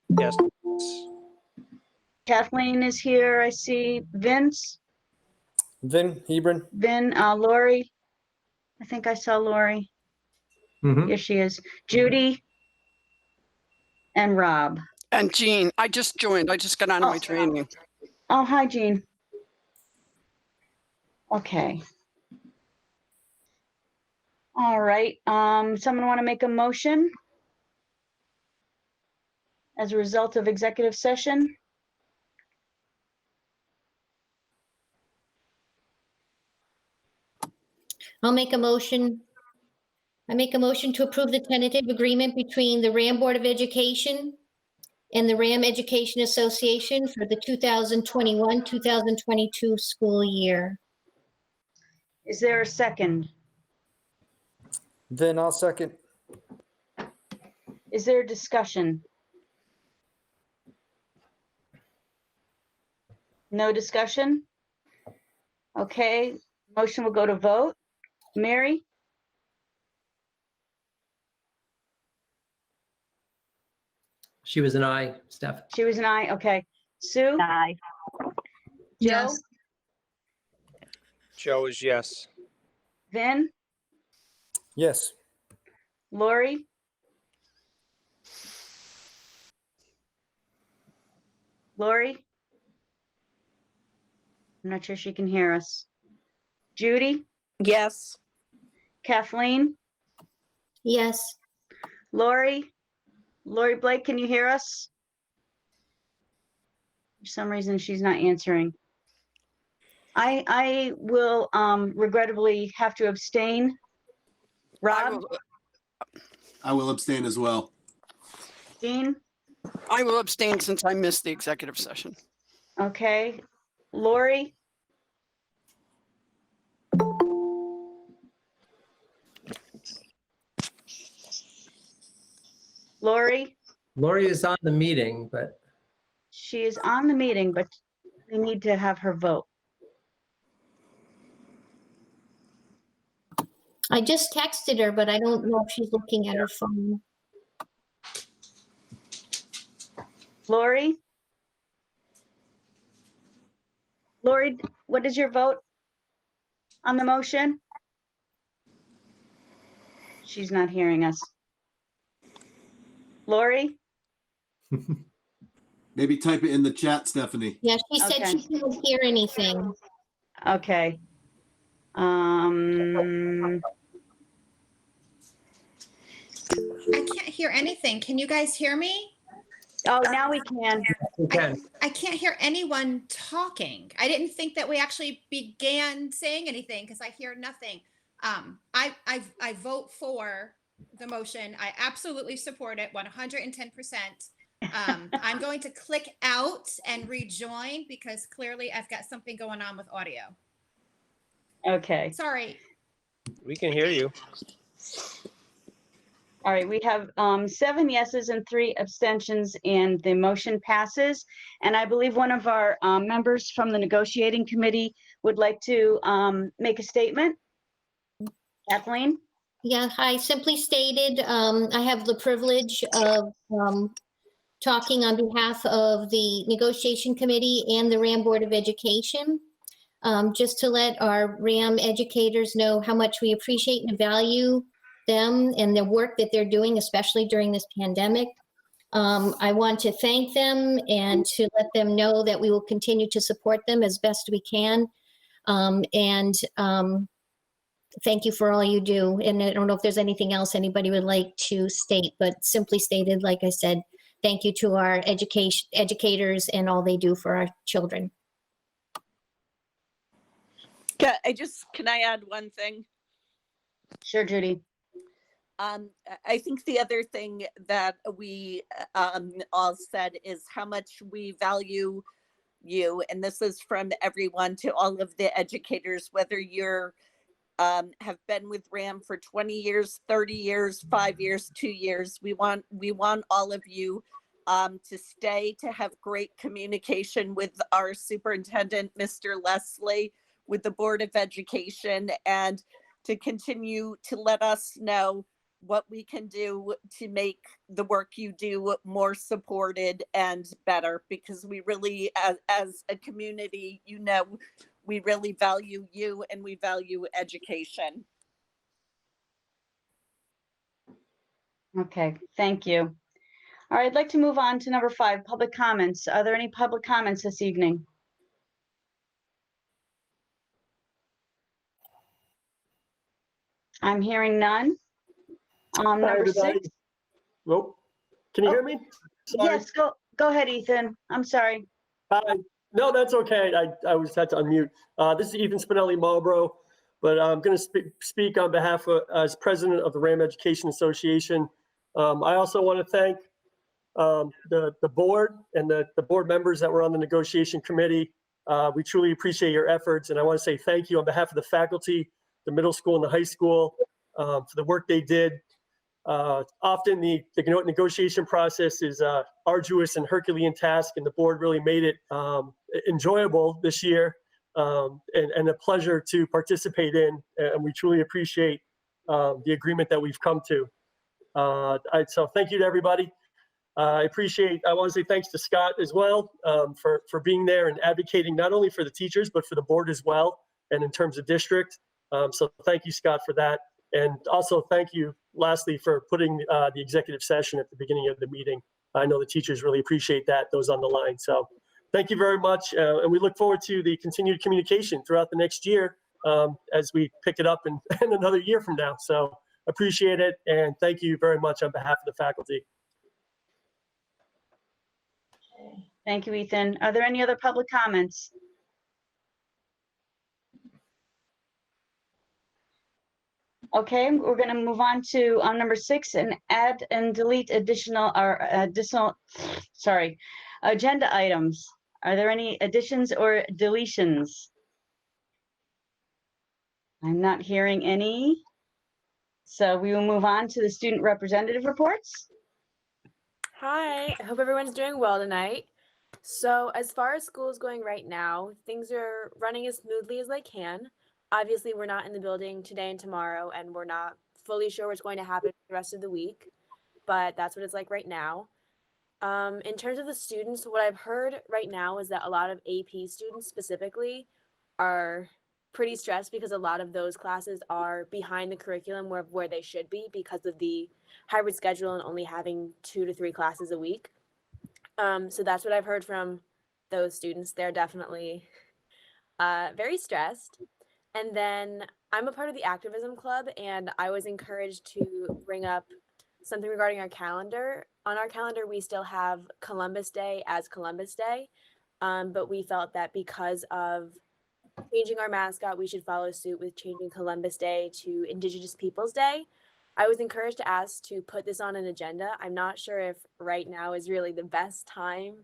Yes. Kathleen is here. I see Vince, Vin Hebron. Lori. I think I saw Lori. Here she is. Judy and Rob. And Jean, I just joined. I just got out of my training. Oh, hi, Jean. Okay. All right. Someone want to make a motion as a result of executive session? I'll make a motion. I make a motion to approve the tentative agreement between the RAM Board of Education and the RAM Education Association for the 2021-2022 school year. Is there a second? Vin, I'll second. Is there a discussion? No discussion? Okay, motion will go to vote. Mary? She was an aye, Steph. She was an aye, okay. Sue? Aye. Joe? Joe is yes. Vin? Yes. Lori? Lori? I'm not sure she can hear us. Judy? Yes. Kathleen? Yes. Lori? Lori Blake, can you hear us? For some reason, she's not answering. I will regrettably have to abstain. Rob? I will abstain as well. Jean? I will abstain since I missed the executive session. Okay. Lori? Lori? Lori is on the meeting, but She is on the meeting, but we need to have her vote. I just texted her, but I don't know if she's looking at her phone. Lori? Lori, what is your vote on the motion? She's not hearing us. Lori? Maybe type it in the chat, Stephanie. Yeah, she said Okay. she couldn't hear anything. Okay. I can't hear anything. Can you guys hear me? Oh, now we can. we can. I can't hear anyone talking. I didn't think that we actually began saying anything because I hear nothing. I vote for the motion. I absolutely support it 110%. I'm going to click out and rejoin because clearly I've got something going on with audio. Okay. Sorry. We can hear you. All right, we have 7 yeses and 3 abstentions, and the motion passes. And I believe one of our members from the negotiating committee would like to make a statement. Kathleen? Yeah, hi, simply stated, I have the privilege of talking on behalf of the negotiation committee and the RAM Board of Education. Just to let our RAM educators know how much we appreciate and value them and the work that they're doing, especially during this pandemic. I want to thank them and to let them know that we will continue to support them as best we can. Thank you for all you do. And I don't know if there's anything else anybody would like to state, but simply stated, like I said, thank you to our educators and all they do for our children. Can I add one thing? Sure, Judy. I think the other thing that we all said is how much we value you. And this is from everyone to all of the educators, whether you're have been with RAM for 20 years, 30 years, 5 years, 2 years. We want all of you to stay, to have great communication with our superintendent, Mr. Leslie, with the Board of Education, and to continue to let us know what we can do to make the work you do more supported and better, because we really, as a community, we really value you and we value education. Okay, thank you. All right, I'd like to move on to number 5, public comments. Are there any public comments this evening? I'm hearing none. Number everybody. 6. Nope. Can you Oh, hear me? Sorry. Yes, go ahead, Ethan. I'm sorry. Hi. No, that's okay. I was had to unmute. This is Ethan Spinelli Marlboro, but I'm going to speak on behalf of, as president of the RHAM Education Association. I also want to thank the board and the board members that were on the negotiation committee. We truly appreciate your efforts, and I want to say thank you on behalf of the faculty, the middle school and the high school, for the work they did. Often the negotiation process is arduous and Herculean task, and the board really made it enjoyable this year, and a pleasure to participate in, and we truly appreciate the agreement that we've come to. So thank you to everybody. I want to say thanks to Scott as well, for being there and advocating not only for the teachers, but for the board as well, and in terms of district. So thank you, Scott, for that. And also thank you, lastly, for putting the executive session at the beginning of the meeting. I know the teachers really appreciate that, those on the line. So thank you very much. And we look forward to the continued communication throughout the next year as we pick it up in another year from now. So appreciate it. And thank you very much on behalf of the faculty. Thank you, Ethan. Are there any other public comments? Okay, we're going to move on to number 6 and add and delete additional agenda items. Are there any additions or deletions? I'm not hearing any. So we will move on to the student representative reports. Hi, I hope everyone's doing well tonight. So as far as school is going right now, things are running as smoothly as they can. Obviously, we're not in the building today and tomorrow, and we're not fully sure what's going to happen the rest of the week, but that's what it's like right now. In terms of the students, what I've heard right now is that a lot of AP students specifically are pretty stressed because a lot of those classes are behind the curriculum where they should be because of the hybrid schedule and only having 2 to 3 classes a week. So that's what I've heard from those students. They're definitely very stressed. And then I'm a part of the activism club, and I was encouraged to bring up something regarding our calendar. On our calendar, we still have Columbus Day as Columbus Day, but we felt that because of changing our mascot, we should follow suit with changing Columbus Day to Indigenous Peoples Day. I was encouraged to ask to put this on an agenda. I'm not sure if right now is really the best time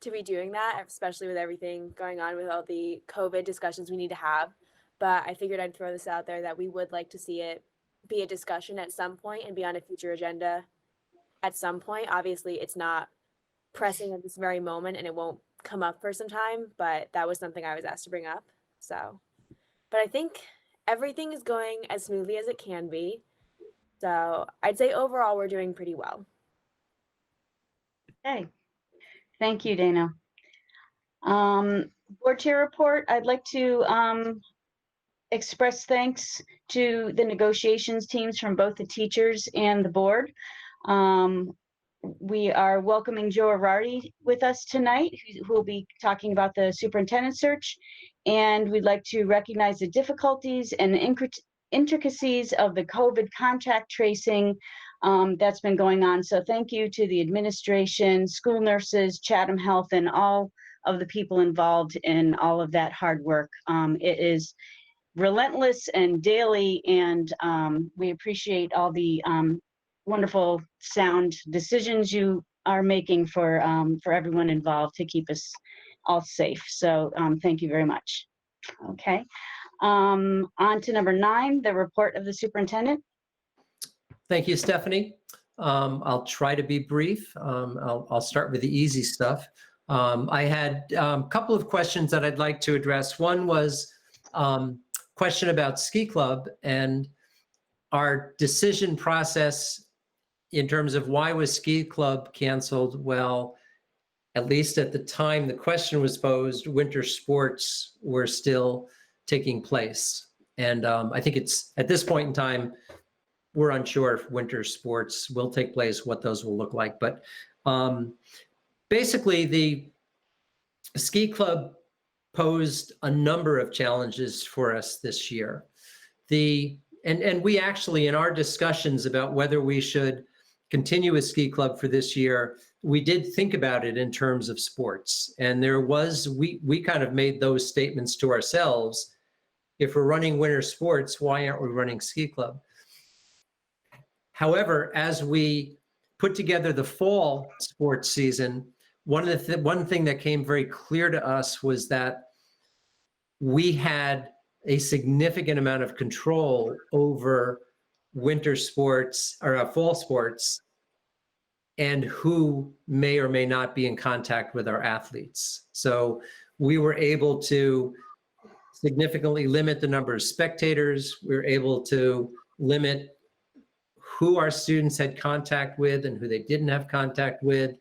to be doing that, especially with everything going on with all the COVID discussions we need to have. But I figured I'd throw this out there that we would like to see it be a discussion at some point and be on a future agenda at some point. Obviously, it's not pressing at this very moment and it won't come up for some time, but that was something I was asked to bring up. So, but I think everything is going as smoothly as it can be. So I'd say overall we're doing pretty well. Okay, thank you, Dana. Board chair report, I'd like to express thanks to the negotiations teams from both the teachers and the board. We are welcoming Joe Arardi with us tonight, who will be talking about the superintendent search. And we'd like to recognize the difficulties and the intricacies of the COVID contact tracing that's been going on. So thank you to the administration, school nurses, Chatham Health, and all of the people involved in all of that hard work. It is relentless and daily, and we appreciate all the wonderful sound decisions you are making for everyone involved to keep us all safe. So thank you very much. Okay, on to number 9, the report of the superintendent. Thank you, Stephanie. I'll try to be brief. I'll start with the easy stuff. I had a couple of questions that I'd like to address. One was question about ski club, and our decision process in terms of why was ski club canceled? Well, at least at the time the question was posed, winter sports were still taking place. And I think it's at this point in time, we're unsure if winter sports will take place, what those will look like. But basically, the ski club posed a number of challenges for us this year. And we actually, in our discussions about whether we should continue a ski club for this year, we did think about it in terms of sports. And we kind of made those statements to ourselves. If we're running winter sports, why aren't we running ski club? However, as we put together the fall sports season, one thing that came very clear to us was that we had a significant amount of control over winter sports or fall sports and who may or may not be in contact with our athletes. So we were able to significantly limit the number of spectators. We were able to limit who our students had contact with and who they didn't have contact with.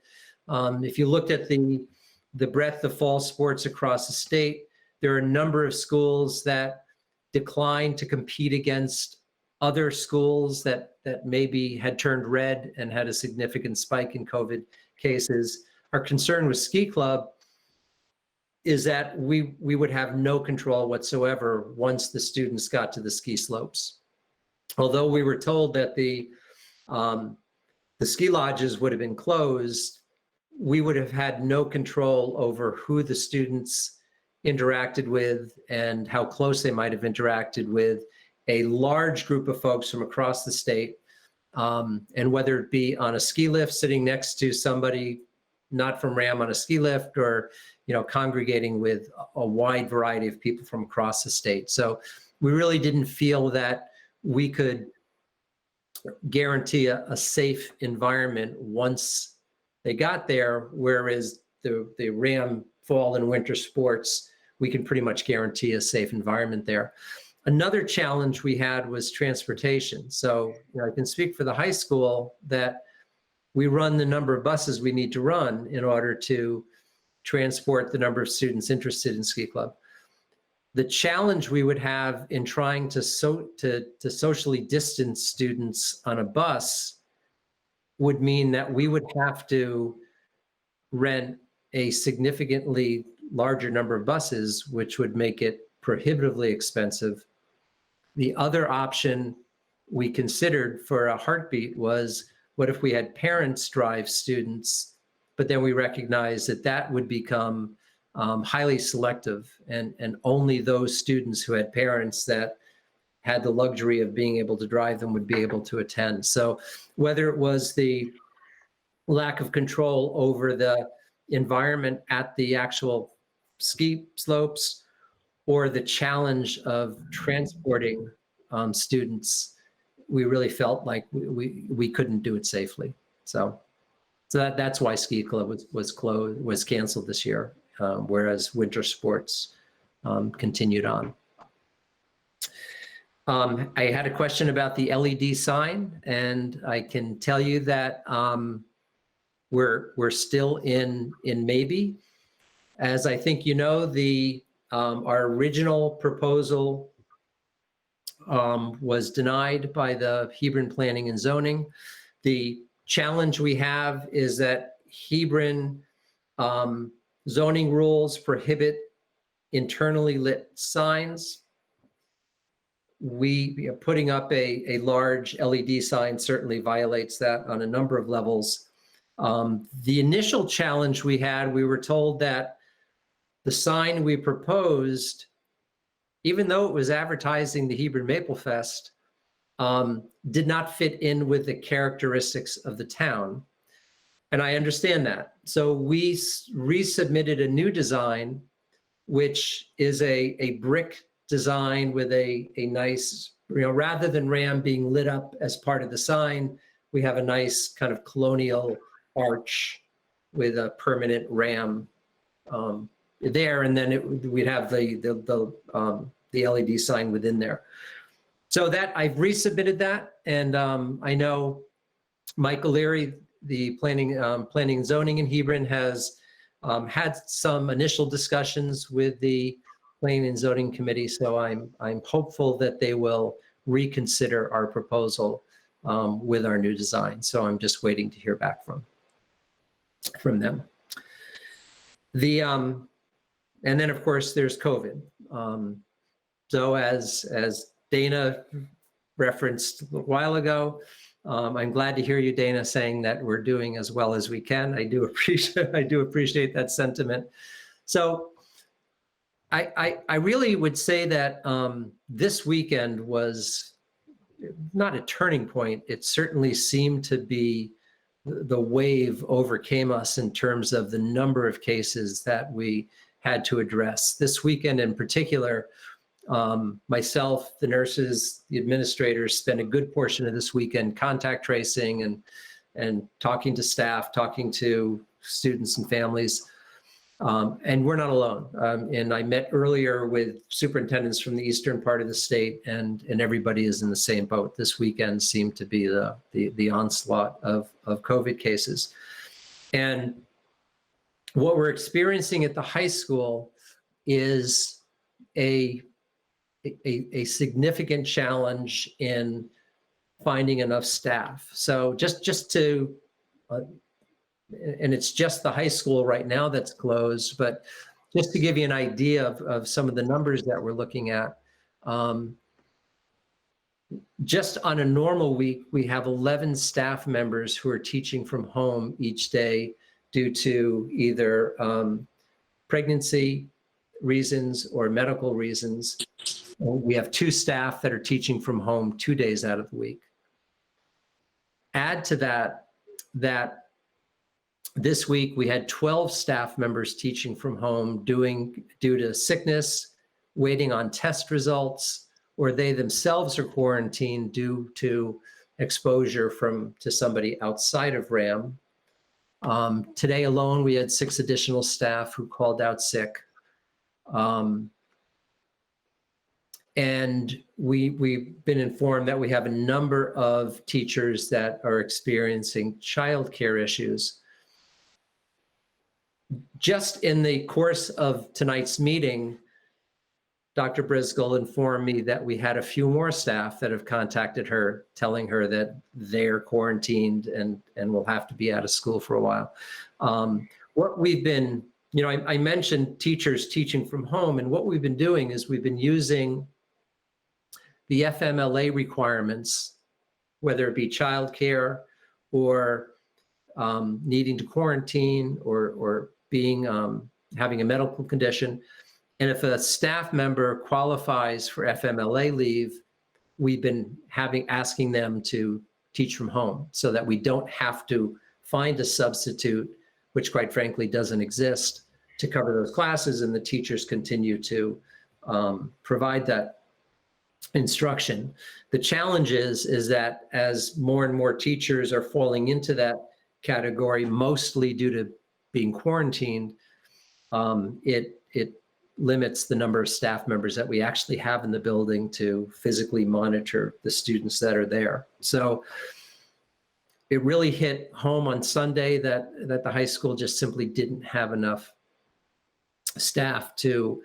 If you looked at the breadth of fall sports across the state, there are a number of schools that declined to compete against other schools that maybe had turned red and had a significant spike in COVID cases. Our concern with Ski Club is that we would have no control whatsoever once the students got to the ski slopes. Although we were told that the ski lodges would have been closed, we would have had no control over who the students interacted with and how close they might have interacted with a large group of folks from across the state, and whether it be on a ski lift sitting next to somebody not from RHAM on a ski lift, or congregating with a wide variety of people from across the state. So we really didn't feel that we could guarantee a safe environment once they got there, whereas the RHAM fall and winter sports, we can pretty much guarantee a safe environment there. Another challenge we had was transportation. So I can speak for the high school that we run the number of buses we need to run in order to transport the number of students interested in Ski Club. The challenge we would have in trying to socially distance students on a bus would mean that we would have to rent a significantly larger number of buses, which would make it prohibitively expensive. The other option we considered for a heartbeat was, what if we had parents drive students, but then we recognized that that would become highly selective, and only those students who had parents that had the luxury of being able to drive them would be able to attend. So whether it was the lack of control over the environment at the actual ski slopes, or the challenge of transporting students, we really felt like we couldn't do it safely. So that's why Ski Club was canceled this year, whereas winter sports continued on. I had a question about the LED sign, and I can tell you that we're still in maybe. As I think you know, our original proposal was denied by the Hebron Planning and Zoning. The challenge we have is that Hebron zoning rules prohibit internally lit signs. Putting up a large LED sign certainly violates that on a number of levels. The initial challenge we had, we were told that the sign we proposed, even though it was advertising the Hebron Maple Fest, did not fit in with the characteristics of the town. And I understand that. So we resubmitted a new design, which is a brick design with a nice, rather than RHAM being lit up as part of the sign, we have a nice kind of colonial arch with a permanent RHAM there, and then we'd have the LED sign within there. So that I've resubmitted that, and I know Mike O'Leary, the planning and zoning in Hebron, has had some initial discussions with the planning and zoning committee. So I'm hopeful that they will reconsider our proposal with our new design. So I'm just waiting to hear back from them. And then of course there's COVID. So as Dana referenced a while ago, I'm glad to hear you, Dana, saying that we're doing as well as we can. I do appreciate that sentiment. So I really would say that this weekend was not a turning point. It certainly seemed to be the wave overcame us in terms of the number of cases that we had to address. This weekend in particular, myself, the nurses, the administrators spent a good portion of this weekend contact tracing and talking to staff, talking to students and families. And we're not alone. And I met earlier with superintendents from the eastern part of the state, and everybody is in the same boat. This weekend seemed to be the onslaught of COVID cases. And what we're experiencing at the high school is a significant challenge in finding enough staff. So just to, and it's just the high school right now that's closed, but just to give you an idea of some of the numbers that we're looking at, just on a normal week, we have 11 staff members who are teaching from home each day due to either pregnancy reasons or medical reasons. We have 2 staff that are teaching from home 2 days out of the week. Add to that this week we had 12 staff members teaching from home due to sickness, waiting on test results, or they themselves are quarantined due to exposure to somebody outside of RHAM. Today alone, we had 6 additional staff who called out sick. And we've been informed that we have a number of teachers that are experiencing childcare issues. Just in the course of tonight's meeting, Dr. Briscoe informed me that we had a few more staff that have contacted her, telling her that they're quarantined and will have to be out of school for a while. What we've been, I mentioned teachers teaching from home, and what we've been doing is we've been using the FMLA requirements, whether it be childcare or needing to quarantine or being having a medical condition. And if a staff member qualifies for FMLA leave, we've been asking them to teach from home so that we don't have to find a substitute, which quite frankly doesn't exist, to cover those classes, and the teachers continue to provide that instruction. The challenge is that as more and more teachers are falling into that category, mostly due to being quarantined, it limits the number of staff members that we actually have in the building to physically monitor the students that are there. So it really hit home on Sunday that the high school just simply didn't have enough staff to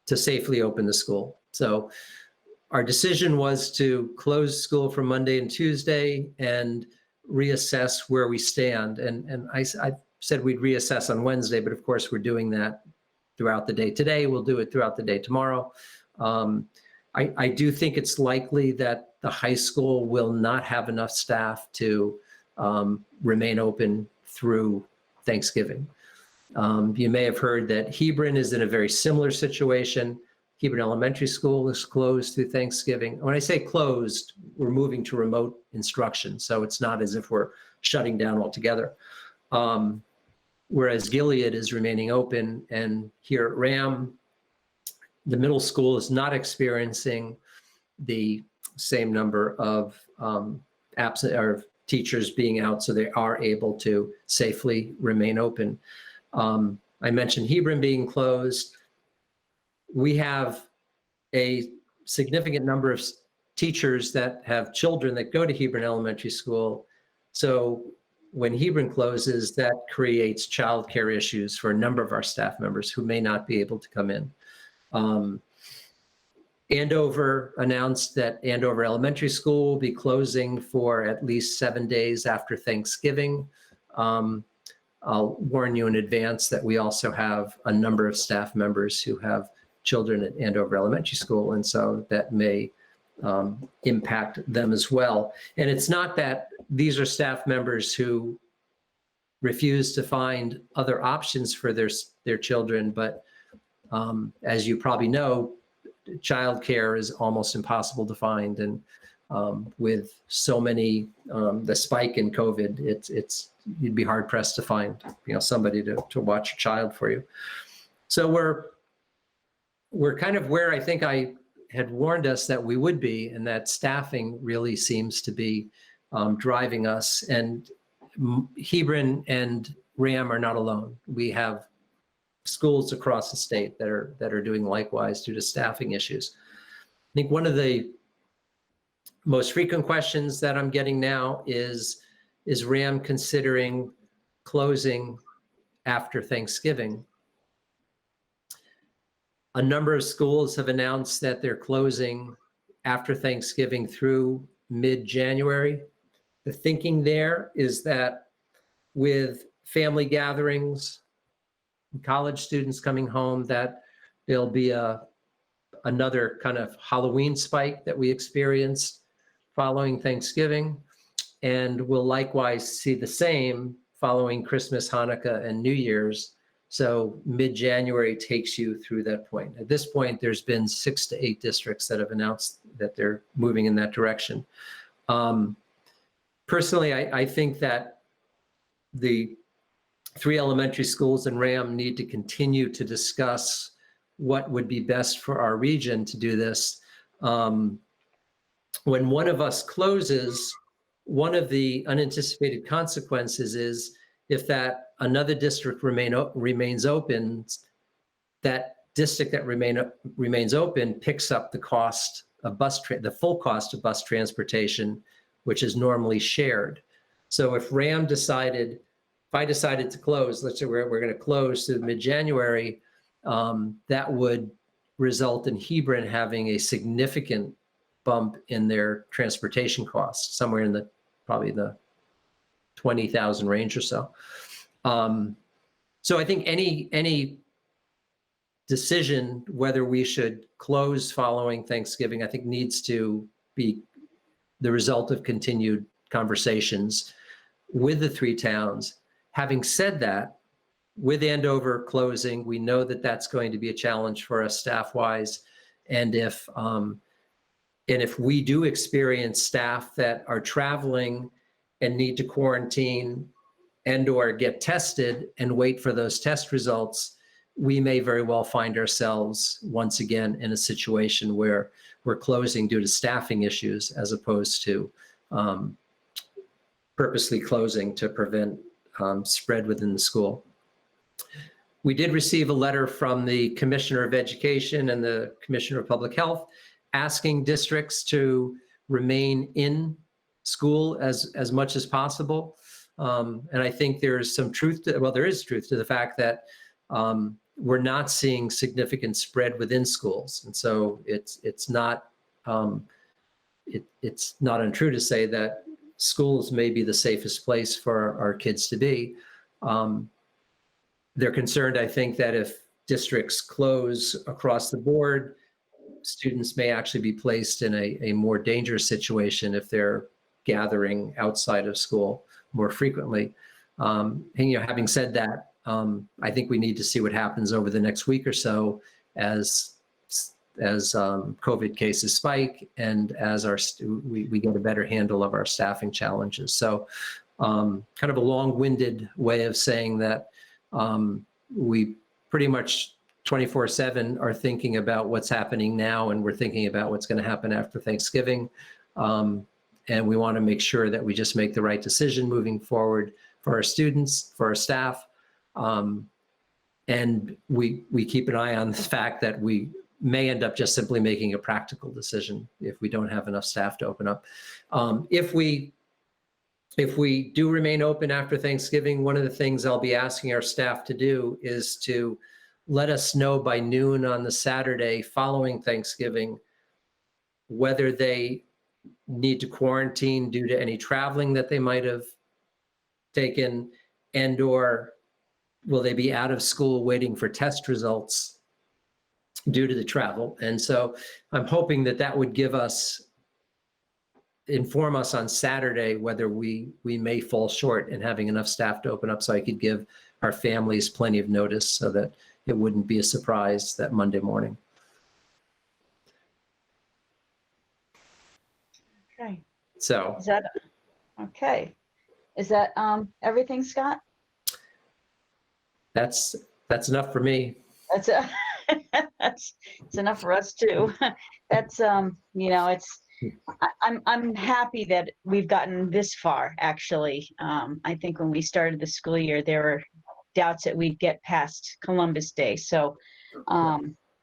safely open the school. So our decision was to close school for Monday and Tuesday and reassess where we stand. And I said we'd reassess on Wednesday, but of course we're doing that throughout the day today. We'll do it throughout the day tomorrow. I do think it's likely that the high school will not have enough staff to remain open through Thanksgiving. You may have heard that Hebron is in a very similar situation. Hebron Elementary School is closed through Thanksgiving. When I say closed, we're moving to remote instruction. So it's not as if we're shutting down altogether. Whereas Gilead is remaining open, and here at RHAM, the middle school is not experiencing the same number of absent or teachers being out, so they are able to safely remain open. I mentioned Hebron being closed. We have a significant number of teachers that have children that go to Hebron Elementary School. So when Hebron closes, that creates childcare issues for a number of our staff members who may not be able to come in. Andover announced that Andover Elementary School will be closing for at least 7 days after Thanksgiving. I'll warn you in advance that we also have a number of staff members who have children at Andover Elementary School, and so that may impact them as well. And it's not that these are staff members who refuse to find other options for their children, but as you probably know, childcare is almost impossible to find, and with so many the spike in COVID, you'd be hard pressed to find somebody to watch your child for you. So we're kind of where I think I had warned us that we would be, and that staffing really seems to be driving us. And Hebron and RHAM are not alone. We have schools across the state that are doing likewise due to staffing issues. I think one of the most frequent questions that I'm getting now is RHAM considering closing after Thanksgiving? A number of schools have announced that they're closing after Thanksgiving through mid-January. The thinking there is that with family gatherings, college students coming home, that there'll be another kind of Halloween spike that we experienced following Thanksgiving. And we'll likewise see the same following Christmas, Hanukkah, and New Year's. So mid-January takes you through that point. At this point, there's been 6 to 8 districts that have announced that they're moving in that direction. Personally, I think that the 3 elementary schools in RHAM need to continue to discuss what would be best for our region to do this. When one of us closes, one of the unanticipated consequences is if that another district remains open, that district that remains open picks up the cost of the full cost of bus transportation, which is normally shared. So if RHAM if I decided to close, let's say we're going to close through mid-January, that would result in Hebron having a significant bump in their transportation costs, somewhere in probably the 20,000 range or so. So I think any decision whether we should close following Thanksgiving, I think needs to be the result of continued conversations with the 3 towns. Having said that, with Andover closing, we know that that's going to be a challenge for us staff-wise. And if we do experience staff that are traveling and need to quarantine and/or get tested and wait for those test results, we may very well find ourselves once again in a situation where we're closing due to staffing issues as opposed to purposely closing to prevent spread within the school. We did receive a letter from the Commissioner of Education and the Commissioner of Public Health asking districts to remain in school as much as possible. And I think there's some truth there is truth to the fact that we're not seeing significant spread within schools. And so it's not untrue to say that schools may be the safest place for our kids to be. They're concerned, I think, that if districts close across the board, students may actually be placed in a more dangerous situation if they're gathering outside of school more frequently. And, having said that, I think we need to see what happens over the next week or so as COVID cases spike and as we get a better handle of our staffing challenges. So kind of a long-winded way of saying that we pretty much 24/7 are thinking about what's happening now, and we're thinking about what's going to happen after Thanksgiving. And we want to make sure that we just make the right decision moving forward for our students, for our staff. And we keep an eye on the fact that we may end up just simply making a practical decision if we don't have enough staff to open up. If we do remain open after Thanksgiving, one of the things I'll be asking our staff to do is to let us know by noon on the Saturday following Thanksgiving whether they need to quarantine due to any traveling that they might have taken, and or will they be out of school waiting for test results due to the travel. And so I'm hoping that that would inform us on Saturday whether we may fall short in having enough staff to open up, so I could give our families plenty of notice so that it wouldn't be a surprise that Monday morning. Okay. So Is that okay? Is that everything, Scott? that's enough for me. That's that's enough for us too. That's I'm happy that we've gotten this far. Actually, I think when we started the school year, there were doubts that we'd get past Columbus Day. So,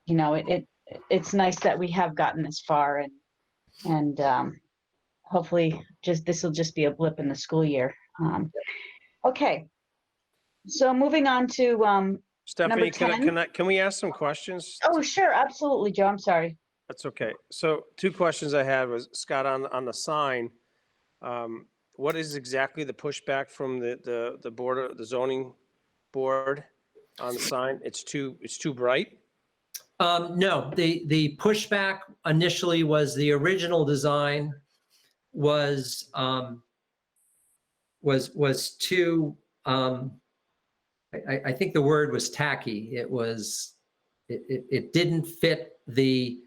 it's nice that we have gotten this far, and hopefully, this will just be a blip in the school year. Okay, so moving on to Stephanie, number 10. can we ask some questions? Oh, sure, absolutely, Joe. I'm sorry. That's okay. So 2 questions I had was, Scott, on the sign, what is exactly the pushback from the board, the zoning board on the sign? It's too bright? No, the pushback initially was the original design was too, I think the word was tacky. It didn't fit the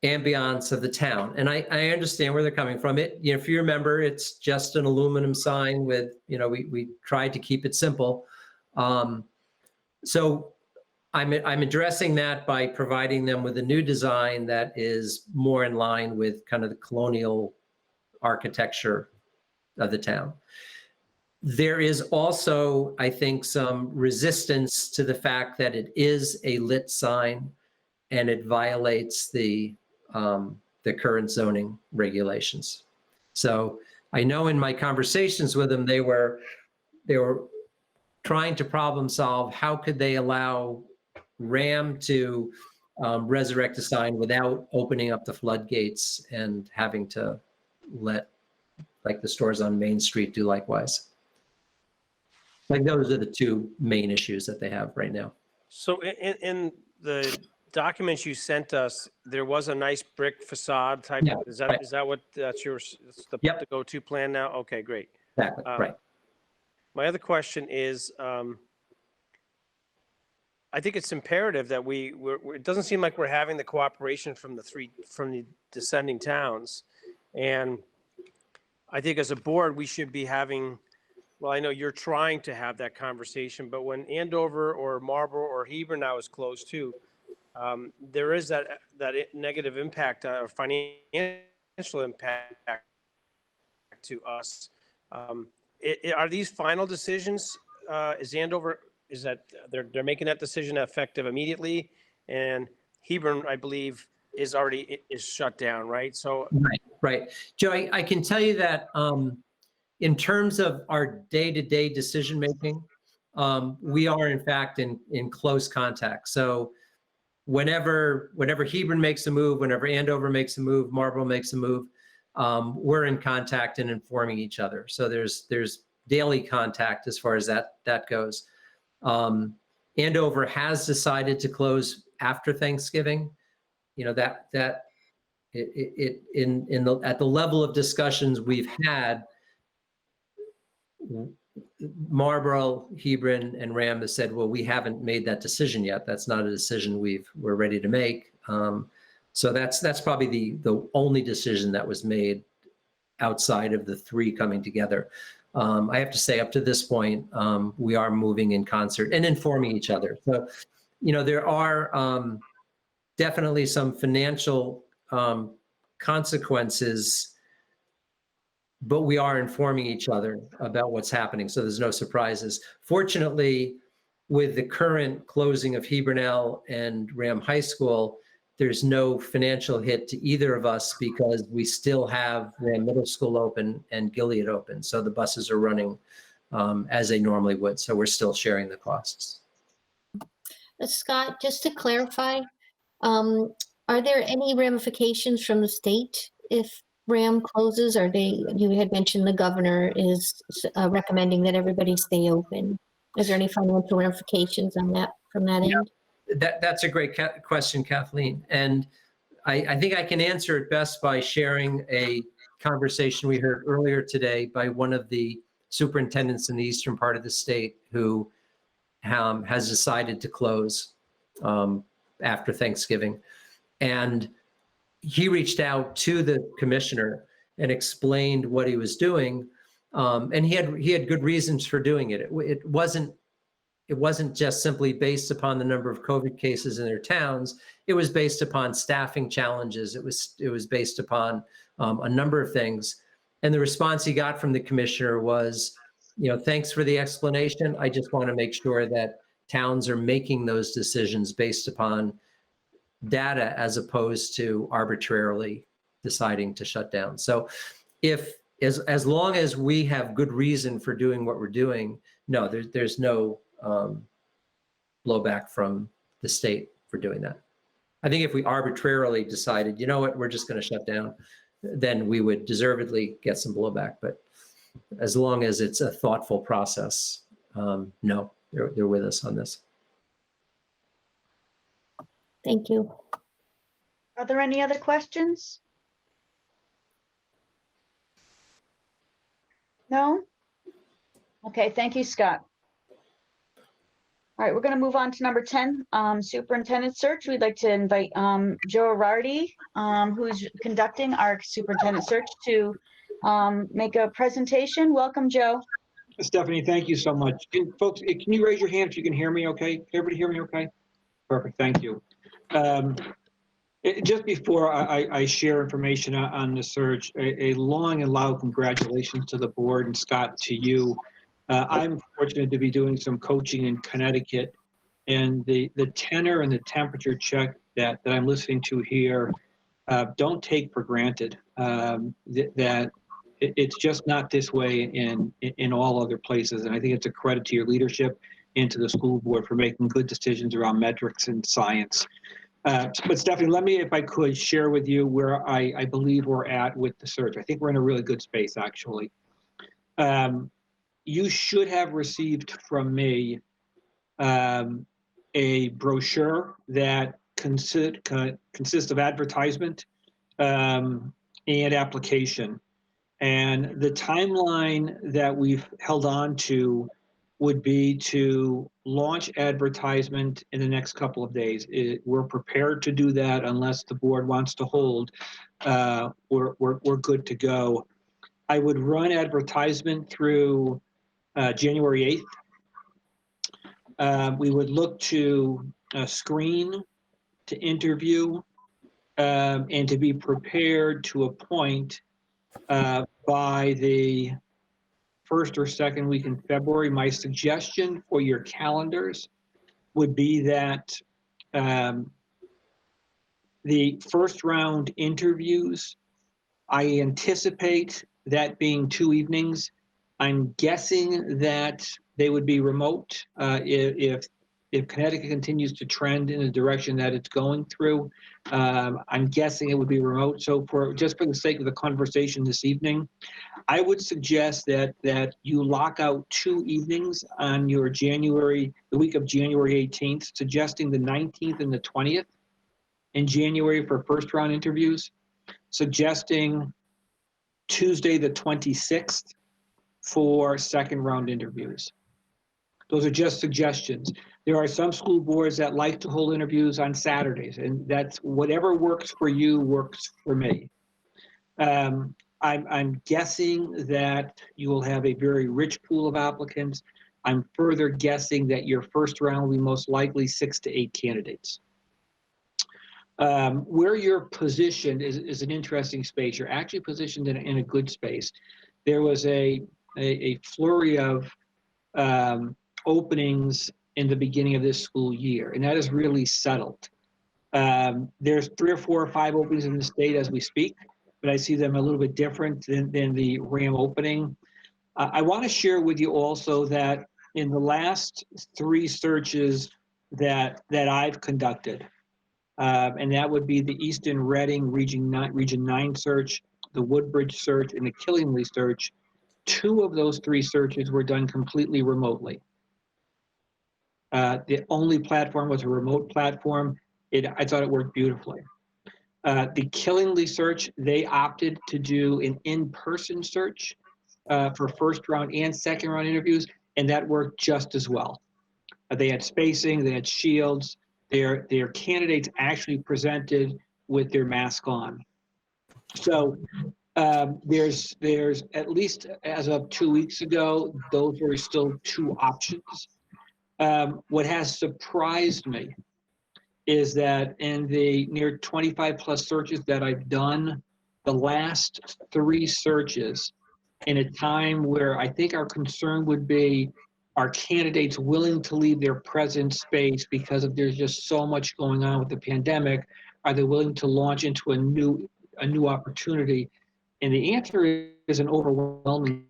ambiance of the town. And I understand where they're coming from. If you remember, it's just an aluminum sign with, we tried to keep it simple. So I'm addressing that by providing them with a new design that is more in line with kind of the colonial architecture of the town. There is also, I think, some resistance to the fact that it is a lit sign and it violates the current zoning regulations. So I know in my conversations with them, they were trying to problem solve how could they allow RHAM to resurrect a sign without opening up the floodgates and having to let like the stores on Main Street do likewise. Like those are the 2 main issues that they have right now. So in the documents you sent us, there was a nice brick facade type. Yeah, Is that right. is that what that's the Yep. go-to plan now? Okay, great. Exactly, right. My other question is, I think it's imperative that it doesn't seem like we're having the cooperation from the descending towns. And I think as a board, we should be having, well, I know you're trying to have that conversation, but when Andover or Marlborough or Hebron now is closed too, there is that negative impact or financial impact to us. Are these final decisions? Is Andover, is that they're making that decision effective immediately? And Hebron, I believe, is shut down, right? So Right. Joe, I can tell you that in terms of our day-to-day decision-making, we are in fact in close contact. So whenever Hebron makes a move, whenever Andover makes a move, Marlborough makes a move, we're in contact and informing each other. So there's daily contact as far as that goes. Andover has decided to close after Thanksgiving. At the level of discussions we've had, Marlborough, Hebron, and RHAM have said, well, we haven't made that decision yet. That's not a decision we're ready to make. So that's probably the only decision that was made outside of the 3 coming together. I have to say, up to this point, we are moving in concert and informing each other. So, there are definitely some financial consequences, but we are informing each other about what's happening. So there's no surprises. Fortunately, with the current closing of Hebron L and RHAM High School, there's no financial hit to either of us because we still have RAM Middle School open and Gilead open. So the buses are running as they normally would. So we're still sharing the costs. Scott, just to clarify, are there any ramifications from the state if RAM closes? You had mentioned the governor is recommending that everybody stay open. Is there any financial ramifications on that from that end? That's a great question, Kathleen. And I think I can answer it best by sharing a conversation we heard earlier today by one of the superintendents in the eastern part of the state who has decided to close after Thanksgiving. And he reached out to the commissioner and explained what he was doing. And he had good reasons for doing it. It wasn't just simply based upon the number of COVID cases in their towns. It was based upon staffing challenges. It was based upon a number of things. And the response he got from the commissioner was, thanks for the explanation. I just want to make sure that towns are making those decisions based upon data as opposed to arbitrarily deciding to shut down. So as long as we have good reason for doing what we're doing, no, there's no blowback from the state for doing that. I think if we arbitrarily decided, you know what, we're just going to shut down, then we would deservedly get some blowback. But as long as it's a thoughtful process, no, they're with us on this. Thank you. Are there any other questions? No? Okay, thank you, Scott. All right, we're going to move on to number 10, superintendent search. We'd like to invite Joe Arardi, who's conducting our superintendent search, to make a presentation. Welcome, Joe. Stephanie, thank you so much. Folks, can you raise your hand if you can hear me okay? Can everybody hear me okay? Perfect, thank you. Just before I share information on the search, a long and loud congratulations to the board and Scott, to you. I'm fortunate to be doing some coaching in Connecticut, and the tenor and the temperature check that I'm listening to here, don't take for granted that it's just not this way in all other places. And I think it's a credit to your leadership and to the school board for making good decisions around metrics and science. But Stephanie, let me, if I could, share with you where I believe we're at with the search. I think we're in a really good space, actually. You should have received from me a brochure that consists of advertisement and application. And the timeline that we've held on to would be to launch advertisement in the next couple of days. We're prepared to do that unless the board wants to hold. We're good to go. I would run advertisement through January 8th. We would look to screen, to interview, and to be prepared to appoint by the first or second week in February. My suggestion for your calendars would be that the first round interviews, I anticipate that being 2 evenings. I'm guessing that they would be remote if Connecticut continues to trend in the direction that it's going through. I'm guessing it would be remote. So just for the sake of the conversation this evening, I would suggest that you lock out 2 evenings on your the week of January 18th, suggesting the 19th and the 20th in January for first round interviews, suggesting Tuesday the 26th for second round interviews. Those are just suggestions. There are some school boards that like to hold interviews on Saturdays, and that's whatever works for you works for me. I'm guessing that you will have a very rich pool of applicants. I'm further guessing that your first round will be most likely 6 to 8 candidates. Where you're positioned is an interesting space. You're actually positioned in a good space. There was a flurry of openings in the beginning of this school year, and that has really settled. There's 3 or 4 or 5 openings in the state as we speak, but I see them a little bit different than the RAM opening. I want to share with you also that in the last 3 searches that I've conducted, and that would be the Easton Reading Region 9 search, the Woodbridge search, and the Killingly search. 2 of those 3 searches were done completely remotely. The only platform was a remote platform. I thought it worked beautifully. The Killingly search, they opted to do an in-person search for first round and second round interviews, and that worked just as well. They had spacing, they had shields. Their candidates actually presented with their mask on. So there's at least as of 2 weeks ago, those were still 2 options. What has surprised me is that in the near 25 plus searches that I've done, the last 3 searches in a time where I think our concern would be, are candidates willing to leave their present space because of there's just so much going on with the pandemic? Are they willing to launch into a new opportunity? And the answer is an overwhelming.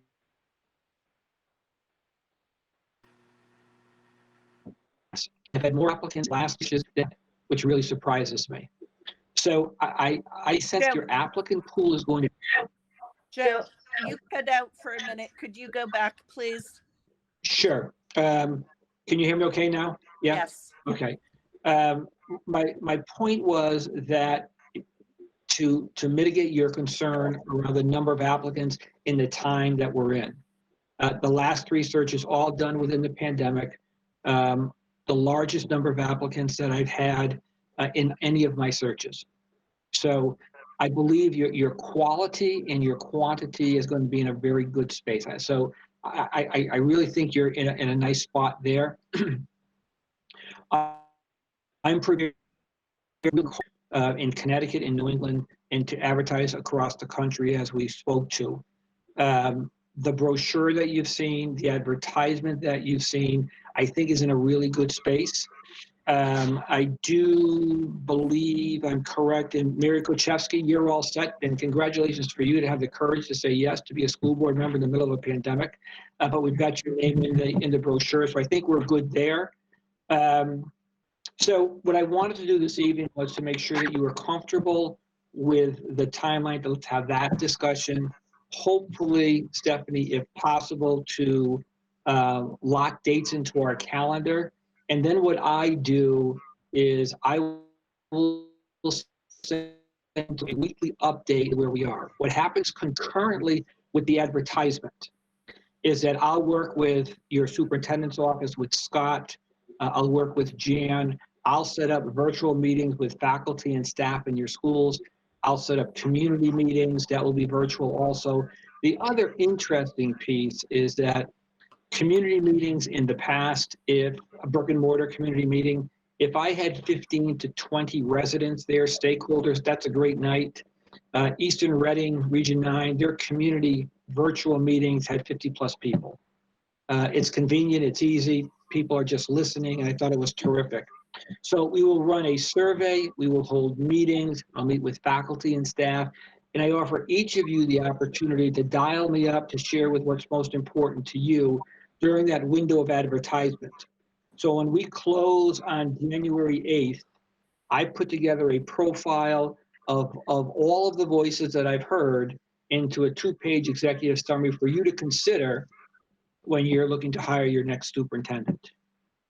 I've had more applicants last year, which really surprises me. So I sense Joe. your applicant pool is going to. Joe, you cut out for a minute. Could you go back, please? Sure. Can you hear me okay now? Yeah? Yes. Okay. My point was that to mitigate your concern around the number of applicants in the time that we're in. The last 3 searches all done within the pandemic. The largest number of applicants that I've had in any of my searches. So I believe your quality and your quantity is going to be in a very good space. So I really think you're in a nice spot there. I'm prepared in Connecticut, in New England, and to advertise across the country as we spoke to. The brochure that you've seen, the advertisement that you've seen, I think is in a really good space. I do believe I'm correct, and Mary Kochevsky, you're all set, and congratulations for you to have the courage to say yes to be a school board member in the middle of a pandemic. But we've got your name in the brochure, so I think we're good there. So what I wanted to do this evening was to make sure that you were comfortable with the timeline to have that discussion. Hopefully, Stephanie, if possible, to lock dates into our calendar. And then what I do is I will send a weekly update where we are. What happens concurrently with the advertisement is that I'll work with your superintendent's office, with Scott. I'll work with Jan. I'll set up virtual meetings with faculty and staff in your schools. I'll set up community meetings that will be virtual also. The other interesting piece is that community meetings in the past, if a brick and mortar community meeting, if I had 15 to 20 residents there, stakeholders, that's a great night. Eastern Reading, Region 9, their community virtual meetings had 50 plus people. It's convenient, it's easy, people are just listening, and I thought it was terrific. So we will run a survey, we will hold meetings, I'll meet with faculty and staff, and I offer each of you the opportunity to dial me up to share with what's most important to you during that window of advertisement. So when we close on January 8th, I put together a profile of all of the voices that I've heard into a 2-page executive summary for you to consider when you're looking to hire your next superintendent.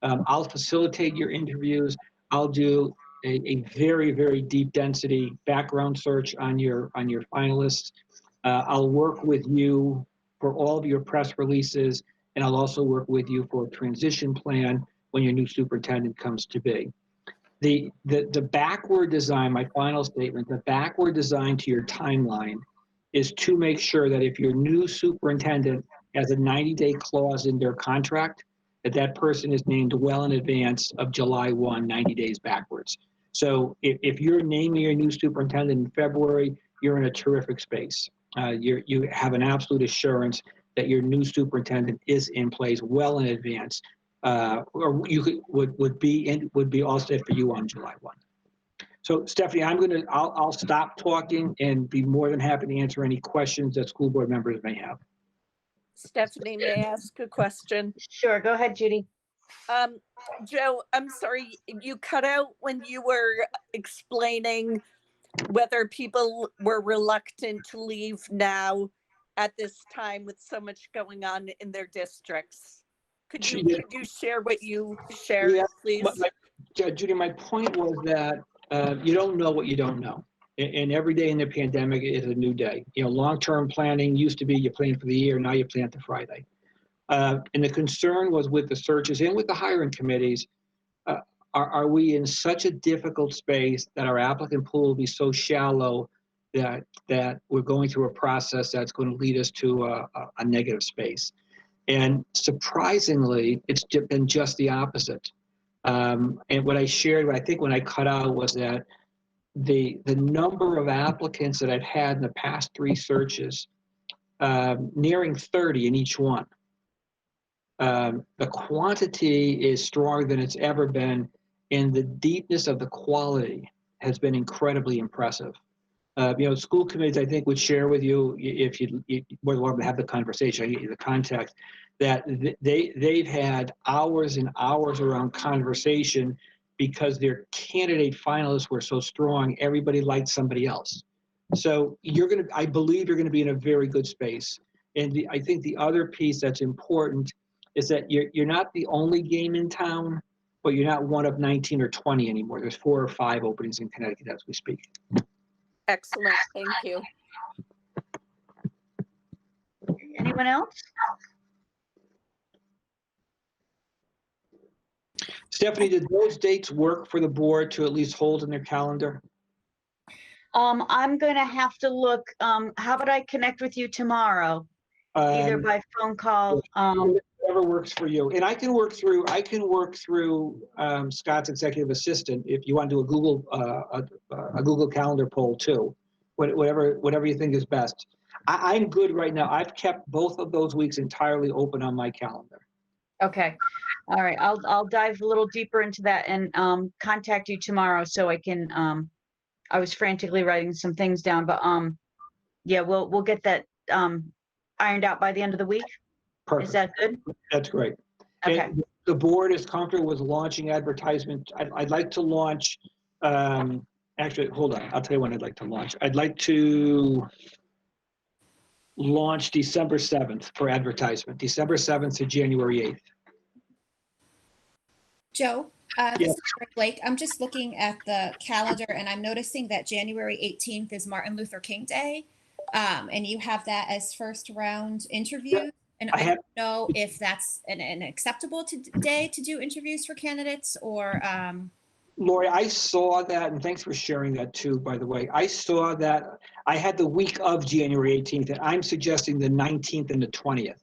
I'll facilitate your interviews. I'll do a very, very deep density background search on your finalists. I'll work with you for all of your press releases, and I'll also work with you for a transition plan when your new superintendent comes to be. The backward design, my final statement, the backward design to your timeline is to make sure that if your new superintendent has a 90-day clause in their contract, that person is named well in advance of July 1, 90 days backwards. So if you're naming your new superintendent in February, you're in a terrific space. You have an absolute assurance that your new superintendent is in place well in advance, or would be all set for you on July 1. So Stephanie, I'll stop talking and be more than happy to answer any questions that school board members may have. Stephanie, may I ask a question? Sure, go ahead, Judy. Joe, I'm sorry, you cut out when you were explaining whether people were reluctant to leave now at this time with so much going on in their districts. Could you share what you shared, Yeah, please? Judy, my point was that you don't know what you don't know. And every day in the pandemic is a new day. You know, long-term planning used to be you plan for the year, now you plan to Friday. And the concern was with the searches and with the hiring committees, are we in such a difficult space that our applicant pool will be so shallow that we're going through a process that's going to lead us to a negative space? And surprisingly, it's been just the opposite. And what I shared, I think when I cut out, was that the number of applicants that I've had in the past 3 searches, nearing 30 in each one. The quantity is stronger than it's ever been, and the deepness of the quality has been incredibly impressive. You know, school committees, I think, would share with you, if you were welcome to have the conversation, I get you the context, that they've had hours and hours around conversation because their candidate finalists were so strong, everybody liked somebody else. So I believe you're gonna be in a very good space. And I think the other piece that's important is that you're not the only game in town, but you're not one of 19 or 20 anymore. There's 4 or 5 openings in Connecticut as we speak. Excellent, thank you. Anyone else? Stephanie, did those dates work for the board to at least hold in their calendar? I'm gonna have to look, how about I connect with you tomorrow, either by phone call, Whatever works for you. And I can work through Scott's executive assistant if you want to do a Google Calendar poll too. Whatever you think is best. I'm good right now. I've kept both of those weeks entirely open on my calendar. Okay, all right, I'll dive a little deeper into that and contact you tomorrow so I can, I was frantically writing some things down, but yeah, we'll get that ironed out by the end of the week. Perfect. Is that good? That's great. Okay. And the board is comfortable with launching advertisement. I'd like to launch, actually, hold on, I'll tell you when I'd like to launch. I'd like to launch December 7th for advertisement, December 7th to January 8th. Joe, this Yes. is Rick Blake. I'm just looking at the calendar and I'm noticing that January 18th is Martin Luther King Day. And you have that as first round interview. And I don't know if that's an acceptable day to do interviews for candidates or. Lori, I saw that, and thanks for sharing that too, by the way. I saw that. I had the week of January 18th, and I'm suggesting the 19th and the 20th.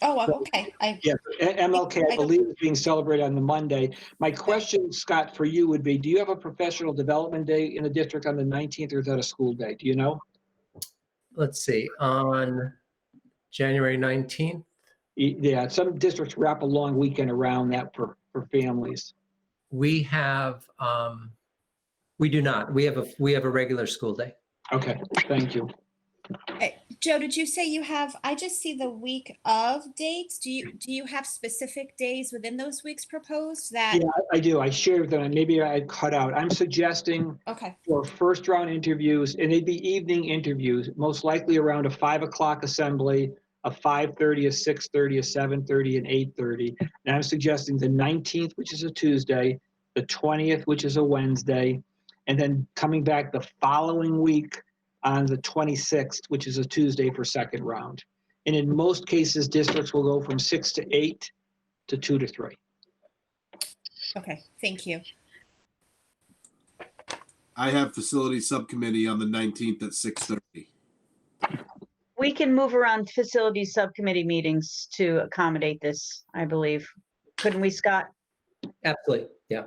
Oh, okay. Yeah, MLK, I believe, is being celebrated on the Monday. My question, Scott, for you would be, do you have a professional development day in the district on the 19th, or is that a school day? Do you know? Let's see, on January 19th. Yeah, some districts wrap a long weekend around that for families. We have, we do not. We have a regular school day. Okay, thank you. Joe, did you say you have, I just see the week of dates. Do you have specific days within those weeks proposed that? Yeah, I do. I shared them. Maybe I cut out. I'm suggesting for first round interviews, and they'd be evening interviews, most likely around a 5 o'clock assembly, a 5:30, a 6:30, a 7:30, and 8:30. And I'm suggesting the 19th, which is a Tuesday, the 20th, which is a Wednesday, and then coming back the following week on the 26th, which is a Tuesday for second round. And in most cases, districts will go from 6 to 8 to 2 to 3. Okay, thank you. I have facility subcommittee on the 19th at 6:30. We can move around facility subcommittee meetings to accommodate this, I believe. Couldn't we, Scott? Absolutely, yeah.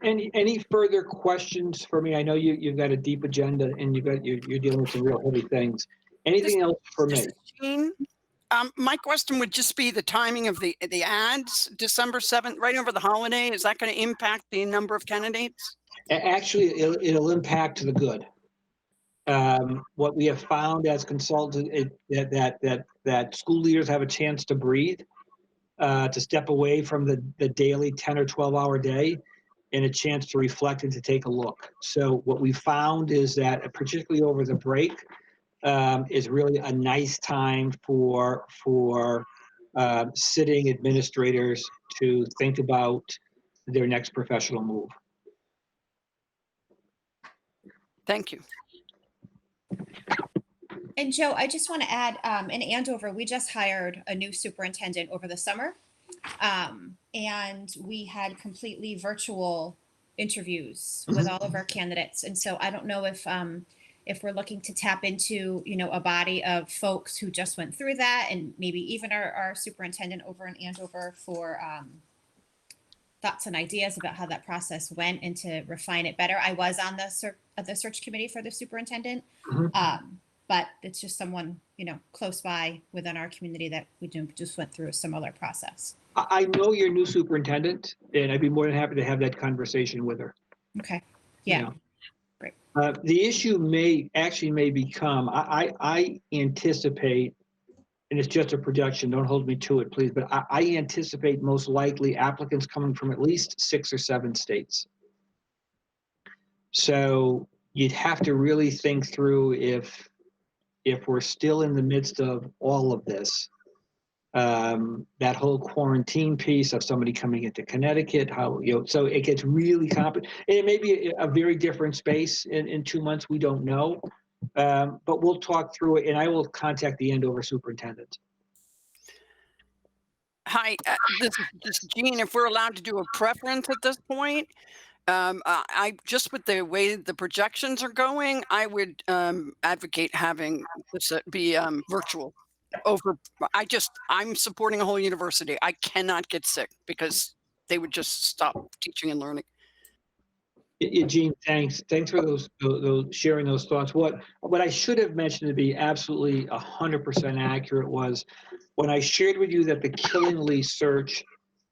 Any further questions for me? I know you've got a deep agenda and you're dealing with some real heavy things. Anything else for me? Jean, My question would just be the timing of the ads, December 7th, right over the holiday. Is that going to impact the number of candidates? Actually, it'll impact the good. What we have found as consultants that school leaders have a chance to breathe, to step away from the daily 10 or 12-hour day, and a chance to reflect and to take a look. So what we found is that, particularly over the break, is really a nice time for sitting administrators to think about their next professional move. Thank you. And Joe, I just want to add, in Andover, we just hired a new superintendent over the summer. And we had completely virtual interviews with all of our candidates. And so I don't know if we're looking to tap into, a body of folks who just went through that, and maybe even our superintendent over in Andover for thoughts and ideas about how that process went and to refine it better. I was on the search committee for the superintendent. But it's just someone, close by within our community that we just went through a similar process. I know your new superintendent, and I'd be more than happy to have that conversation with her. Okay. Yeah. You know. Great. The issue may become, I anticipate, and it's just a projection, don't hold me to it, please, but I anticipate most likely applicants coming from at least 6 or 7 states. So you'd have to really think through if we're still in the midst of all of this, that whole quarantine piece of somebody coming into Connecticut, so it gets really complicated. It may be a very different space in 2 months, we don't know. But we'll talk through it, and I will contact the Andover superintendent. Hi, this is Jean. If we're allowed to do a preference at this point, I just with the way the projections are going, I would advocate having this be virtual. I'm supporting a whole university. I cannot get sick because they would just stop teaching and learning. Jean, thanks for those sharing those thoughts. What I should have mentioned, to be absolutely 100% accurate, was when I shared with you that the Killingly search,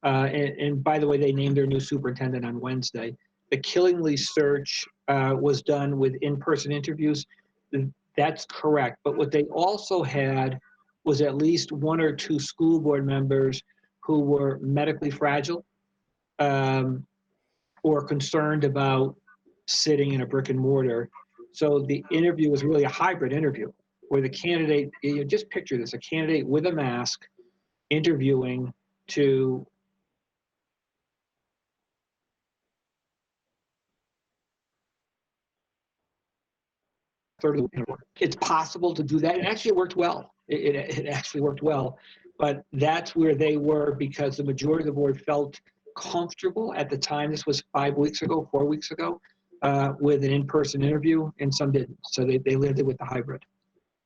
and by the way, they named their new superintendent on Wednesday. The Killingly search was done with in-person interviews. That's correct. But what they also had was at least 1 or 2 school board members who were medically fragile, or concerned about sitting in a brick and mortar. So the interview was really a hybrid interview where the candidate, just picture this, a candidate with a mask interviewing to it's possible to do that. It actually worked well. It actually worked well, but that's where they were because the majority of the board felt comfortable at the time. This was 4 weeks ago, with an in-person interview, and some didn't. So they lived it with the hybrid.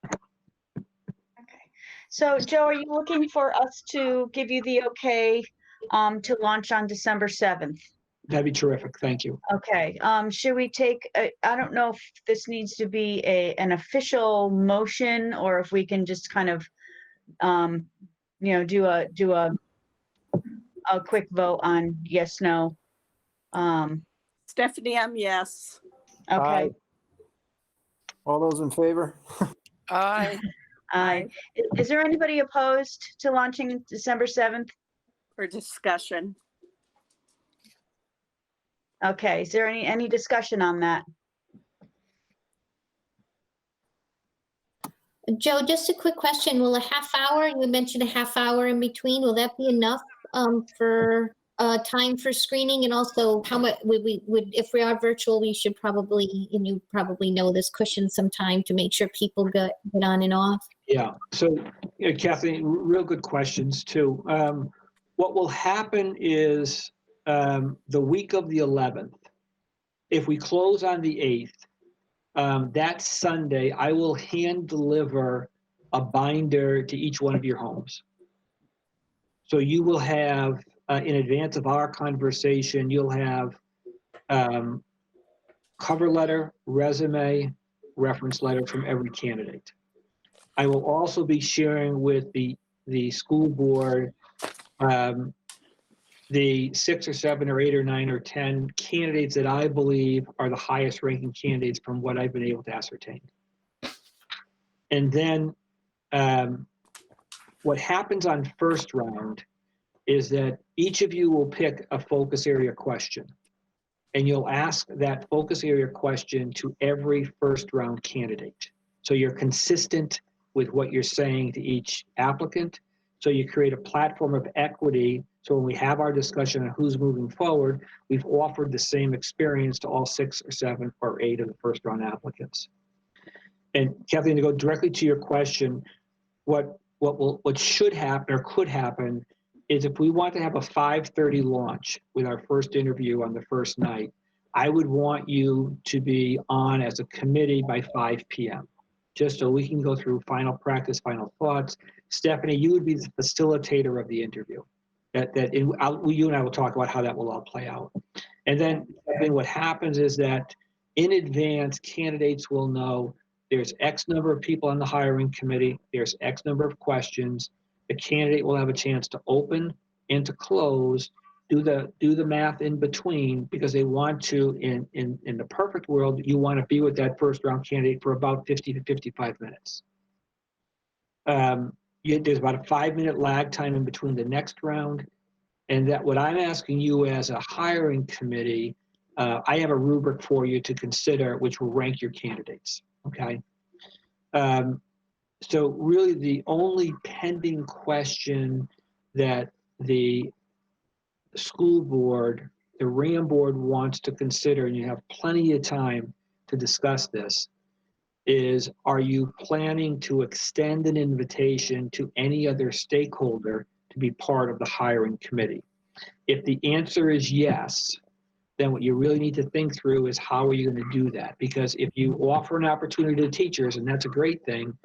Okay. So Joe, are you looking for us to give you the okay to launch on December 7th? That'd be terrific. Thank you. Okay. Should we take, I don't know if this needs to be an official motion or if we can just kind of, do a quick vote on yes, no. Stephanie, I'm yes. Okay. Aye. All those in favor? Aye. Aye. Is there anybody opposed to launching December 7th? For discussion. Okay. Is there any discussion on that? Joe, just a quick question. Will a half hour, you mentioned a half hour in between, will that be enough for time for screening? And also how much if we are virtual, we should probably, and you probably know this, cushion some time to make sure people get on and off? Yeah. So, Kathleen, real good questions too. What will happen is the week of the 11th, if we close on the 8th, that Sunday, I will hand deliver a binder to each one of your homes. So you will have, in advance of our conversation, you'll have cover letter, resume, reference letter from every candidate. I will also be sharing with the the school board, the 6 or 7 or 8 or 9 or 10 candidates that I believe are the highest ranking candidates from what I've been able to ascertain. And then what happens on first round is that each of you will pick a focus area question, and you'll ask that focus area question to every first round candidate. So you're consistent with what you're saying to each applicant. So you create a platform of equity. So when we have our discussion on who's moving forward, we've offered the same experience to all 6 or 7 or 8 of the first round applicants. And Kathleen, to go directly to your question, what should happen or could happen is if we want to have a 5:30 launch with our first interview on the first night, I would want you to be on as a committee by 5 p.m. just so we can go through final practice, final thoughts. Stephanie, you would be the facilitator of the interview. You and I will talk about how that will all play out. And then what happens is that in advance, candidates will know there's X number of people on the hiring committee, there's X number of questions. The candidate will have a chance to open and to close, do the math in between, because they want to, in the perfect world, you want to be with that first round candidate for about 50 to 55 minutes. There's about a 5-minute lag time in between the next round. And that what I'm asking you as a hiring committee, I have a rubric for you to consider, which will rank your candidates, okay? So really the only pending question that the school board, the RHAM board wants to consider, and you have plenty of time to discuss this, is are you planning to extend an invitation to any other stakeholder to be part of the hiring committee? If the answer is yes, then what you really need to think through is how are you going to do that? Because if you offer an opportunity to teachers, and that's a great thing,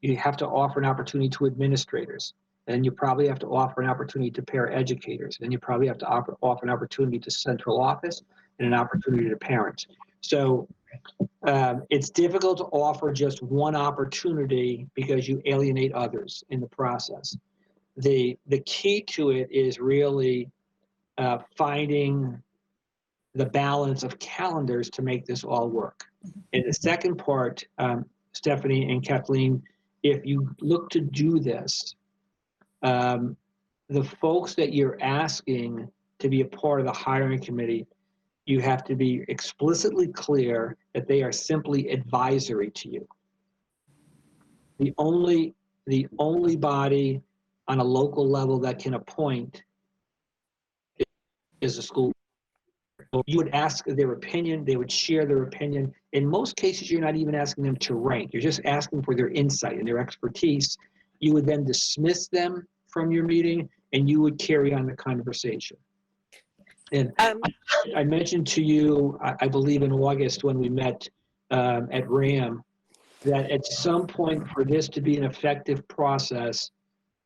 you have to offer an opportunity to administrators. And you probably have to offer an opportunity to paraeducators. And you probably have to offer an opportunity to central office and an opportunity to parents. So it's difficult to offer just one opportunity because you alienate others in the process. The key to it is really finding the balance of calendars to make this all work. And the second part, Stephanie and Kathleen, if you look to do this, the folks that you're asking to be a part of the hiring committee, you have to be explicitly clear that they are simply advisory to you. The only body on a local level that can appoint is the school. You would ask their opinion, they would share their opinion. In most cases, you're not even asking them to rank. You're just asking for their insight and their expertise. You would then dismiss them from your meeting and you would carry on the conversation. And I mentioned to you, I believe in August when we met at RHAM, that at some point for this to be an effective process,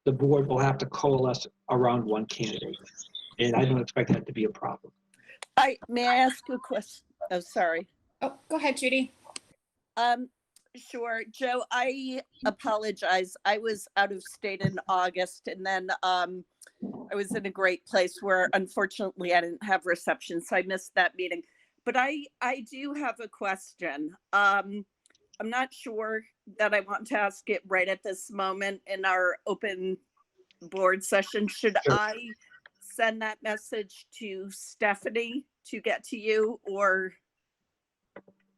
the board will have to coalesce around one candidate. And I don't expect that to be a problem. May I ask you a question? Oh, sorry. Oh, go ahead, Judy. Sure. Joe, I apologize. I was out of state in August, and then I was in a great place where unfortunately I didn't have reception, so I missed that meeting. But I do have a question. I'm not sure that I want to ask it right at this moment in our open board session. Should Sure. I send that message to Stephanie to get to you, or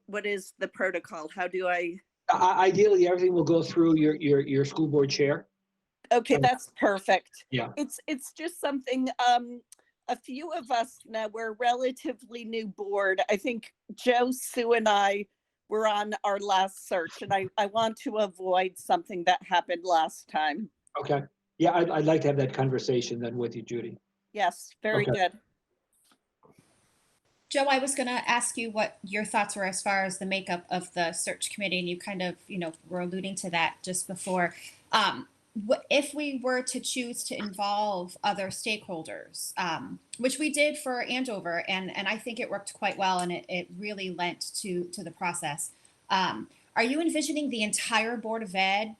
what is the protocol? How do I? Ideally, everything will go through your school board chair. Okay, that's perfect. Yeah. It's just something, a few of us now, we're a relatively new board. I think Joe, Sue, and I were on our last search, and I want to avoid something that happened last time. Okay. Yeah, I'd like to have that conversation then with you, Judy. Yes, very good. Joe, I was going to ask you what your thoughts were as far as the makeup of the search committee, and you kind of, were alluding to that just before. If we were to choose to involve other stakeholders, which we did for Andover, and I think it worked quite well, and it really lent to the process. Are you envisioning the entire Board of Ed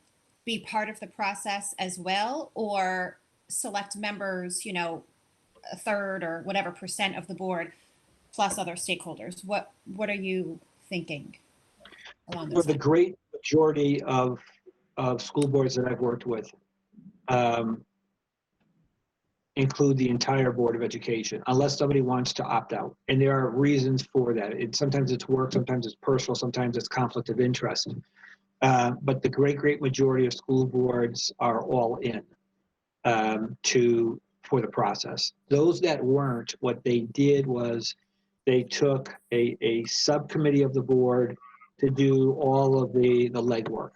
be part of the process as well, or select members, you know, a third or whatever percent of the board plus other stakeholders? What are you thinking along For those the lines? great majority of school boards that I've worked with, include the entire Board of Education, unless somebody wants to opt out. And there are reasons for that. Sometimes it's work, sometimes it's personal, sometimes it's conflict of interest. But the great majority of school boards are all in for the process. Those that weren't, what they did was they took a subcommittee of the board to do all of the legwork,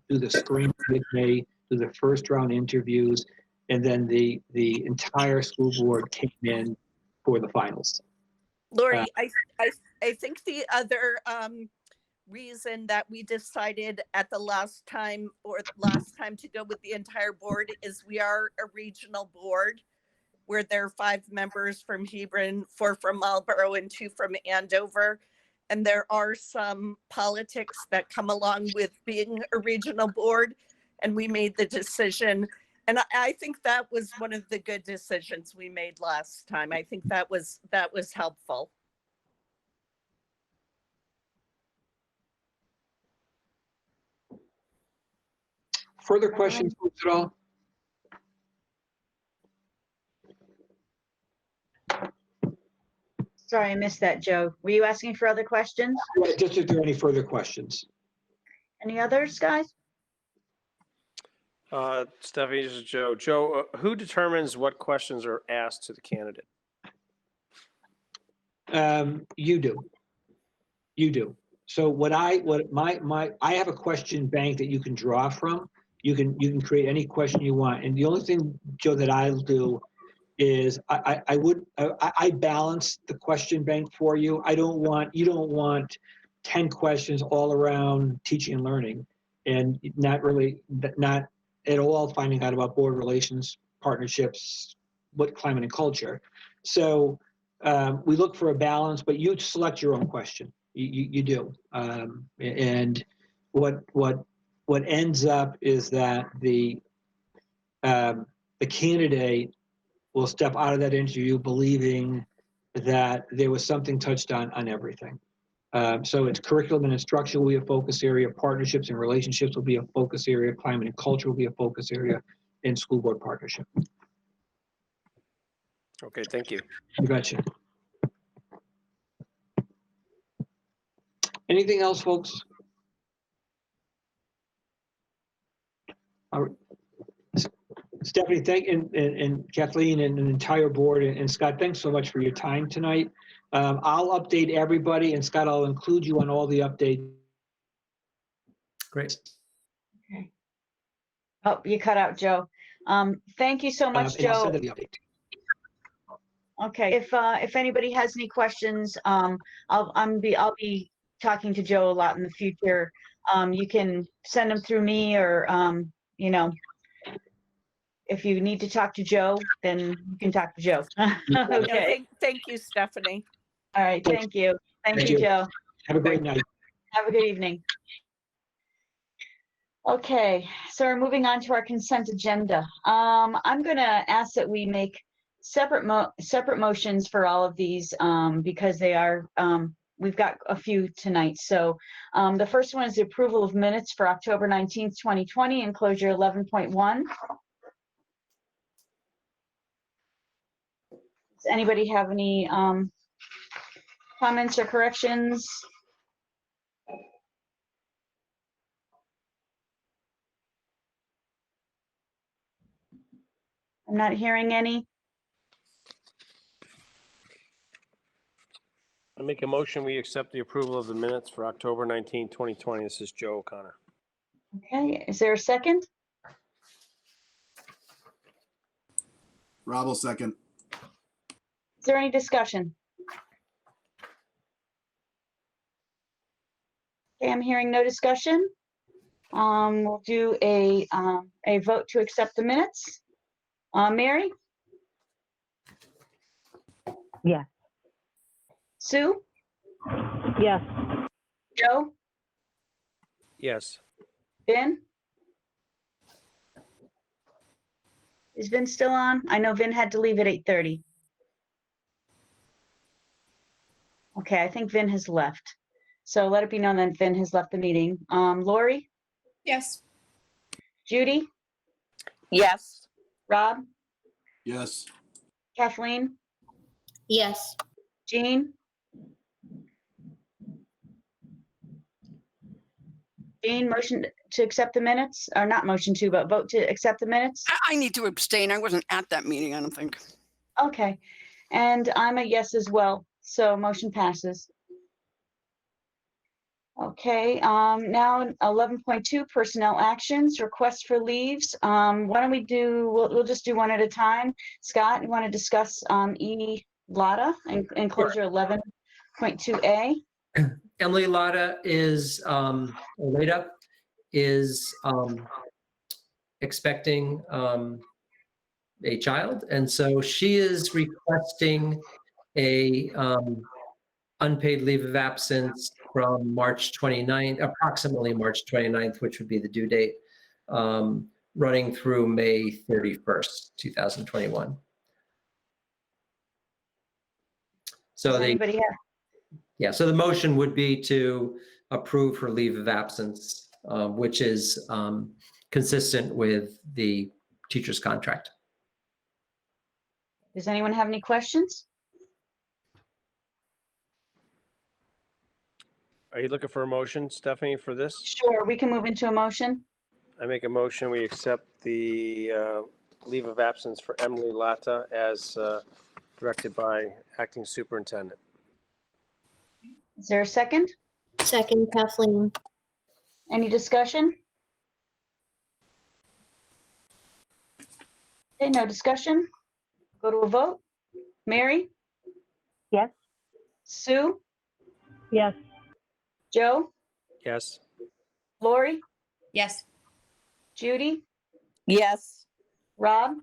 do the screening committee, do the first round interviews, and then the entire school board came in for the finals. Lori, I think the other reason that we decided at the last time to go with the entire board is we are a regional board where there are 5 members from Hebron, 4 from Marlborough, and 2 from Andover. And there are some politics that come along with being a regional board. And we made the decision. And I think that was one of the good decisions we made last time. I think that was helpful. Further questions at all? Sorry, I missed that, Joe. Were you asking for other questions? Just if there are any further questions. Any others, guys? Stephanie, this is Joe. Joe, who determines what questions are asked to the candidate? You do. You do. So I have a question bank that you can draw from. You can create any question you want. And the only thing, Joe, that I'll do is I balance the question bank for you. You don't want 10 questions all around teaching and learning and not at all finding out about board relations, partnerships, what climate and culture. So we look for a balance, but you select your own question. You do. And what ends up is that the candidate will step out of that interview believing that there was something touched on everything. So it's curriculum and instruction will be a focus area, partnerships and relationships will be a focus area, climate and culture will be a focus area, and school board partnership. Okay, thank you. You betcha. Anything else, folks? All right. Stephanie, thank and Kathleen and the entire board and Scott, thanks so much for your time tonight. I'll update everybody, and Scott, I'll include you on all the updates. Great. Okay. Oh, you cut out, Joe. Thank you so much, And I'll Joe. send out the update. Okay, if anybody has any questions, I'll be talking to Joe a lot in the future. You can send them through me, or you know, if you need to talk to Joe, then you can talk to Joe. Okay. Thank you, Stephanie. All right. Thank you. Thank you, Joe. Have a great night. Have a good evening. Okay, so we're moving on to our consent agenda. I'm going to ask that we make separate motions for all of these because they are, we've got a few tonight. So the first one is the approval of minutes for October 19th, 2020, enclosure 11.1. Does anybody have any comments or corrections? I'm not hearing any. I make a motion, we accept the approval of the minutes for October 19, 2020. This is Joe O'Connor. Okay, is there a second? Rob will second. Is there any discussion? Okay, I'm hearing no discussion. We'll do a vote to accept the minutes. Mary? Yes. Sue? Yes. Joe? Yes. Ben? Is Vin still on? I know Vin had to leave at 8:30. Okay, I think Vin has left. So let it be known that Vin has left the meeting. Lori, Yes. Judy, Yes. Rob, Yes. Kathleen, Yes. Jean? Jean, motion to accept the minutes, or not motion to, but vote to accept the minutes? I need to abstain. I wasn't at that meeting, I don't think. Okay, and I'm a yes as well, so motion passes. Okay, now 11.2 personnel actions, requests for leaves. Why don't we do, we'll just do one at a time. Scott, you want to discuss E. Lotta and enclosure 11.2A? Emily Lotta is, Lada is expecting a child. And so she is requesting a unpaid leave of absence from March 29th, approximately March 29th, which would be the due date, running through May 31st, 2021. So Does anybody have? yeah, so the motion would be to approve her leave of absence, which is consistent with the teacher's contract. Does anyone have any questions? Are you looking for a motion, Stephanie, for this? Sure, we can move into a motion. I make a motion, we accept the leave of absence for Emily Latta as directed by acting superintendent. Is there a second? Second, Kathleen. Any discussion? Okay, no discussion. Go to a vote. Mary? Yes. Sue? Yes. Joe? Yes. Lori? Yes. Judy? Yes. Rob?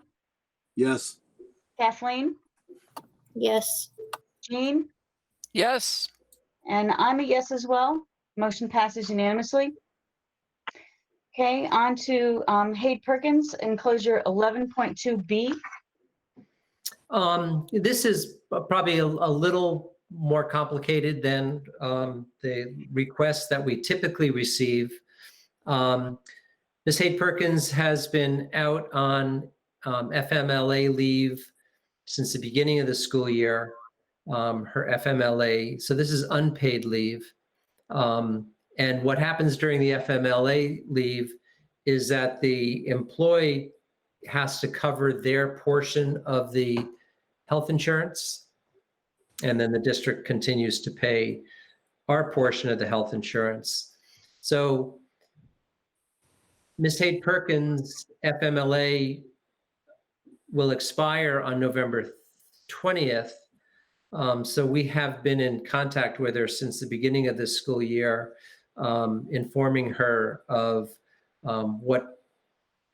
Yes. Kathleen? Yes. Jean? Yes. And I'm a yes as well. Motion passes unanimously. Okay, on to Hayde Perkins, enclosure 11.2B. This is probably a little more complicated than the requests that we typically receive. Ms. Hayde Perkins has been out on FMLA leave since the beginning of the school year. Her FMLA, so this is unpaid leave. And what happens during the FMLA leave is that the employee has to cover their portion of the health insurance, and then the district continues to pay our portion of the health insurance. So Ms. Hayde Perkins' FMLA will expire on November 20th. So we have been in contact with her since the beginning of this school year, informing her of what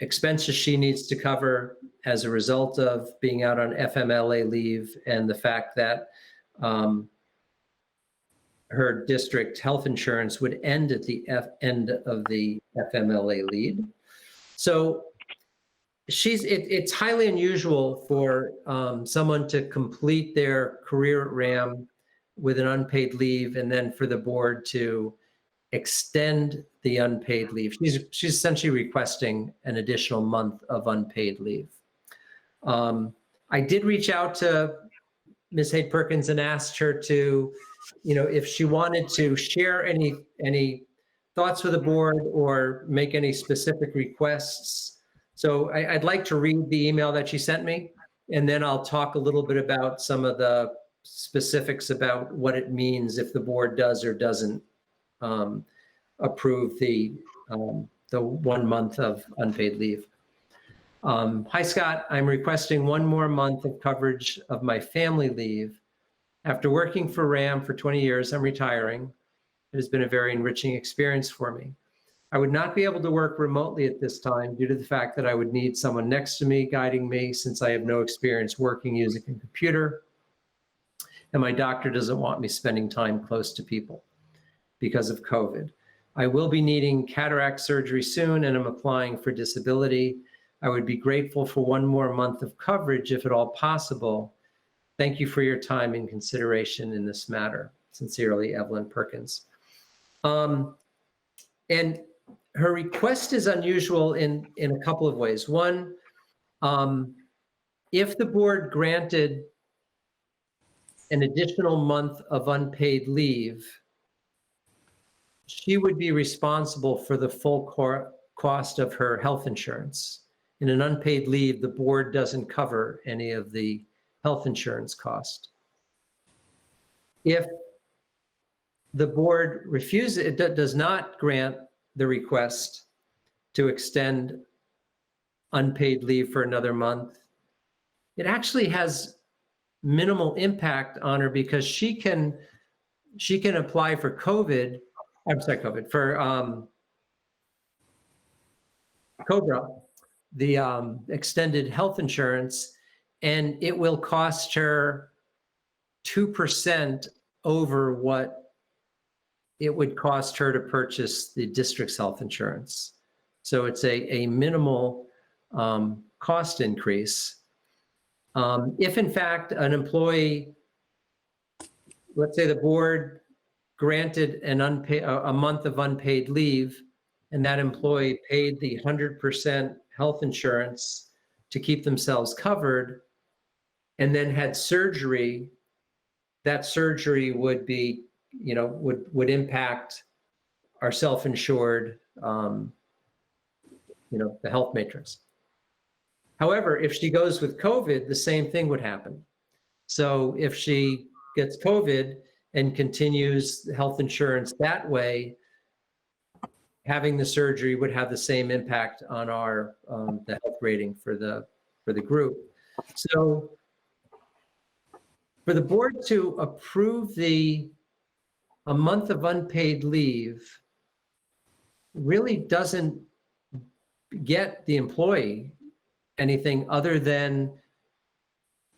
expenses she needs to cover as a result of being out on FMLA leave, and the fact that her district health insurance would end at the end of the FMLA leave. So it's highly unusual for someone to complete their career at RHAM with an unpaid leave, and then for the board to extend the unpaid leave. She's essentially requesting an additional month of unpaid leave. I did reach out to Ms. Hayde Perkins and asked her to, if she wanted to share any thoughts with the board or make any specific requests. So I'd like to read the email that she sent me, and then I'll talk a little bit about some of the specifics about what it means if the board does or doesn't approve the 1 month of unpaid leave. Hi, Scott. I'm requesting 1 more month of coverage of my family leave. After working for RHAM for 20 years, I'm retiring. It has been a very enriching experience for me. I would not be able to work remotely at this time due to the fact that I would need someone next to me guiding me, since I have no experience working using a computer, and my doctor doesn't want me spending time close to people because of COVID. I will be needing cataract surgery soon, and I'm applying for disability. I would be grateful for one more month of coverage if at all possible. Thank you for your time and consideration in this matter. Sincerely, Evelyn Perkins. And her request is unusual in a couple of ways. One, if the board granted an additional month of unpaid leave, she would be responsible for the full cost of her health insurance. In an unpaid leave, the board doesn't cover any of the health insurance cost. If the board refuses, it does not grant the request to extend unpaid leave for another month, it actually has minimal impact on her because she can apply for for COBRA, the extended health insurance, and it will cost her 2% over what it would cost her to purchase the district's health insurance. So it's a minimal cost increase. If in fact an employee, let's say the board granted a month of unpaid leave, and that employee paid the 100% health insurance to keep themselves covered, and then had surgery, that surgery would be, would impact our self-insured, the health matrix. However, if she goes with COVID, the same thing would happen. So if she gets COVID and continues health insurance that way, having the surgery would have the same impact on our the health rating for the group. So for the board to approve a month of unpaid leave really doesn't get the employee anything other than,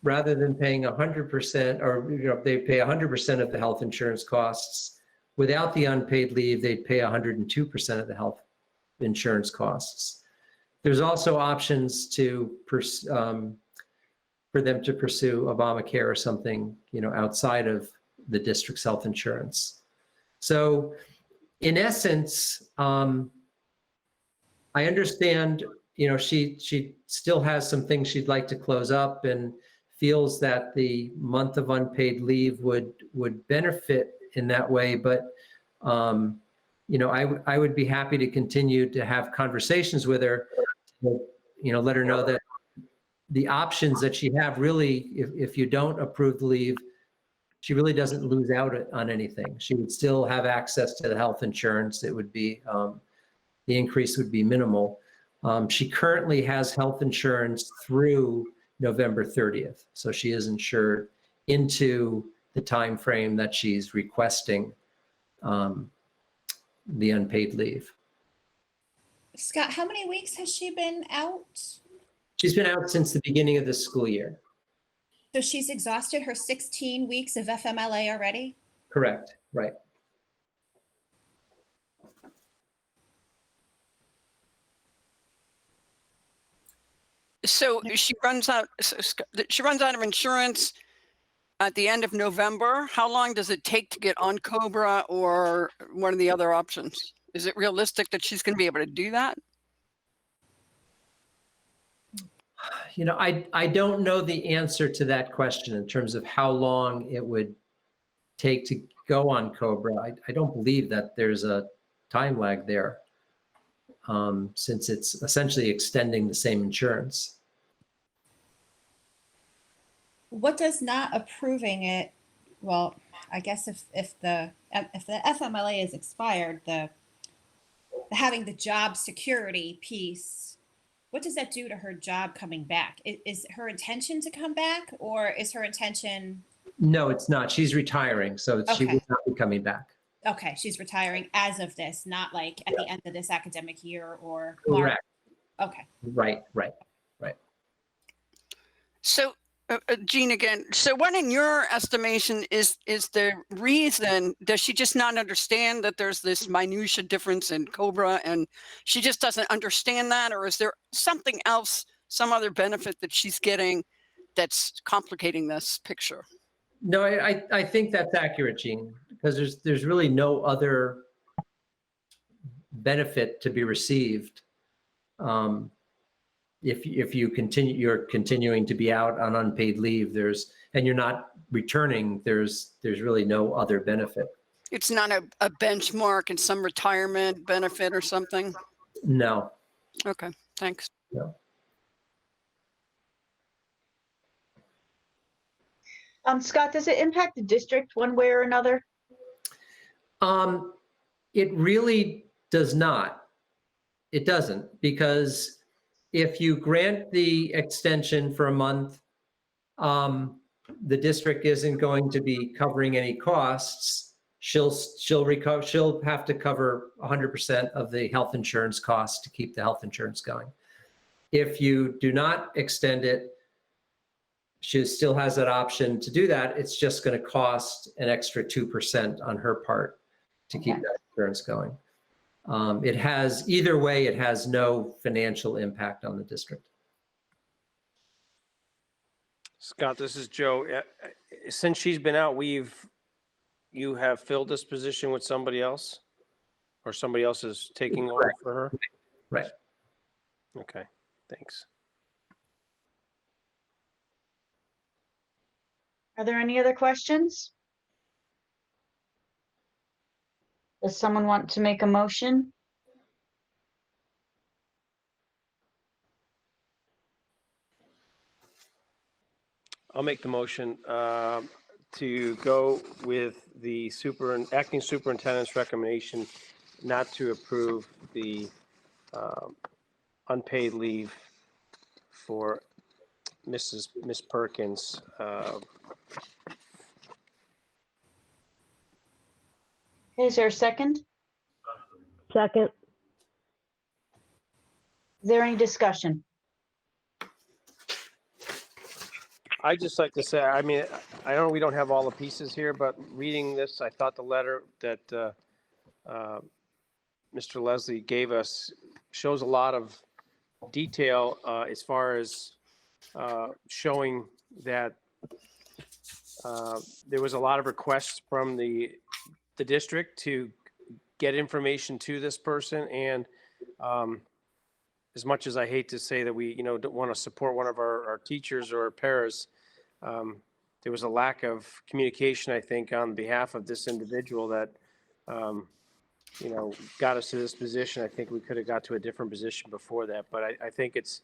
rather than paying 100%, or they pay 100% of the health insurance costs, without the unpaid leave, they'd pay 102% of the health insurance costs. There's also options for them to pursue Obamacare or something, outside of the district's health insurance. So in essence, I understand, she still has some things she'd like to close up and feels that the month of unpaid leave would benefit in that way. But, I would be happy to continue to have conversations with her, let her know that the options that she have really, if you don't approve the leave, she really doesn't lose out on anything. She would still have access to the health insurance. It would be, the increase would be minimal. She currently has health insurance through November 30th. So she is insured into the time frame that she's requesting the unpaid leave. Scott, how many weeks has she been out? She's been out since the beginning of the school year. So she's exhausted her 16 weeks of FMLA already? Correct, right. So she runs out of insurance at the end of November. How long does it take to get on COBRA or one of the other options? Is it realistic that she's going to be able to do that? I don't know the answer to that question in terms of how long it would take to go on COBRA. I don't believe that there's a time lag there, since it's essentially extending the same insurance. What does not approving it? Well, I guess if the FMLA is expired, the having the job security piece, what does that do to her job coming back? Is her intention to come back, or is her intention? No, it's not. She's retiring, so she will not be coming back. Okay, she's retiring as of this, not like at the end of this academic year or Correct. Okay. Right. So Jean again. So what in your estimation is the reason? Does she just not understand that there's this minutia difference in COBRA and she just doesn't understand that? Or is there something else, some other benefit that she's getting that's complicating this picture? No, I think that's accurate, Jean, because there's really no other benefit to be received. If you're continuing to be out on unpaid leave, and you're not returning, there's really no other benefit. It's not a benchmark and some retirement benefit or something? No. Okay, thanks. No. Scott, does it impact the district one way or another? It really does not. It doesn't, because if you grant the extension for a month, the district isn't going to be covering any costs. She'll have to cover 100% of the health insurance costs to keep the health insurance going. If you do not extend it, she still has that option to do that. It's just going to cost an extra 2% on her part to keep that insurance going. Either way, it has no financial impact on the district. Scott, this is Joe. Since she's been out, you have filled this position with somebody else, or somebody else is taking over for her? Right. Okay, thanks. Are there any other questions? Does someone want to make a motion? I'll make the motion to go with the acting superintendent's recommendation not to approve the unpaid leave for Miss Perkins. Is there a second? Second. Is there any discussion? I'd just like to say, I mean, I know we don't have all the pieces here, but reading this, I thought the letter that Mr. Leslie gave us shows a lot of detail as far as showing that there was a lot of requests from the district to get information to this person. And as much as I hate to say that we, don't want to support one of our teachers or paras, there was a lack of communication, I think, on behalf of this individual that, got us to this position. I think we could have got to a different position before that, but I think it's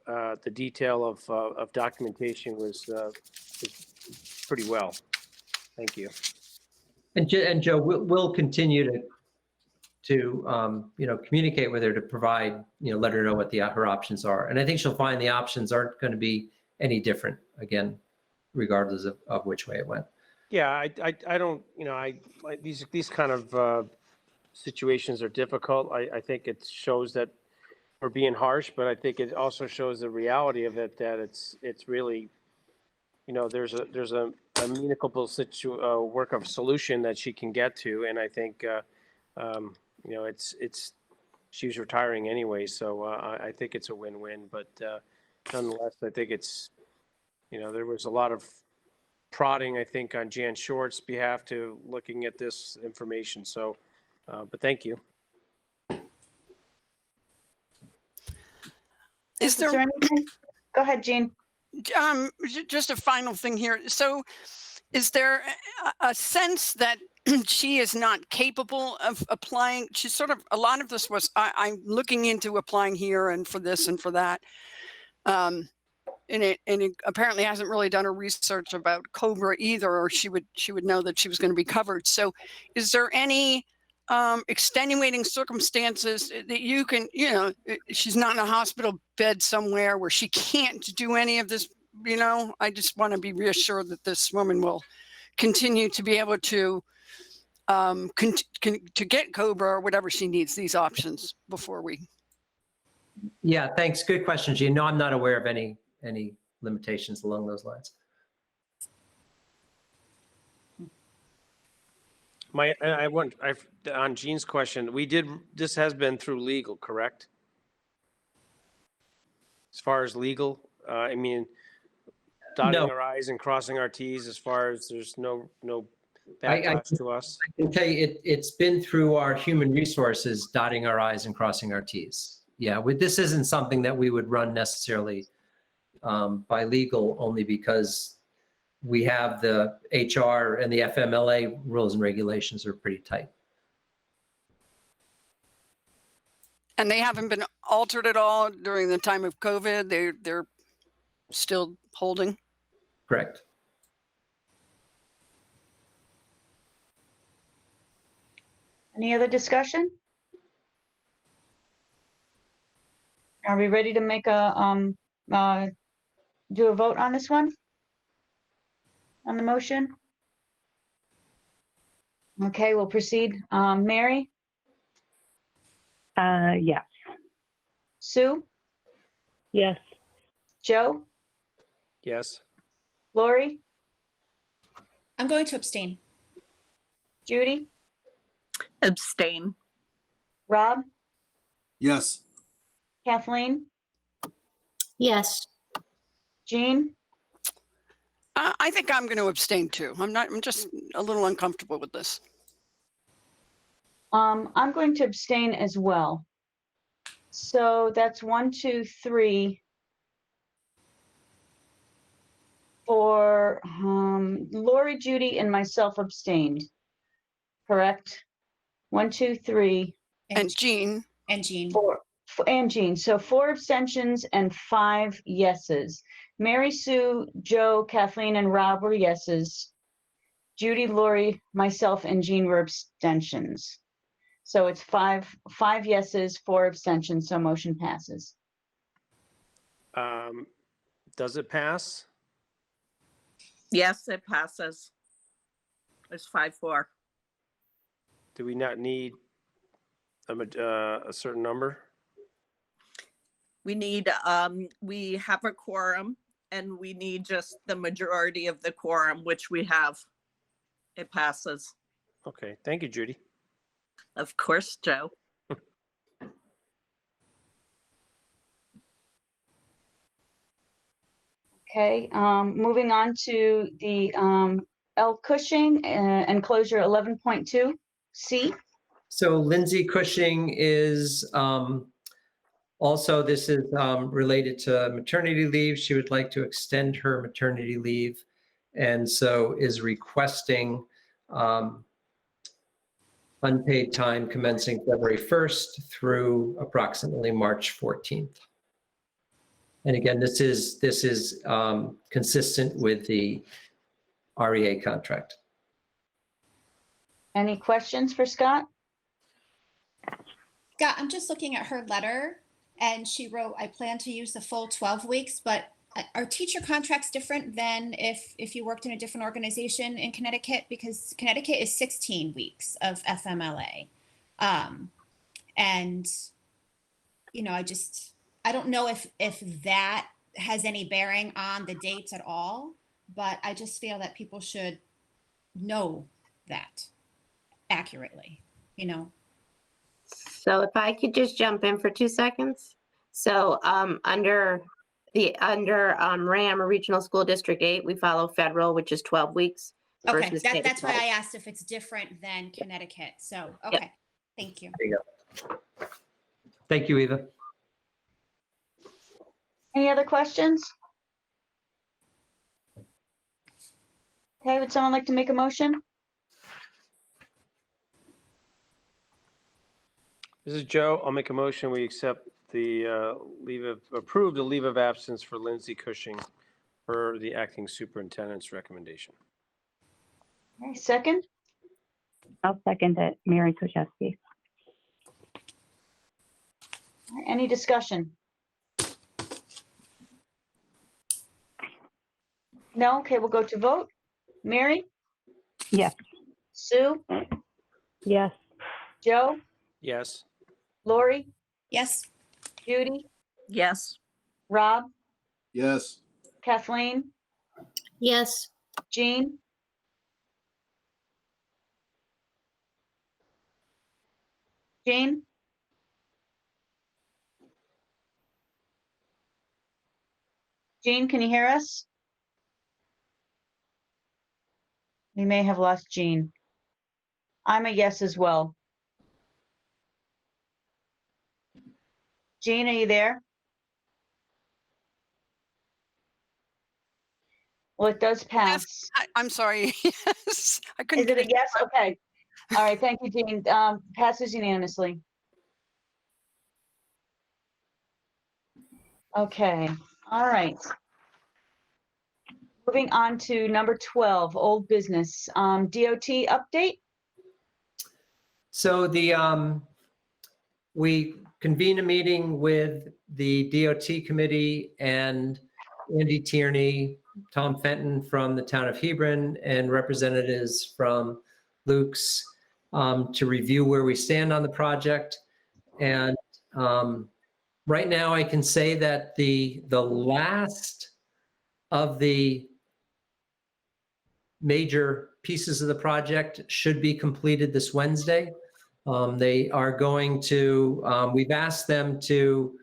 the detail of documentation was pretty well. Thank you. And Joe, we'll continue to communicate with her to provide, let her know what her options are. And I think she'll find the options aren't going to be any different, again, regardless of which way it went. Yeah, I don't, these kind of situations are difficult. I think it shows that we're being harsh, but I think it also shows the reality of it, that it's really, there's a amenable work of solution that she can get to. And I think, she's retiring anyway. So I think it's a win-win, but nonetheless, I think it's, there was a lot of prodding, I think, on Jan Short's behalf to looking at this information. So, but thank you. Is there anything? Go ahead, Jean. Just a final thing here. So is there a sense that she is not capable of applying? She's sort of, a lot of this was, I'm looking into applying here and for this and for that. And it apparently hasn't really done her research about COBRA either, or she would know that she was going to be covered. So is there any extenuating circumstances that you can, she's not in a hospital bed somewhere where she can't do any of this, I just want to be reassured that this woman will continue to be able to to get COBRA or whatever she needs, these options before we. Yeah, thanks. Good question, Jean. No, I'm not aware of any limitations along those lines. On Jean's question, this has been through legal, correct? As far as legal, I mean, dotting No. our i's and crossing our t's as far as there's no I backlash to us. can tell you, it's been through our human resources, dotting our i's and crossing our t's. Yeah, this isn't something that we would run necessarily by legal, only because we have the HR and the FMLA rules and regulations are pretty tight. And they haven't been altered at all during the time of COVID. They're still holding. Correct. Any other discussion? Are we ready to make do a vote on this one? On the motion? Okay, we'll proceed. Mary, Yes. Sue, Yes. Joe, Yes. Lori, I'm going to abstain. Judy, Abstain. Rob, Yes. Kathleen, Yes. Jean, I think I'm going to abstain too. I'm just a little uncomfortable with this. I'm going to abstain as well. So that's 1, 2, 3. For Lori, Judy, and myself abstained. Correct? 1, 2, 3, And Jean, And Jean. 4. And Jean. So 4 abstentions and 5 yeses. Mary, Sue, Joe, Kathleen, and Rob were yeses. Judy, Lori, myself, and Jean were abstentions. So it's 5 yeses, 4 abstentions, so motion passes. Does it pass? Yes, it passes. It's 5-4. Do we not need a certain number? We need, we have a quorum and we need just the majority of the quorum, which we have. It passes. Okay, thank you, Judy. Of course, Joe. Okay, moving on to the L Cushing enclosure 11.2 C. So Lindsay Cushing is also, this is related to maternity leave. She would like to extend her maternity leave, and so is requesting unpaid time commencing February 1st through approximately March 14th. And again, this is consistent with the REA contract. Any questions for Scott? Scott, I'm just looking at her letter and she wrote, I plan to use the full 12 weeks, but are teacher contracts different than if you worked in a different organization in Connecticut? Because Connecticut is 16 weeks of FMLA. And, you know, I don't know if that has any bearing on the dates at all, but I just feel that people should know that accurately, you know? So if I could just jump in for 2 seconds. So under RHAM, or Regional School District 8, we follow federal, which is 12 weeks. Okay, versus state that's why 12. I asked if it's different than Connecticut. So, okay, thank you. There you go. Thank you, Eva. Any other questions? Okay, would someone like to make a motion? This is Joe. I'll make a motion. We accept the approve the leave of absence for Lindsay Cushing per the acting superintendent's recommendation. Okay, second, I'll second it. Mary Koszewski. All right, any discussion? No, okay, we'll go to vote. Mary, Yes. Sue, Yes. Joe, Yes. Lori, Yes, Judy, Yes. Rob, Yes. Kathleen, Yes. Jean? Jean? Jean, can you hear us? We may have lost Jean. I'm a yes as well. Jean, are you there? Well, it does pass. I'm sorry. Yes, I couldn't Is it get a yes? Okay. All right, thank you, Jean. Passes unanimously. Okay, all right. Moving on to number 12, old business. DOT update? So we convened a meeting with the DOT committee and Andy Tierney, Tom Fenton from the town of Hebron, and representatives from Luke's to review where we stand on the project. And right now I can say that the last of the major pieces of the project should be completed this Wednesday. They are going to, we've asked them to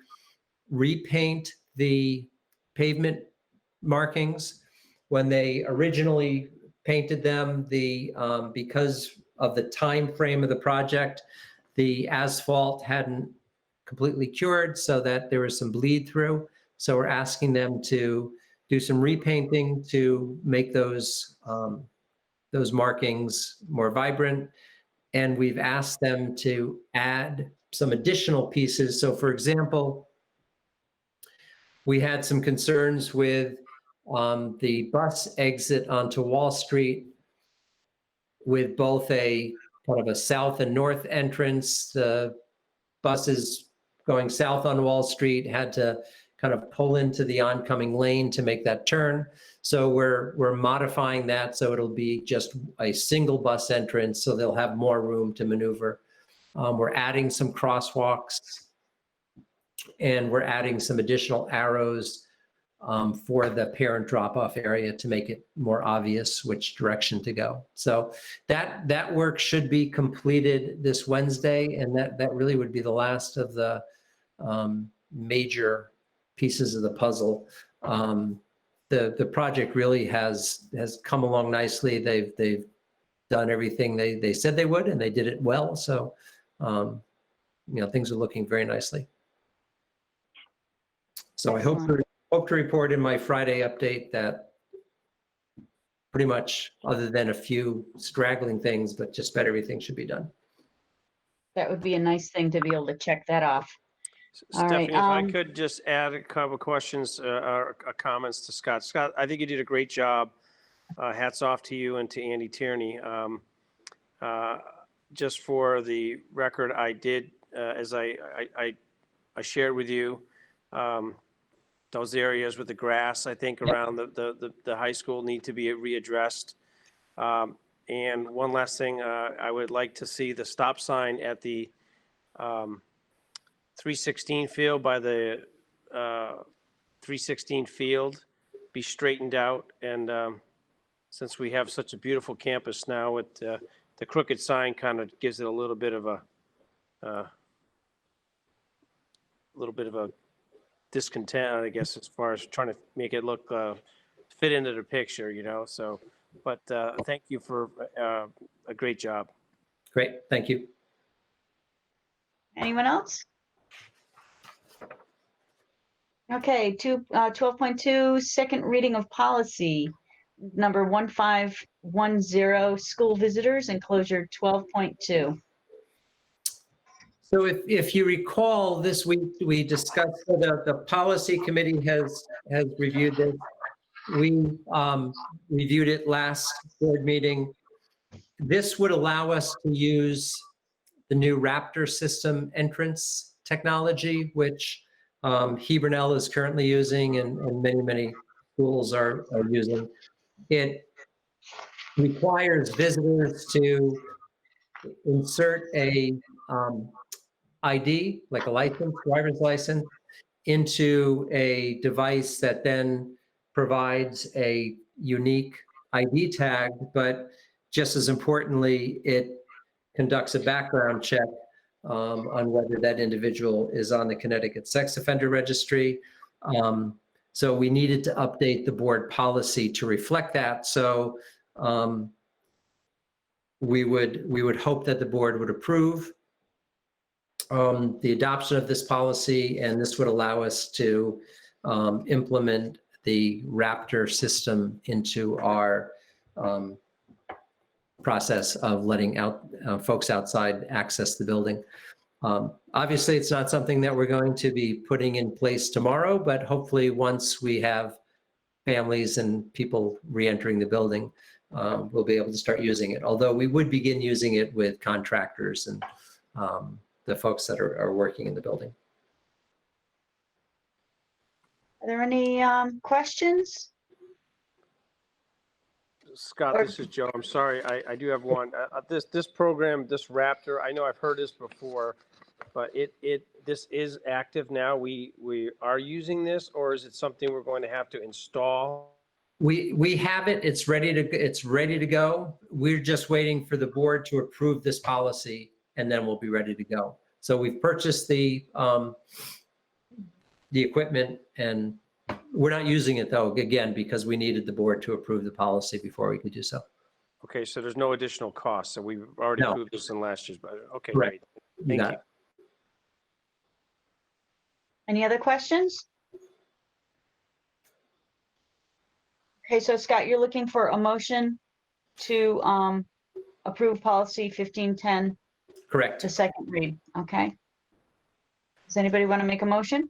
repaint the pavement markings. When they originally painted them, because of the time frame of the project, the asphalt hadn't completely cured, so that there was some bleed through. So we're asking them to do some repainting to make those markings more vibrant. And we've asked them to add some additional pieces. So for example, we had some concerns with the bus exit onto Wall Street with both a kind of a south and north entrance. The buses going south on Wall Street had to kind of pull into the oncoming lane to make that turn. So we're modifying that so it'll be just a single bus entrance, so they'll have more room to maneuver. We're adding some crosswalks, and we're adding some additional arrows for the parent drop-off area to make it more obvious which direction to go. So that work should be completed this Wednesday, and that really would be the last of the major pieces of the puzzle. The project really has come along nicely. They've done everything they said they would, and they did it well. So, things are looking very nicely. So I hope to report in my Friday update that pretty much, other than a few straggling things, but just about everything should be done. That would be a nice thing to be able to check that off. All right, Stephanie, if I could just add a couple of questions or comments to Scott. Scott, I think you did a great job. Hats off to you and to Andy Tierney. Just for the record, I did, as I shared with you, those areas with the grass, I think, around the high school need to be readdressed. And one last thing, I would like to see the stop sign at the 316 field by the 316 field be straightened out. And since we have such a beautiful campus now, with the crooked sign kind of gives it a little bit of a discontent, I guess, as far as trying to make it look fit into the picture, So, but thank you for a great job. Great, thank you. anyone else? Okay, 12.2, second reading of policy, number 1510, school visitors, enclosure 12.2. So if you recall, this week we discussed, the policy committee has reviewed this. We reviewed it last board meeting. This would allow us to use the new Raptor system entrance technology, which Hebron is currently using and many schools are using. It requires visitors to insert a ID, like a license, driver's license, into a device that then provides a unique ID tag, but just as importantly, it conducts a background check on whether that individual is on the Connecticut Sex Offender Registry. So we needed to update the board policy to reflect that. So we would hope that the board would approve the adoption of this policy, and this would allow us to implement the Raptor system into our process of letting out folks outside access the building. Obviously, it's not something that we're going to be putting in place tomorrow, but hopefully once we have families and people re-entering the building, we'll be able to start using it. Although we would begin using it with contractors and the folks that are working in the building. Are there any questions? Scott, this is Joe. I'm sorry, I do have one. This program, this Raptor, I know I've heard this before, but this is active now. We are using this, or is it something we're going to have to install? We have it. It's ready to go. We're just waiting for the board to approve this policy, and then we'll be ready to go. So we've purchased the equipment, and we're not using it though, again, because we needed the board to approve the policy before we could do so. Okay, so there's no additional cost. So we've already No. approved this in last year's budget. Okay, Correct. great. Thank got you. it. Any other questions? Okay, so Scott, you're looking for a motion to approve policy 1510, Correct. the second read, okay? Does anybody want to make a motion?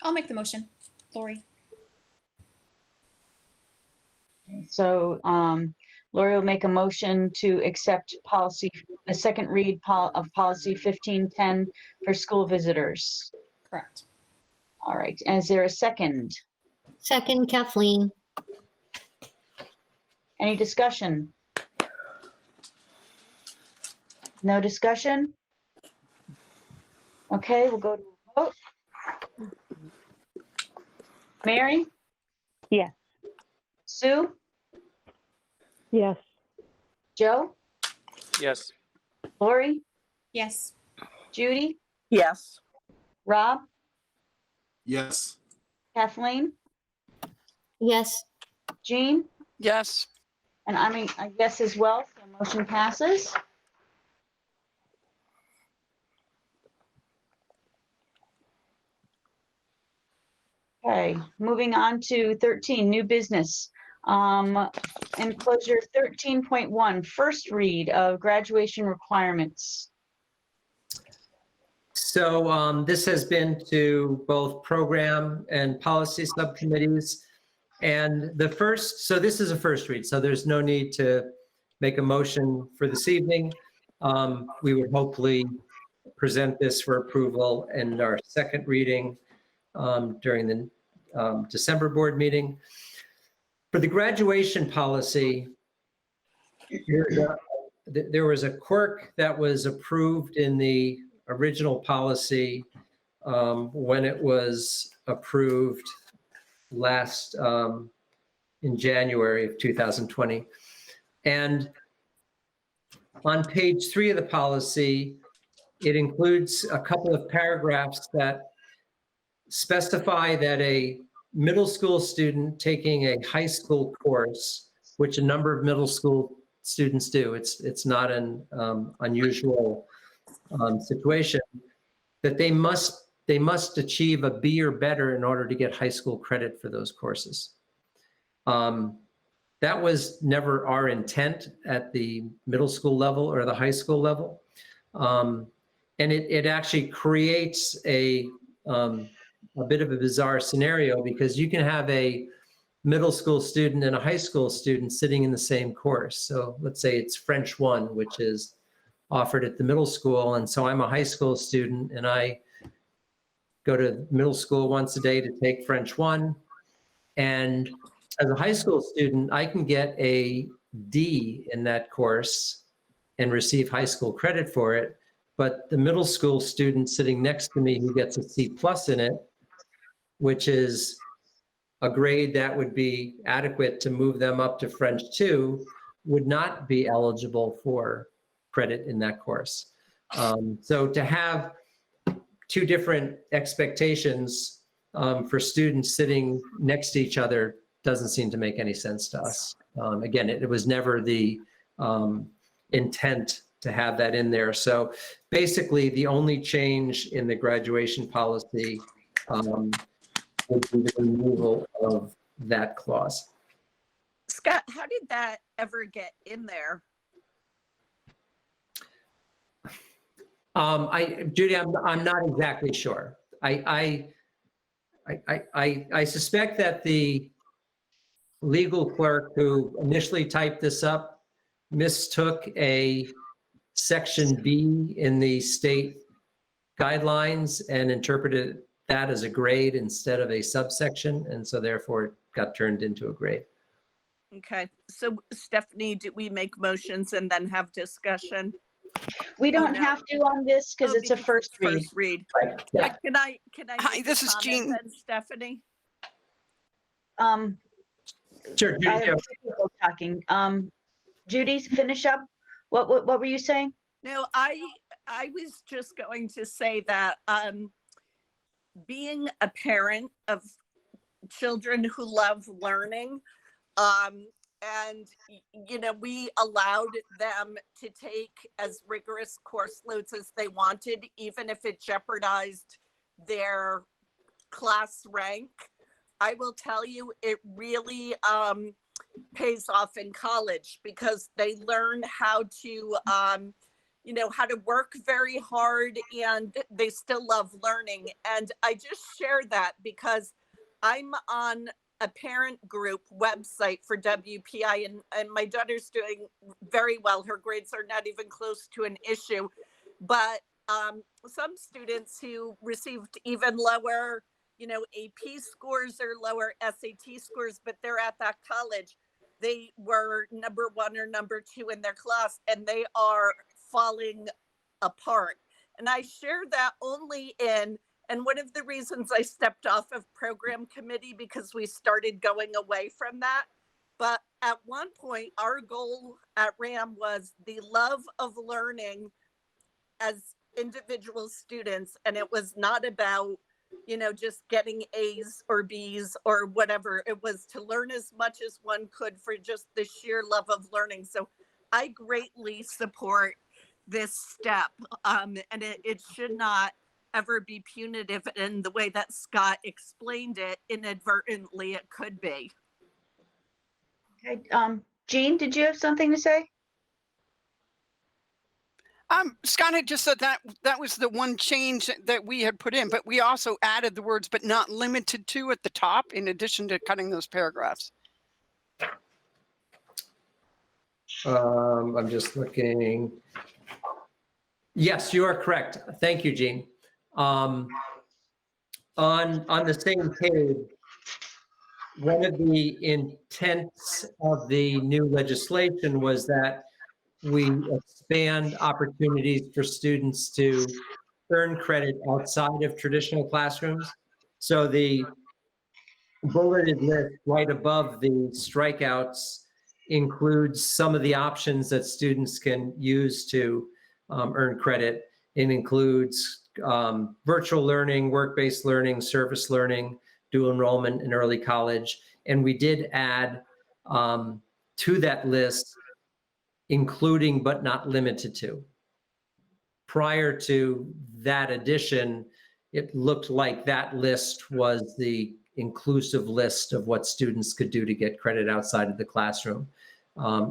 I'll make the motion. Lori. So Lori will make a motion to accept policy, the second read of policy 1510 for school visitors. Correct. All right, and is there a second? Second, Kathleen. Any discussion? No discussion? Okay, we'll go to a vote. Mary? Yes. Sue? Yes. Joe? Yes. Lori? Yes. Judy? Yes. Rob? Yes. Kathleen? Yes. Jean? Yes. And I guess as well, so motion passes. Okay, moving on to 13, new business. Enclosure 13.1, first read of graduation requirements. So this has been to both program and policy subcommittees. And so this is a first read, so there's no need to make a motion for this evening. We would hopefully present this for approval in our second reading during the December board meeting. For the graduation policy, there was a quirk that was approved in the original policy when it was approved last in January of 2020. And on page 3 of the policy, it includes a couple of paragraphs that specify that a middle school student taking a high school course, which a number of middle school students do, it's not an unusual situation, that they must achieve a B or better in order to get high school credit for those courses. That was never our intent at the middle school level or the high school level. And it actually creates a bit of a bizarre scenario, because you can have a middle school student and a high school student sitting in the same course. So let's say it's French 1, which is offered at the middle school. And so I'm a high school student and I go to middle school once a day to take French 1. And as a high school student, I can get a D in that course and receive high school credit for it. But the middle school student sitting next to me who gets a C+ in it which is a grade that would be adequate to move them up to French 2, would not be eligible for credit in that course. So to have two different expectations for students sitting next to each other doesn't seem to make any sense to us. Again, it was never the intent to have that in there. So basically, the only change in the graduation policy would be the removal of that clause. Scott, how did that ever get in there? Judy, I'm not exactly sure. I suspect that the legal clerk who initially typed this up mistook a section B in the state guidelines and interpreted that as a grade instead of a subsection, and so therefore it got turned into a grade. Okay, so Stephanie, do we make motions and then have discussion? We don't no. have to on this because it's a because first it's read. First read. Right, yeah. Can I Hi, make a this is comment Jean. then, Stephanie? Sure, Judy, I have go. two people talking. Judy, finish up. What were you saying? No, I was just going to say that being a parent of children who love learning, and we allowed them to take as rigorous course loads as they wanted, even if it jeopardized their class rank. I will tell you, it really pays off in college because they learn how to how to work very hard, and they still love learning. And I just share that because I'm on a parent group website for WPI, and my daughter's doing very well. Her grades are not even close to an issue, but some students who received even lower AP scores or lower SAT scores, but they're at that college, they were number 1 or number 2 in their class, and they are falling apart. And I share that only and one of the reasons I stepped off of program committee, because we started going away from that. But at one point, our goal at RHAM was the love of learning as individual students. And it was not about just getting A's or B's or whatever. It was to learn as much as one could for just the sheer love of learning. So I greatly support this step. And it should not ever be punitive in the way that Scott explained it. Inadvertently, it could be. Okay, Jean, did you have something to say? Scott had just said that was the one change that we had put in, but we also added the words "but not limited to" at the top, in addition to cutting those paragraphs. I'm just looking. Yes, you are correct. Thank you, Jean. On the same page, one of the intents of the new legislation was that we expand opportunities for students to earn credit outside of traditional classrooms. So the bulleted list right above the strikeouts includes some of the options that students can use to earn credit. It includes virtual learning, work-based learning, service learning, dual enrollment in early college. And we did add to that list, including but not limited to. Prior to that addition, it looked like that list was the inclusive list of what students could do to get credit outside of the classroom.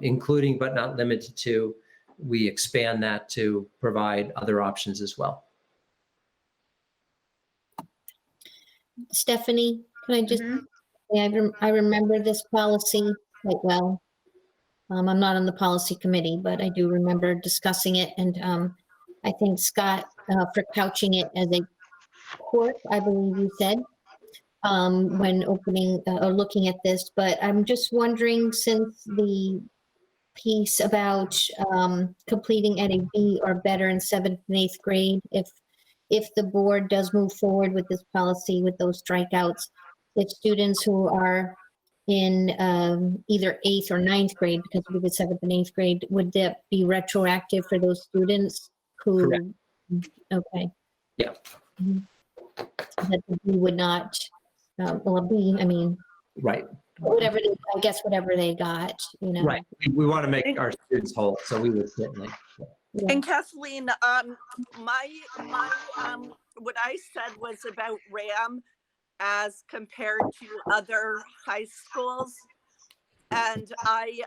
Including but not limited to, we expand that to provide other options as well. Stephanie, can I just, I remember this policy quite well. I'm not on the policy committee, but I do remember discussing it, and I think Scott, for couching it as a court, I believe you said, when opening or looking at this. But I'm just wondering, since the piece about completing at a B or better in 7th and 8th grade, if if the board does move forward with this policy with those strikeouts, if students who are in either 8th or 9th grade, because we did 7th and 8th grade, would that be retroactive for those students who? Correct. Okay. Yeah. Mhm. That we would not, well, be, I mean, Right. whatever, I guess whatever they got, you know. Right. We want to make our students whole, so we would certainly. Yeah. And Kathleen, what I said was about RAM as compared to other high schools. And I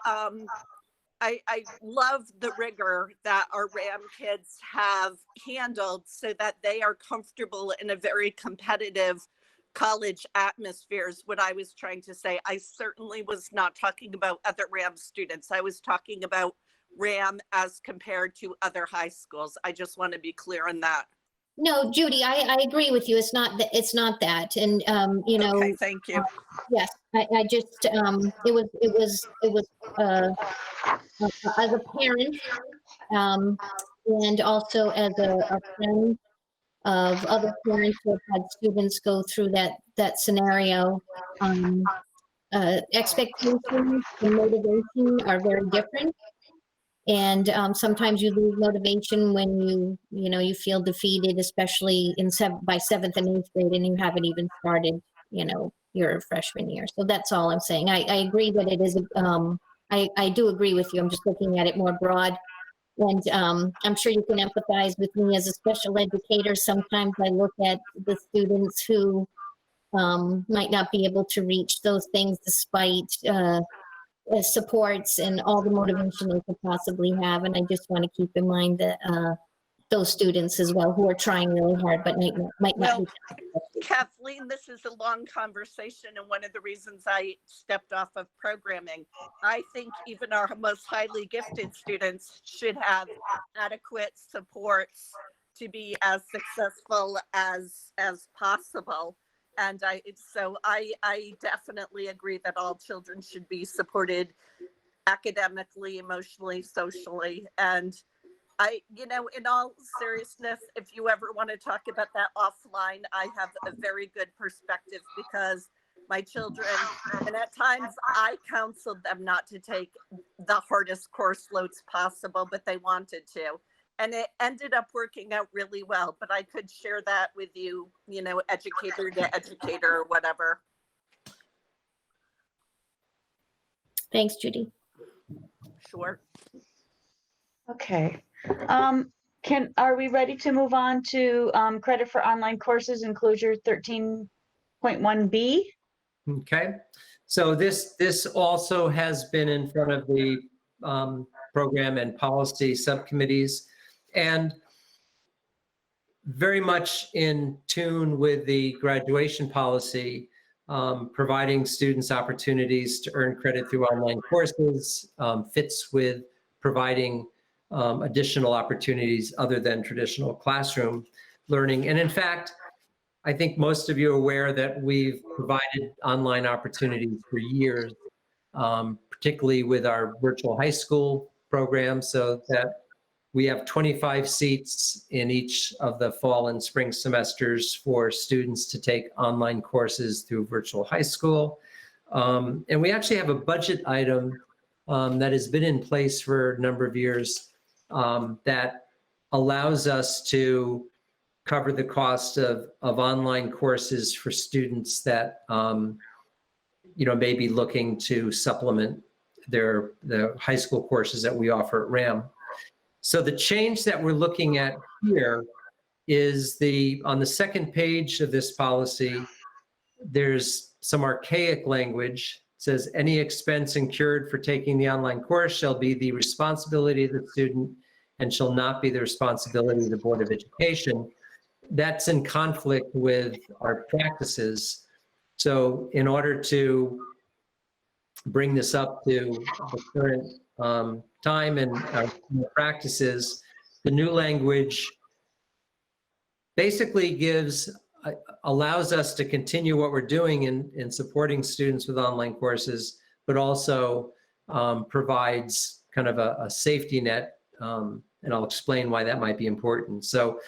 love the rigor that our RAM kids have handled so that they are comfortable in a very competitive college atmospheres. What I was trying to say, I certainly was not talking about other RAM students. I was talking about RAM as compared to other high schools. I just want to be clear on that. No, Judy, I agree with you. It's not that, it's not that. And, you know. Okay, thank you. Yes, I just, it was, as a parent, and also as a friend of other parents who have had students go through that scenario, expectations and motivation are very different. And sometimes you lose motivation when you feel defeated, especially by 7th and 8th grade, and you haven't even started, your freshman year. So that's all I'm saying. I agree that it is, I do agree with you. I'm just looking at it more broad. And I'm sure you can empathize with me as a special educator. Sometimes I look at the students who might not be able to reach those things despite supports and all the motivation they could possibly have. And I just want to keep in mind that those students as well who are trying really hard but might not be. Kathleen, this is a long conversation, and one of the reasons I stepped off of programming. I think even our most highly gifted students should have adequate supports to be as successful as possible. And I definitely agree that all children should be supported academically, emotionally, socially. And in all seriousness, if you ever want to talk about that offline, I have a very good perspective because my children, and at times I counseled them not to take the hardest course loads possible, but they wanted to. And it ended up working out really well, but I could share that with you, educator to educator or whatever. Thanks, Judy. Sure. Okay. Are we ready to move on to credit for online courses and closure 13.1B? Okay. So this also has been in front of the program and policy subcommittees, and very much in tune with the graduation policy, providing students opportunities to earn credit through online courses, fits with providing additional opportunities other than traditional classroom learning. And in fact, I think most of you are aware that we've provided online opportunities for years, particularly with our virtual high school program, so that we have 25 seats in each of the fall and spring semesters for students to take online courses through virtual high school. And we actually have a budget item that has been in place for a number of years that allows us to cover the cost of online courses for students that may be looking to supplement the high school courses that we offer at RHAM. So the change that we're looking at here is on the second page of this policy, there's some archaic language. It says any expense incurred for taking the online course shall be the responsibility of the student and shall not be the responsibility of the Board of Education. That's in conflict with our practices. So in order to bring this up to the current time and practices, the new language basically allows us to continue what we're doing in supporting students with online courses, but also provides kind of a safety net, and I'll explain why that might be important. So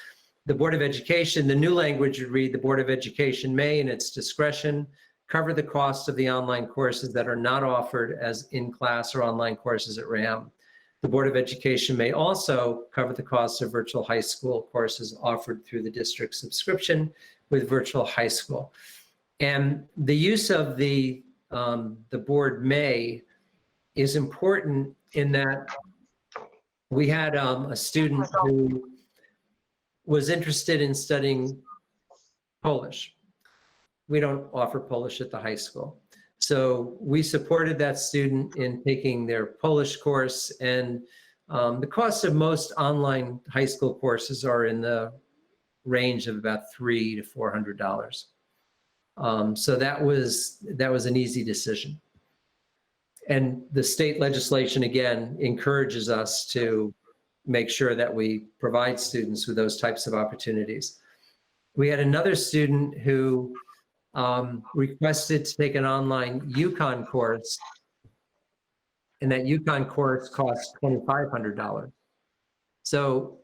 The Board of Education, the new language would read, the Board of Education may, in its discretion, cover the cost of the online courses that are not offered as in-class or online courses at RHAM. The Board of Education may also cover the cost of virtual high school courses offered through the district subscription with virtual high school. And the use of the board may is important in that we had a student who was interested in studying Polish. We don't offer Polish at the high school. So we supported that student in taking their Polish course, and the cost of most online high school courses are in the range of about $300 to $400. So that was an easy decision. And the state legislation, again, encourages us to make sure that we provide students with those types of opportunities. We had another student who requested to take an online UConn course, and that UConn course cost $2,500. So,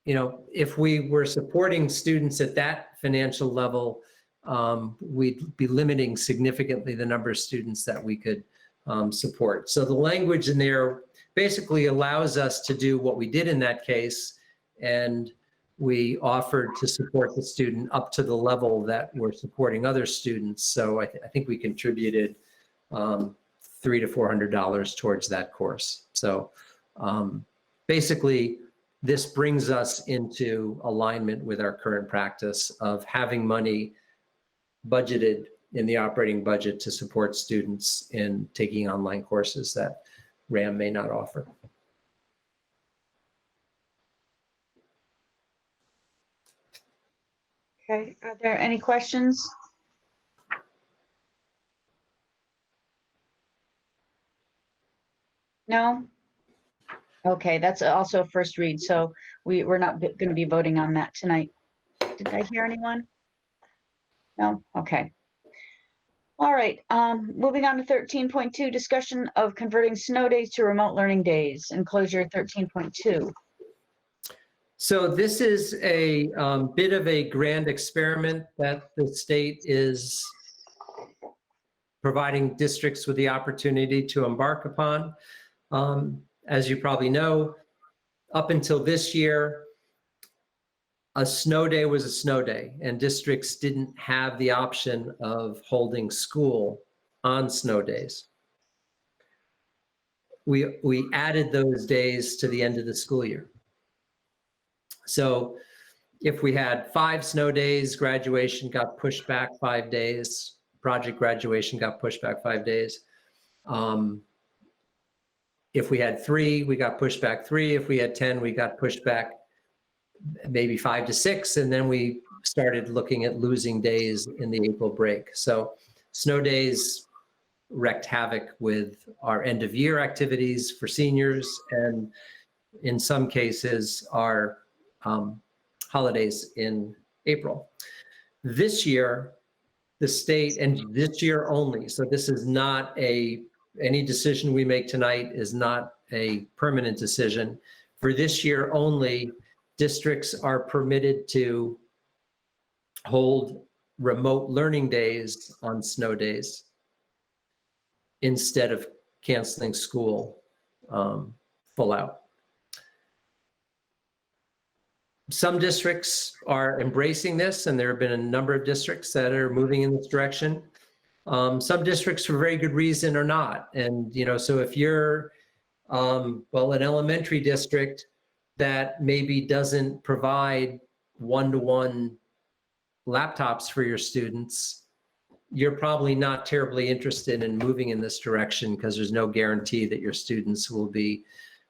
if we were supporting students at that financial level, we'd be limiting significantly the number of students that we could support. So the language in there basically allows us to do what we did in that case, and we offered to support the student up to the level that we're supporting other students. So I think we contributed $300 to $400 towards that course. So basically, this brings us into alignment with our current practice of having money budgeted in the operating budget to support students in taking online courses that RHAM may not offer. Okay, are there any questions? No? Okay, that's also a first read, so we're not going to be voting on that tonight. Did I hear anyone? No? Okay. All right, moving on to 13.2, discussion of converting snow days to remote learning days, enclosure 13.2. So this is a bit of a grand experiment that the state is providing districts with the opportunity to embark upon. As you probably know, up until this year, a snow day was a snow day, and districts didn't have the option of holding school on snow days. We added those days to the end of the school year. So if we had 5 snow days, graduation got pushed back 5 days, project graduation got pushed back 5 days. If we had 3, we got pushed back 3. If we had 10, we got pushed back maybe 5 to 6. And then we started looking at losing days in the April break. So snow days wreaked havoc with our end of year activities for seniors, and in some cases, our holidays in April. This year, the state, and this year only, so this is not any decision we make tonight is not a permanent decision. For this year only, districts are permitted to hold remote learning days on snow days instead of canceling school full out. Some districts are embracing this, and there have been a number of districts that are moving in this direction. Some districts, for very good reason, are not. And, so if you're, an elementary district that maybe doesn't provide one-to-one laptops for your students, you're probably not terribly interested in moving in this direction because there's no guarantee that your students will be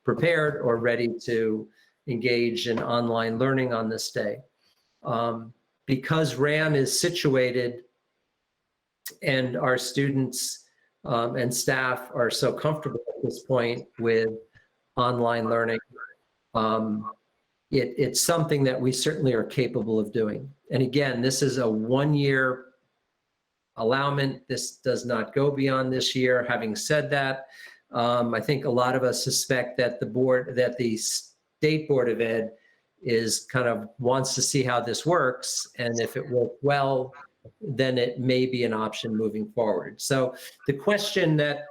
prepared or ready to engage in online learning on this day. Because RHAM is situated and our students and staff are so comfortable at this point with online learning, it's something that we certainly are capable of doing. And again, this is a 1-year allowment. This does not go beyond this year. Having said that, I think a lot of us suspect that the State Board of Ed is kind of wants to see how this works. And if it worked well, then it may be an option moving forward. So the question that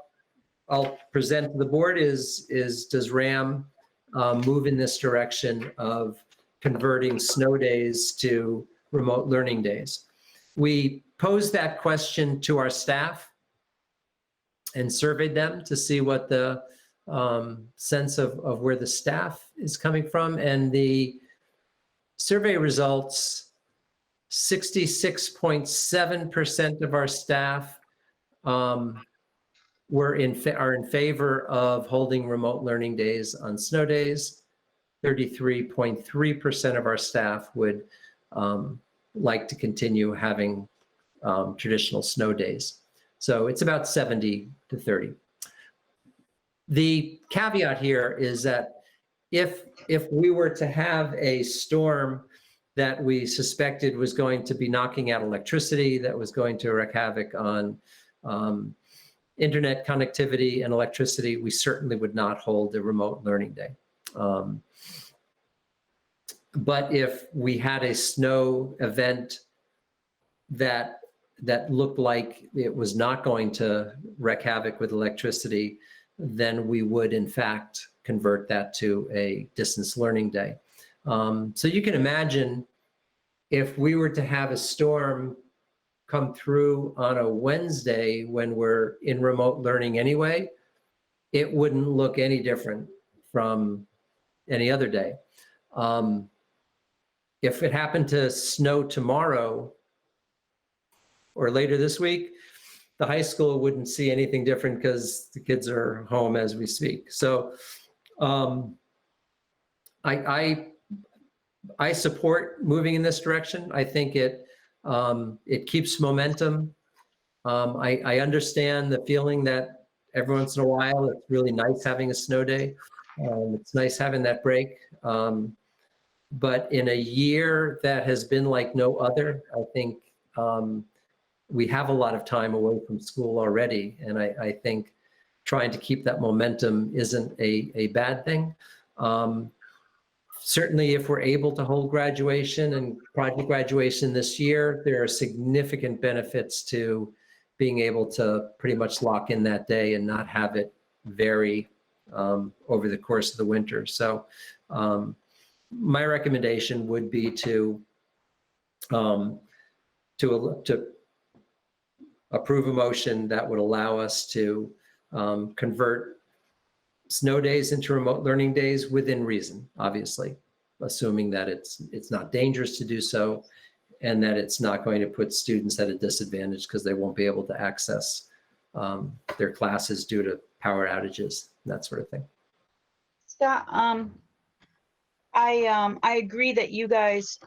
I'll present to the board is does RAM move in this direction of converting snow days to remote learning days? We posed that question to our staff and surveyed them to see what the sense of where the staff is coming from. And the survey results, 66.7% of our staff are in favor of holding remote learning days on snow days. 33.3% of our staff would like to continue having traditional snow days. So it's about 70 to 30. The caveat here is that if we were to have a storm that we suspected was going to be knocking out electricity, that was going to wreak havoc on internet connectivity and electricity, we certainly would not hold a remote learning day. But if we had a snow event that looked like it was not going to wreak havoc with electricity, then we would in fact convert that to a distance learning day. So you can imagine if we were to have a storm come through on a Wednesday when we're in remote learning anyway, it wouldn't look any different from any other day. If it happened to snow tomorrow or later this week, the high school wouldn't see anything different because the kids are home as we speak. So I support moving in this direction. I think it keeps momentum. I understand the feeling that every once in a while it's really nice having a snow day. It's nice having that break. But in a year that has been like no other, I think we have a lot of time away from school already. And I think trying to keep that momentum isn't a bad thing. Certainly, if we're able to hold graduation and project graduation this year, there are significant benefits to being able to pretty much lock in that day and not have it vary over the course of the winter. So my recommendation would be to approve a motion that would allow us to convert snow days into remote learning days within reason, obviously, assuming that it's not dangerous to do so and that it's not going to put students at a disadvantage because they won't be able to access their classes due to power outages, that sort of thing. Scott, I agree that you guys,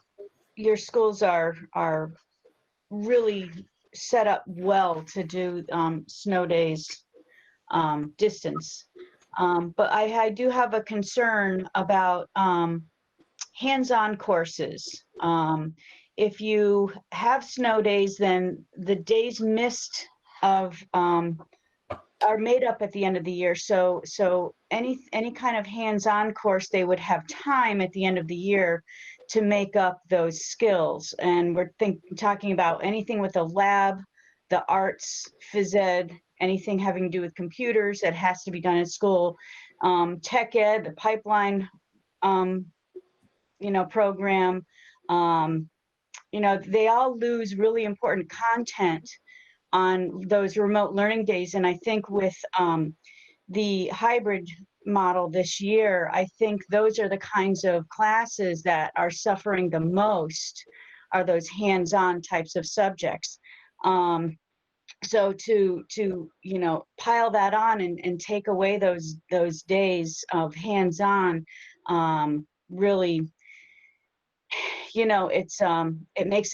your schools are really set up well to do snow days distance. But I do have a concern about hands-on courses. If you have snow days, then the days missed are made up at the end of the year. So any kind of hands-on course, they would have time at the end of the year to make up those skills. And we're talking about anything with the lab, the arts, phys ed, anything having to do with computers that has to be done at school, tech ed, the pipeline, program, they all lose really important content on those remote learning days. And I think with the hybrid model this year, I think those are the kinds of classes that are suffering the most, are those hands-on types of subjects. So to pile that on and take away those days of hands-on, really, it makes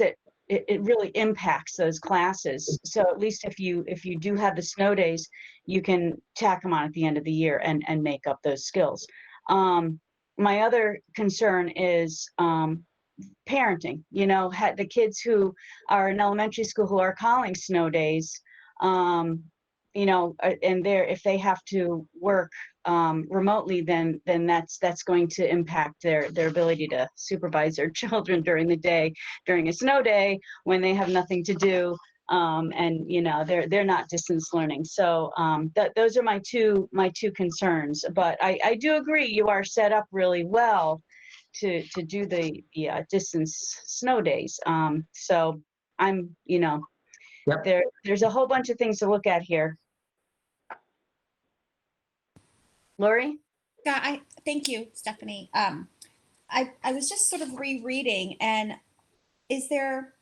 it really impacts those classes. So at least if you do have the snow days, you can tack them on at the end of the year and make up those skills. My other concern is parenting. The kids who are in elementary school who are calling snow days, and if they have to work remotely, then that's going to impact their ability to supervise their children during the day, during a snow day when they have nothing to do. And they're not distance learning. So those are my two concerns. But I do agree, you are set up really well to do the distance snow days. So I'm, Yep. there's a whole bunch of things to look at here. Lori? Yeah, thank you, Stephanie. I was just sort of rereading, and is there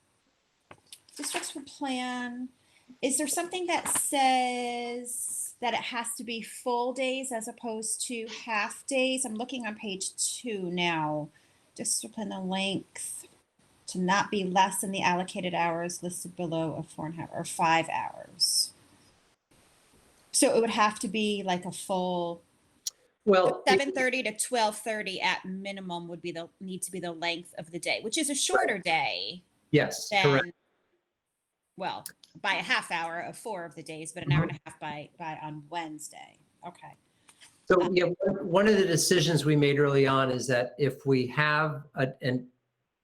districts will plan? Is there something that says that it has to be full days as opposed to half days? I'm looking on page 2 now. Discipline the length to not be less than the allocated hours listed below of 4.5 or 5 hours. So it would have to be like a full. Well, 7:30 to 12:30 at minimum would be need to be the length of the day, which is a shorter day. Yes, than, correct. Well, by a half hour of 4 of the days, but an hour and a half by on Wednesday. Okay. So yeah, one of the decisions we made early on is that if we have an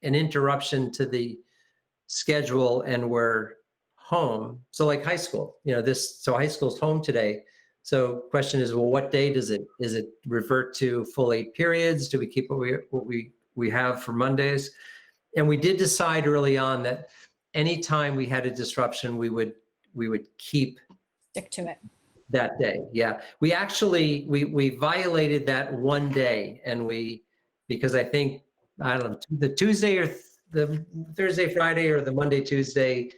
interruption to the schedule and we're home, so like high school, so high school's home today. So question is, well, what day is it revert to full 8 periods? Do we keep what we have for Mondays? And we did decide early on that anytime we had a disruption, we would stick to it that day. Yeah, we actually we violated that one day, and because I think, I don't know, the Tuesday or the Thursday, Friday, or the Monday, Tuesday,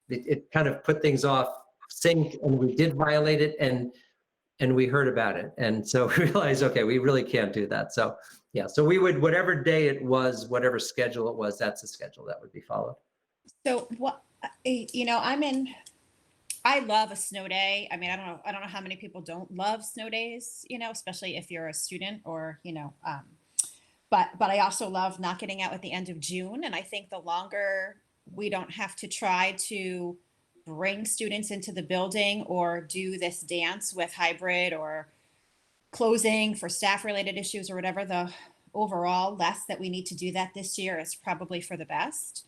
it kind of put things off sync, and we did violate it, and we heard about it, and so we realized, okay, we really can't do that. So yeah, so we would, whatever day it was, whatever schedule it was, that's the schedule that would be followed. So what, I love a snow day. I mean, I don't know how many people don't love snow days, especially if you're a student or, but I also love not getting out at the end of June. And I think the longer we don't have to try to bring students into the building or do this dance with hybrid or closing for staff related issues or whatever, the overall less that we need to do that this year is probably for the best.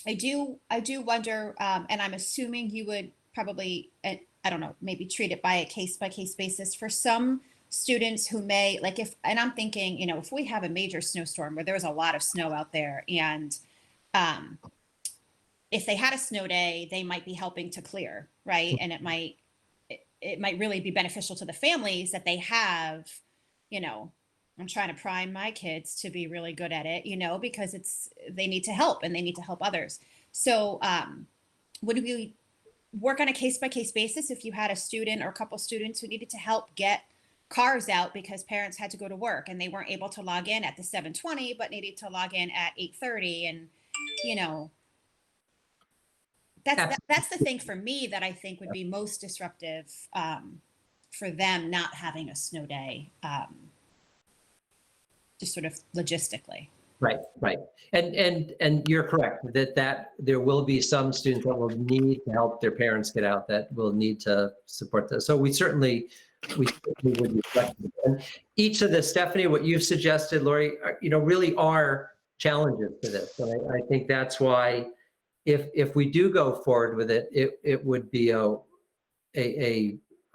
I do wonder, and I'm assuming you would probably, I don't know, maybe treat it by a case basis for some students who may and I'm thinking, if we have a major snowstorm where there's a lot of snow out there, and if they had a snow day, they might be helping to clear, right? And it might really be beneficial to the families that they have, I'm trying to prime my kids to be really good at it, because they need to help and they need to help others. So would we work on a case-by-case basis if you had a student or a couple students who needed to help get cars out because parents had to go to work and they weren't able to log in at the 7:20, but needed to log in at 8:30, and, that's the thing for me that I think would be most disruptive for them not having a snow day. Just sort of logistically. Right. And you're correct that there will be some students that will need to help their parents get out, that will need to support this. So we certainly would be flexible. And each of the, Stephanie, what you've suggested, Lori, really are challenges to this. And I think that's why if we do go forward with it, it would be a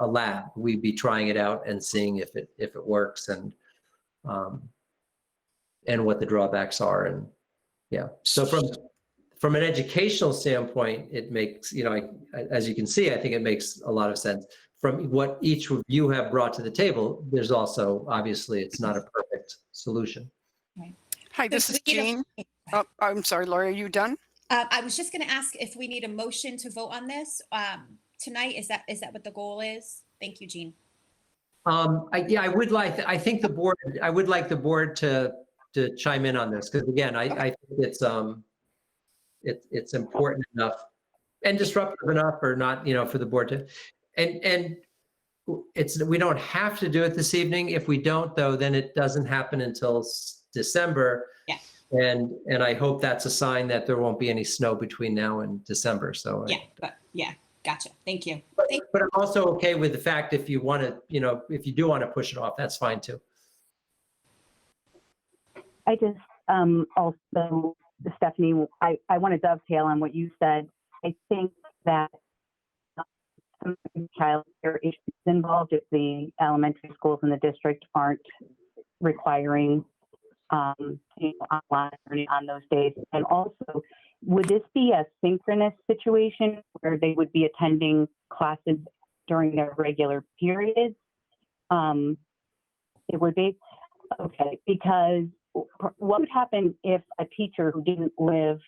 lab. We'd be trying it out and seeing if it works, and what the drawbacks are. And yeah, so from an educational standpoint, it makes, as you can see, I think it makes a lot of sense. From what each of you have brought to the table, there's also, obviously, it's not a perfect solution. Right. Hi, this is Jean. Oh, I'm sorry, Laura, are you done? I was just going to ask if we need a motion to vote on this tonight. Is that what the goal is? Thank you, Jean. I would like the board to chime in on this, because again, I think it's important enough and disruptive enough, or not, for the board to, and we don't have to do it this evening. If we don't, though, then it doesn't happen until December. Yeah. And I hope that's a sign that there won't be any snow between now and December. So yeah, Gotcha. Thank you. But I'm also okay with the fact if you want to, if you do want to push it off, that's fine too. I just also, Stephanie, I want to dovetail on what you said. I think that child care issues involved if the elementary schools in the district aren't requiring online learning on those days. And also, would this be a synchronous situation where they would be attending classes during their regular periods? It would be, okay, because what would happen if a teacher who didn't live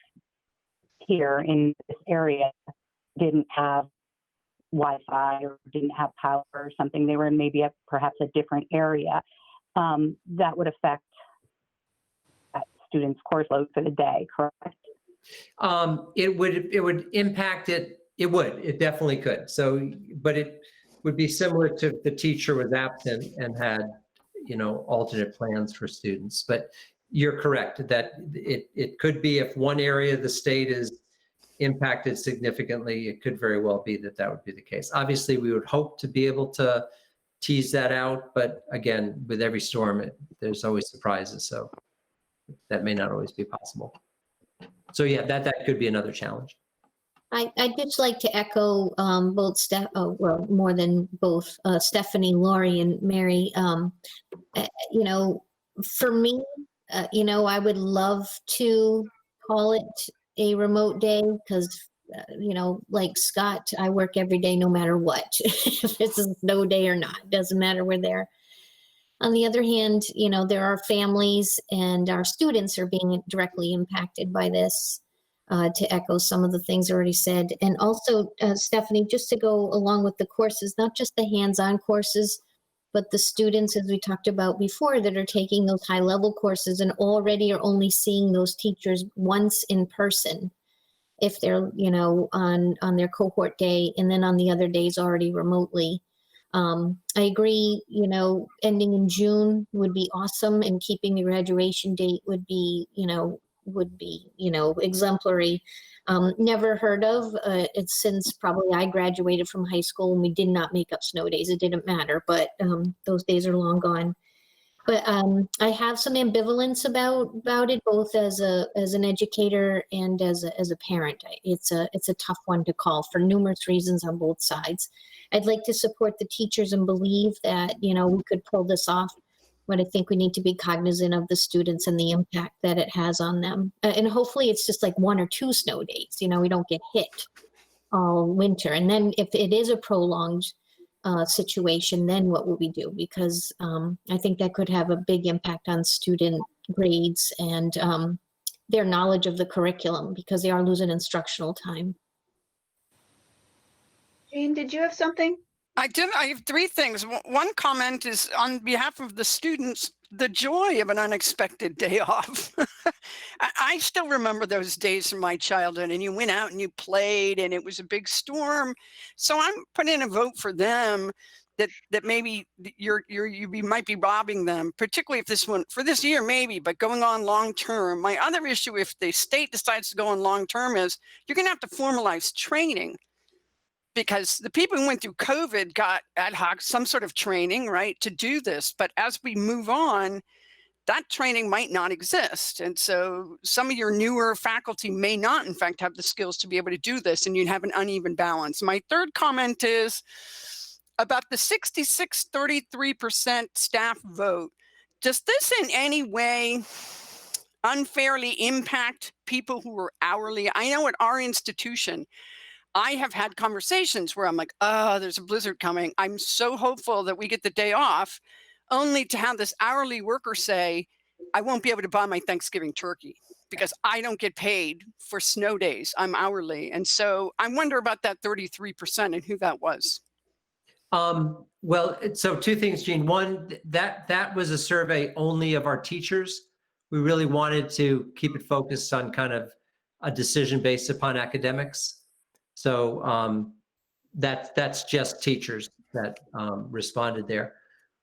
here in this area didn't have Wi-Fi or didn't have power or something? They were maybe at perhaps a different area. That would affect that student's course load for the day, correct? It would impact it. It definitely could. So, but it would be similar to if the teacher was absent and had, alternate plans for students. But you're correct that it could be if one area of the state is impacted significantly, it could very well be that would be the case. Obviously, we would hope to be able to tease that out, but again, with every storm, there's always surprises. So that may not always be possible. So yeah, that could be another challenge. I'd just like to echo both more than both Stephanie, Lori, and Mary. For me, I would love to call it a remote day because, like Scott, I work every day no matter what. If it's a snow day or not, it doesn't matter, we're there. On the other hand, there are families and our students are being directly impacted by this. To echo some of the things already said. And also, Stephanie, just to go along with the courses, not just the hands-on courses, but the students, as we talked about before, that are taking those high-level courses and already are only seeing those teachers once in person, if they're, on their cohort day, and then on the other days already remotely. I agree, ending in June would be awesome, and keeping the graduation date would be, exemplary. Never heard of it's since probably I graduated from high school and we did not make up snow days. It didn't matter, but those days are long gone. But I have some ambivalence about it, both as an educator and as a parent. It's a tough one to call for numerous reasons on both sides. I'd like to support the teachers and believe that we could pull this off. But I think we need to be cognizant of the students and the impact that it has on them. And hopefully it's just like 1 or 2 snow days, we don't get hit all winter. And then if it is a prolonged situation, then what will we do? Because I think that could have a big impact on student grades and their knowledge of the curriculum, because they are losing instructional time. Jean, did you have something? I have 3 things. One comment is on behalf of the students, the joy of an unexpected day off. I still remember those days from my childhood, and you went out and you played and it was a big storm. So I'm putting in a vote for them that maybe you might be robbing them, particularly if this one for this year, maybe, but going on long term. My other issue, if the state decides to go on long term, is you're going to have to formalize training. Because the people who went through COVID got ad hoc, some sort of training, right, to do this. But as we move on, that training might not exist. And so some of your newer faculty may not, in fact, have the skills to be able to do this, and you'd have an uneven balance. My third comment is about the 66-33% staff vote. Does this in any way unfairly impact people who are hourly? I know at our institution, I have had conversations where I'm like, oh, there's a blizzard coming. I'm so hopeful that we get the day off, only to have this hourly worker say, I won't be able to buy my Thanksgiving turkey because I don't get paid for snow days. I'm hourly. And so I wonder about that 33% and who that was. Well, so 2 things, Jean. One, that was a survey only of our teachers. We really wanted to keep it focused on kind of a decision based upon academics. So that's just teachers that responded there.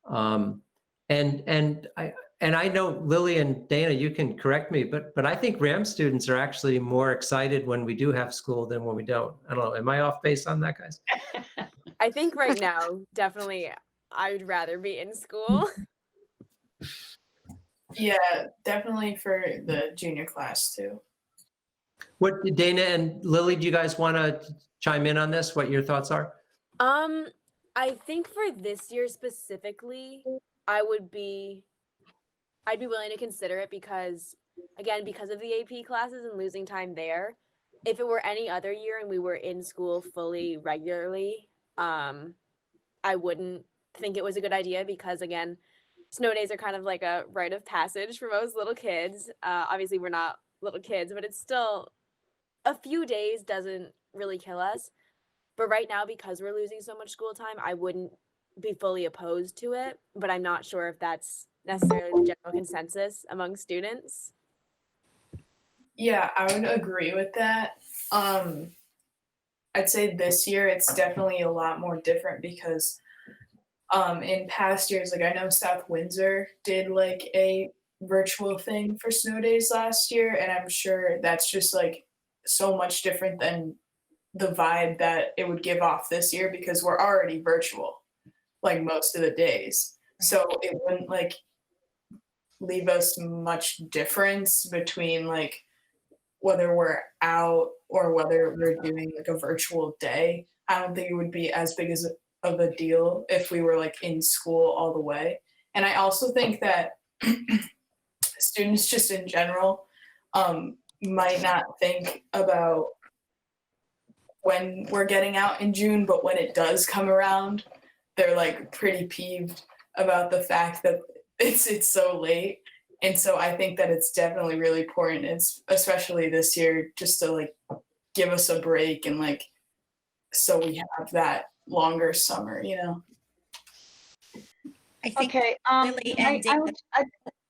And and I know Lily and Dana, you can correct me, but I think RAM students are actually more excited when we do have school than when we don't. I don't know. Am I off base on that, guys? I think right now, definitely, I would rather be in school. Yeah, definitely for the junior class too. What, Dana and Lily, do you guys want to chime in on this? What your thoughts are? I think for this year specifically, I'd be willing to consider it because, again, because of the AP classes and losing time there. If it were any other year and we were in school fully regularly, I wouldn't think it was a good idea because, again, snow days are kind of like a rite of passage for most little kids. Obviously, we're not little kids, but it's still a few days doesn't really kill us. But right now, because we're losing so much school time, I wouldn't be fully opposed to it, but I'm not sure if that's necessarily the general consensus among students. Yeah, I would agree with that. I'd say this year it's definitely a lot more different because in past years, like I know South Windsor did like a virtual thing for snow days last year, and I'm sure that's just like so much different than the vibe that it would give off this year because we're already virtual like most of the days. So it wouldn't like leave us much difference between like whether we're out or whether we're doing like a virtual day. I don't think it would be as big as of a deal if we were like in school all the way. And I also think that students just in general might not think about when we're getting out in June, but when it does come around, they're like pretty peeved about the fact that it's so late. And so I think that it's definitely really important, especially this year, just to like give us a break and like so we have that longer summer, you know. I think Okay, Lily and Dana.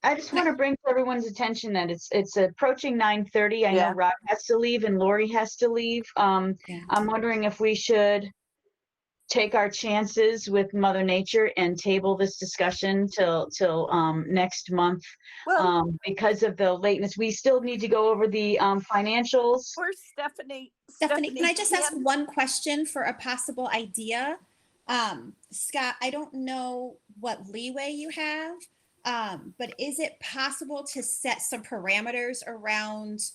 I just want to bring to everyone's attention that it's approaching 9:30. I know Rob has to leave and Lori has to leave. I'm wondering if we should take our chances with Mother Nature and table this discussion till next month. Because of the lateness, we still need to go over the financials. Or Stephanie, Can I just ask one question for a possible idea? Scott, I don't know what leeway you have, but is it possible to set some parameters around,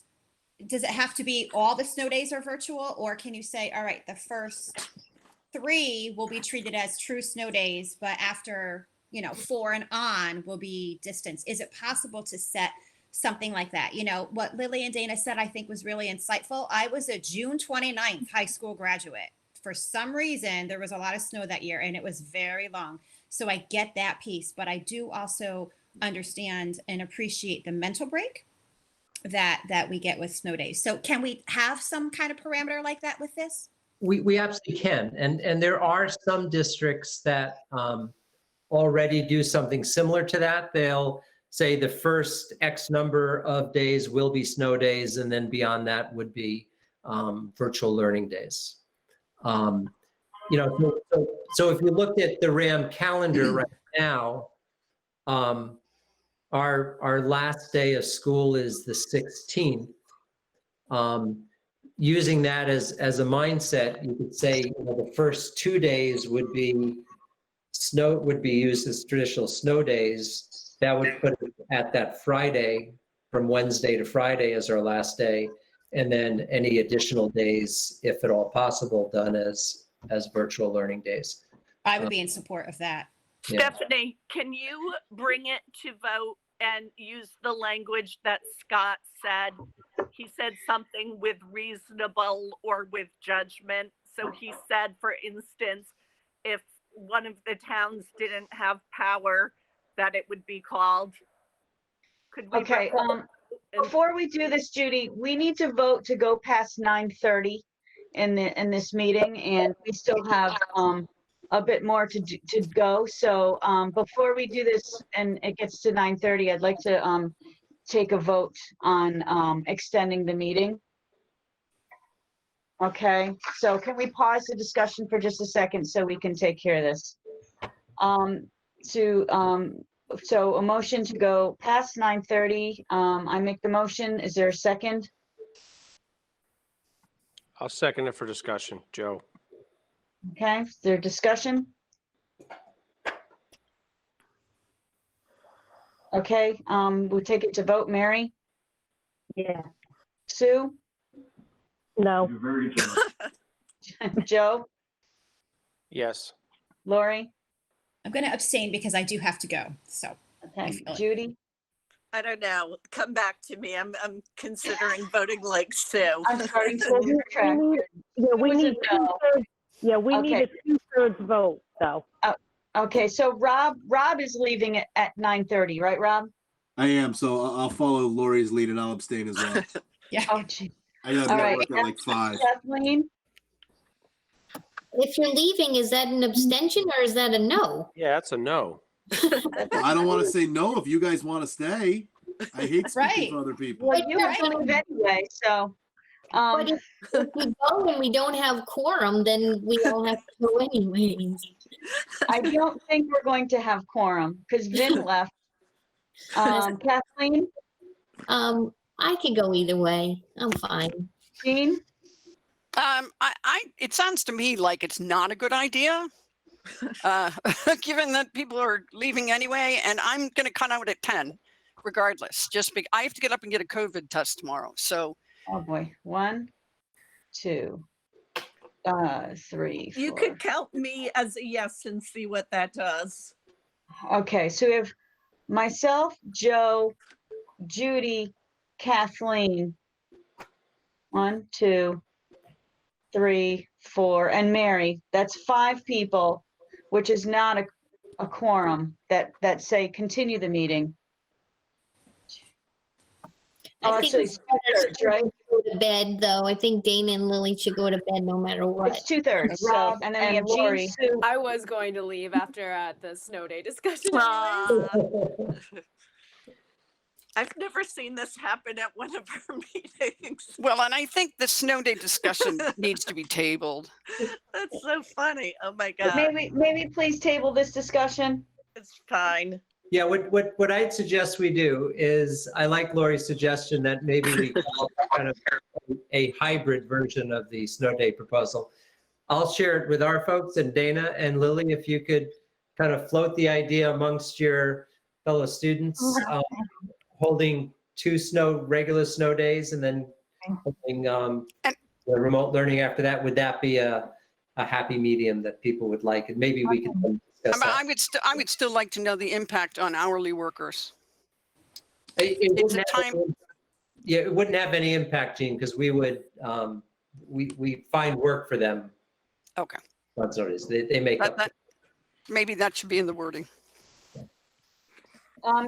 does it have to be all the snow days are virtual, or can you say, all right, the first 3 will be treated as true snow days, but after, 4 and on will be distance? Is it possible to set something like that? What Lily and Dana said, I think was really insightful. I was a June 29th high school graduate. For some reason, there was a lot of snow that year and it was very long. So I get that piece, but I do also understand and appreciate the mental break that we get with snow days. So can we have some kind of parameter like that with this? We absolutely can. And there are some districts that already do something similar to that. They'll say the first X number of days will be snow days, and then beyond that would be virtual learning days. So if you looked at the RAM calendar right now, our last day of school is the 16th. Using that as a mindset, you could say the first 2 days would be used as traditional snow days. That would put it at that Friday, from Wednesday to Friday as our last day, and then any additional days, if at all possible, done as virtual learning days. I would be in support of that. Yeah. Stephanie, can you bring it to vote and use the language that Scott said? He said something with reasonable or with judgment. So he said, for instance, if one of the towns didn't have power, that it would be called. Could we? Okay, before we do this, Judy, we need to vote to go past 9:30 in this meeting, and we still have a bit more to go. So before we do this and it gets to 9:30, I'd like to take a vote on extending the meeting. Okay, so can we pause the discussion for just a second so we can take care of this? To So a motion to go past 9:30. I make the motion. Is there a second? I'll second it for discussion, Joe. Okay, is there discussion? Okay, we'll take it to vote. Mary, Yeah. Sue, No. You're very good. Joe, Yes. Lori, I'm going to abstain because I do have to go. So okay, feel it. Judy. I don't know. Come back to me. I'm considering voting like Sue. I'm starting to lose track. We was a need no. two-thirds. Yeah, we need Okay. a two-thirds vote, though. Okay, so Rob is leaving at 9:30, right, Rob? I am, so I'll follow Lori's lead and I'll abstain as well. Yeah. Oh, gee. I gotta All be at right. work at like 5. Kathleen, If you're leaving, is that an abstention or is that a no? Yeah, that's a no. I don't want to say no if you guys want to stay. I hate speaking Right. for other people. well, you have to leave anyway, so. But if we go and we don't have quorum, then we all have to go anyways. I don't think we're going to have quorum because Vin left. Kathleen, I could go either way. I'm fine. Jean, It sounds to me like it's not a good idea, given that people are leaving anyway, and I'm going to cut out at 10, regardless. Just because I have to get up and get a COVID test tomorrow. So, oh boy, 1, 2, 3, 4. You could count me as a yes and see what that does. Okay, so we have myself, Joe, Judy, Kathleen. 1, 2, 3, 4, and Mary. That's 5 people, which is not a quorum that say continue the meeting. Oh, I think actually, it's 2/3, right? go to bed, though. I think Dana and Lily should go to bed no matter what. It's 2/3. So, Rob and then we have Lori. Jean, Sue. I was going to leave after the snow day discussion. Ah. anyways. I've never seen this happen at one of our meetings. well, and I think the snow day discussion needs to be tabled. That's so funny. Oh my God. Maybe please table this discussion. It's fine. Yeah, what I'd suggest we do is, I like Lori's suggestion that maybe we call kind of a hybrid version of the snow day proposal. I'll share it with our folks, and Dana and Lily, if you could kind of float the idea amongst your fellow students, holding 2 regular snow days and then holding the remote learning after that. Would that be a happy medium that people would like? And maybe we could discuss that. I would still like to know the impact on hourly workers. It It's wouldn't a time. Yeah, it wouldn't have any impact, Gene, because we would, we find work for them. Okay. On Saturdays. They make up. Maybe that should be in the wording.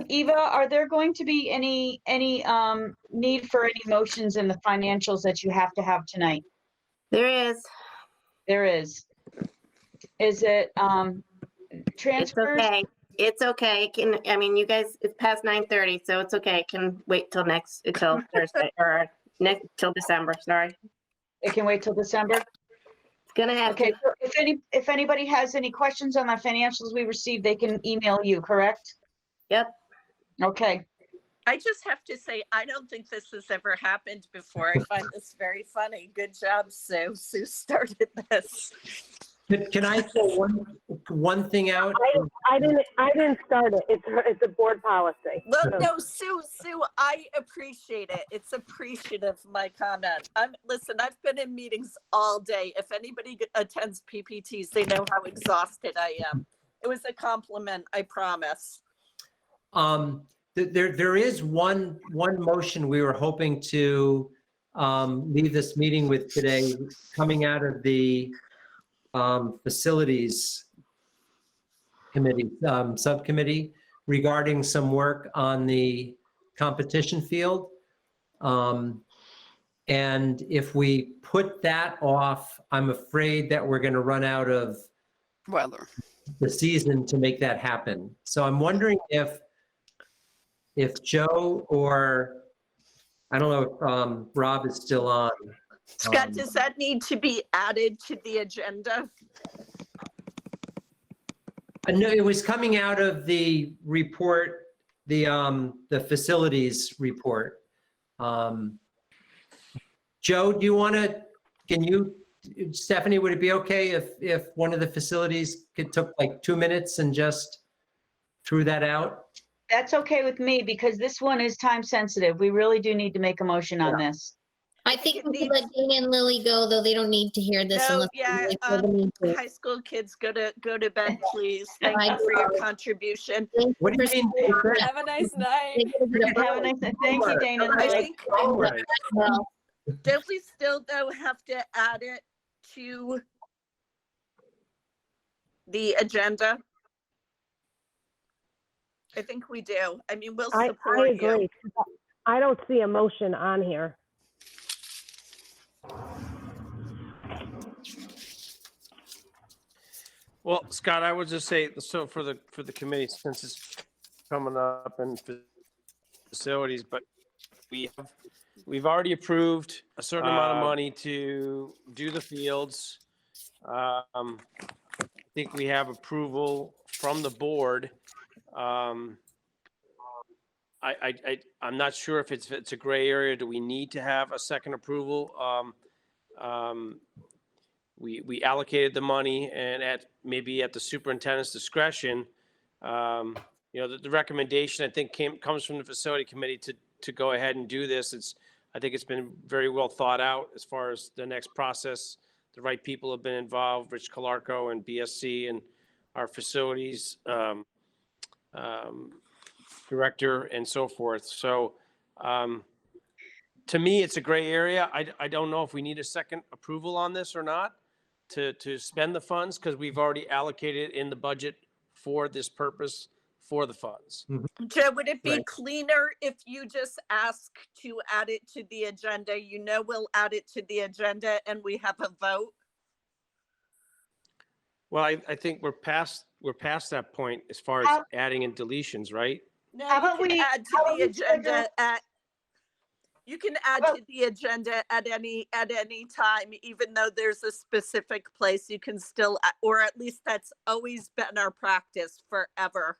Eva, are there going to be any need for any motions in the financials that you have to have tonight? There is. There is. Is it It's transfers? okay. It's okay. You guys, it's past 9:30, so it's okay. It can wait till Thursday or till December, sorry. It can wait till December? It's gonna have Okay, to. so if anybody has any questions on the financials we received, they can email you, correct? Yep. Okay. I just have to say, I don't think this has ever happened before. I find this very funny. Good job, Sue. Sue started this. Can I throw one thing out? I didn't start it. It's a board policy. Well, no, Sue, I appreciate it. It's appreciative, my comment. Listen, I've been in meetings all day. If anybody attends PPTs, they know how exhausted I am. It was a compliment, I promise. There is one motion we were hoping to leave this meeting with today, coming out of the facilities committee, subcommittee, regarding some work on the competition field. And if we put that off, I'm afraid that we're going to run out of weather, the season to make that happen. So I'm wondering if Joe, or I don't know if Rob is still on. Scott, does that need to be added to the agenda? No, it was coming out of the report, the facilities report. Joe, do you want to, Stephanie, would it be okay if one of the facilities took like 2 minutes and just threw that out? That's okay with me because this one is time sensitive. We really do need to make a motion on this. I think we should let Dana and Lily go, though they don't need to hear this No, unless. yeah, they feel the need to. high school kids, go to bed, please. Thank you for your contribution. What do you mean? Have a nice night. Have a nice night. Thank you, Dana. and I Lily. think, don't we still though have to add it to the agenda? I think we do. I mean, we'll I support you. agree. I don't see a motion on here. Well, Scott, I would just say, so for the committee, since it's coming up in facilities, but we've already approved a certain amount of money to do the fields. I think we have approval from the board. I'm not sure if it's a gray area. Do we need to have a second approval? We allocated the money, and maybe at the superintendent's discretion, the recommendation I think comes from the facility committee to go ahead and do this. I think it's been very well thought out as far as the next process. The right people have been involved, Rich Calarco and BSC and our facilities director and so forth. So to me, it's a gray area. I don't know if we need a second approval on this or not to spend the funds, because we've already allocated in the budget for this purpose for the funds. Joe, would it be Right. cleaner if you just ask to add it to the agenda? We'll add it to the agenda and we have a vote. Well, I think we're past that point as far as How- adding and deletions, right? No, How you about can we- add how to about the we schedule- agenda you can add about- to the agenda at any time, even though there's a specific place you can still, or at least that's always been our practice forever.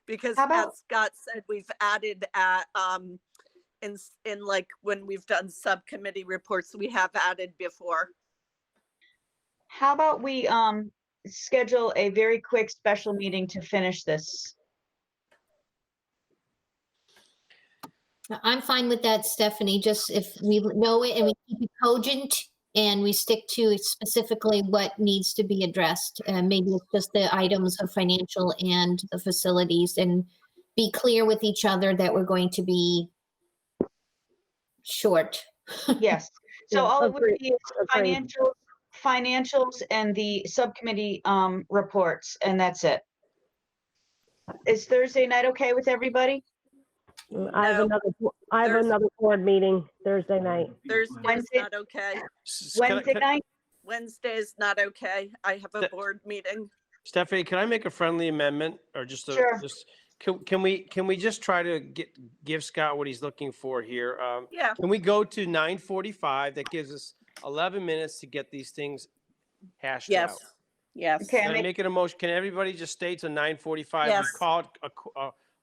Because How about- as Scott said, we've added at, in like when we've done subcommittee reports, we have added before. How about we schedule a very quick special meeting to finish this? I'm fine with that, Stephanie. Just if we know it and we keep it cogent and we stick to specifically what needs to be addressed. Maybe it's just the items of financial and the facilities, and be clear with each other that we're going to be short. Yes. So Yeah, all it would agreed, be is agreed. financials and the subcommittee reports, and that's it. Is Thursday night okay with everybody? I have another board meeting Thursday night. Thursday is Wednesday- not okay. Wednesday night? Wednesday is not okay. I have a Th- board meeting. Stephanie, can I make a friendly amendment, or just Sure. can we just try to give Scott what he's looking for here? Yeah. Can we go to 9:45? That gives us 11 minutes to get these things hashed out. Yes. Yes. Okay, Can I make an emotion? Can everybody just stay to 9:45? Yes. We call it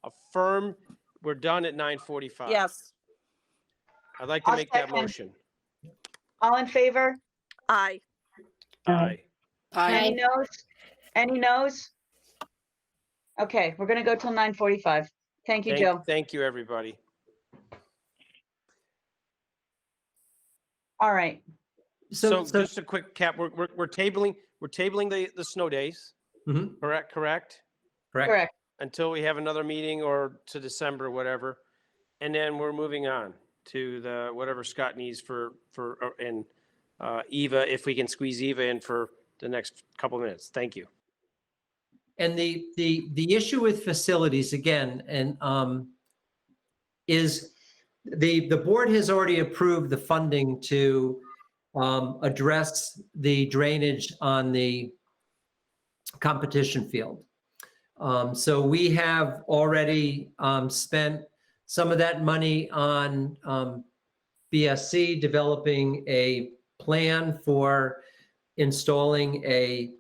a firm, we're done at 9:45. Yes. I'd like to I'll make that second. motion. All in favor? Aye. Aye. Any noes? Any noes? Okay, we're gonna go till 9:45. Thank you, Joe. Thank you, everybody. All right. So just a quick cap, we're tabling the snow days, Mhm. correct? Correct. Correct. Until we have another meeting or to December, or whatever. And then we're moving on to the, whatever Scott needs and Eva, if we can squeeze Eva in for the next couple of minutes. Thank you. And the issue with facilities, again, and is the board has already approved the funding to address the drainage on the competition field. So we have already spent some of that money on BSC developing a plan for installing a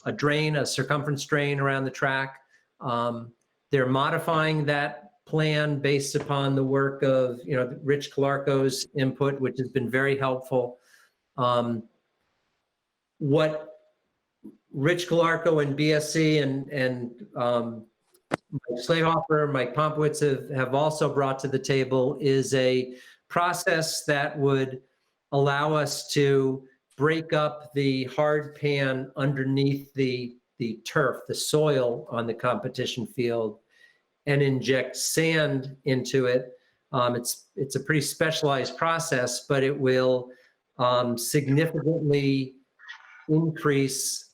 a drain, a circumference drain around the track. They're modifying that plan based upon the work of, Rich Calarco's input, which has been very helpful. What Rich Calarco and BSC and Mike Slayhofer, Mike Pompowitz have also brought to the table is a process that would allow us to break up the hard pan underneath the turf, the soil on the competition field, and inject sand into it. It's a pretty specialized process, but it will significantly increase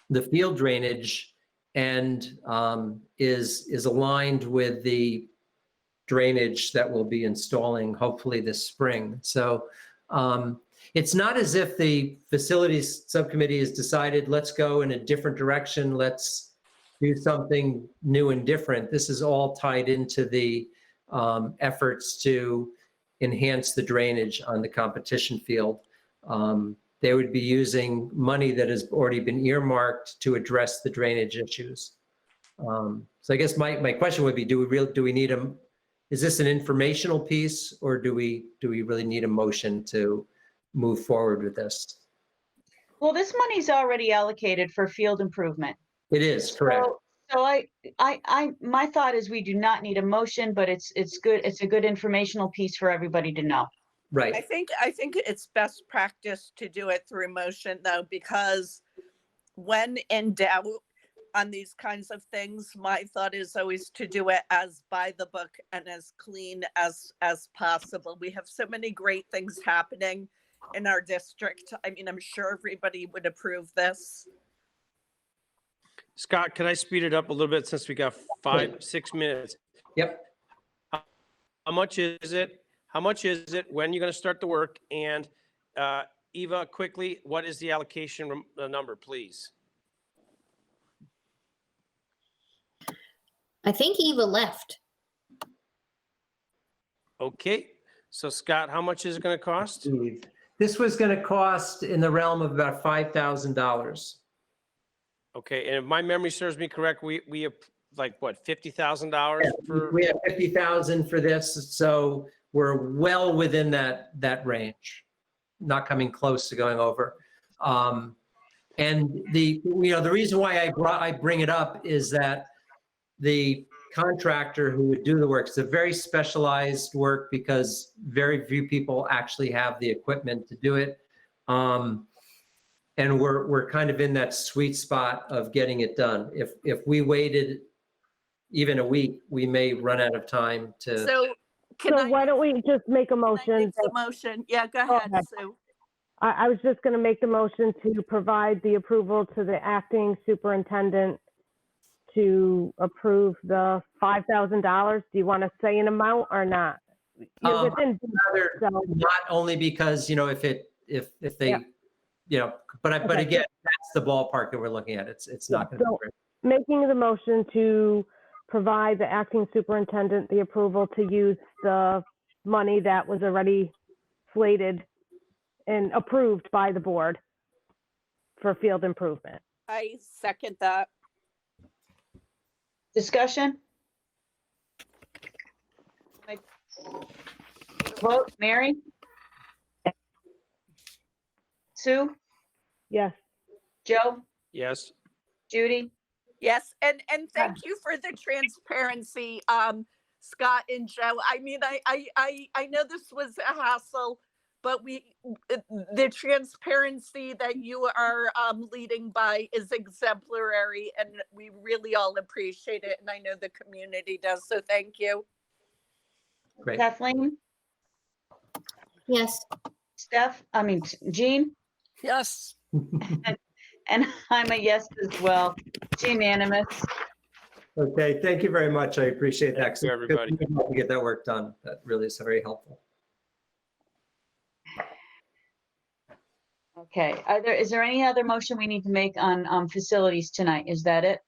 the field drainage and is aligned with the drainage that we'll be installing hopefully this spring. So it's not as if the facilities subcommittee has decided, let's go in a different direction, let's do something new and different. This is all tied into the efforts to enhance the drainage on the competition field. They would be using money that has already been earmarked to address the drainage issues. So I guess my question would be, do we need is this an informational piece, or do we really need a motion to move forward with this? Well, this money's already allocated for field improvement. It is, correct. So my thought is we do not need a motion, but it's good. It's a good informational piece for everybody to know. Right. I think it's best practice to do it through motion though, because when in doubt on these kinds of things, my thought is always to do it as by the book and as clean as possible. We have so many great things happening in our district. I mean, I'm sure everybody would approve this. Scott, can I speed it up a little bit since we got 6 minutes? Yep. How much is it? How much is it? When are you going to start the work? And Eva, quickly, what is the allocation number, please? I think Eva left. Okay. So Scott, how much is it going to cost? This was going to cost in the realm of about $5,000. Okay. And if my memory serves me correct, we have like what, $50,000 for? We have $50,000 for this. So we're well within that range, not coming close to going over. And the reason why I bring it up is that the contractor who would do the work, it's a very specialized work because very few people actually have the equipment to do it. And we're kind of in that sweet spot of getting it done. If we waited even a week, we may run out of time to. So why don't we just make a motion? The motion. Yeah, go ahead, Okay. Sue. I was just going to make the motion to provide the approval to the acting superintendent to approve the $5,000. Do you want to say an amount or not? You're within budget, so- Not only because, if they, Yeah. but Okay. again, that's the ballpark that we're looking at. It's not going to be So- great. Making the motion to provide the acting superintendent the approval to use the money that was already slated and approved by the board for field improvement. I second that. Discussion? Vote, Mary? Sue? Yes. Joe? Yes. Judy? Yes, and thank you for the transparency, Scott and Joe. I mean, I know this was a hassle, but the transparency that you are leading by is exemplary, and we really all appreciate it, and I know the community does. So thank you. Great. Kathleen? Yes. Jean? Yes. And I'm a yes as well. It's unanimous. Okay, thank you very much. I appreciate that. Thank you, everybody. To get that work done. That really is very helpful. Okay, is there any other motion we need to make on facilities tonight? Is that it?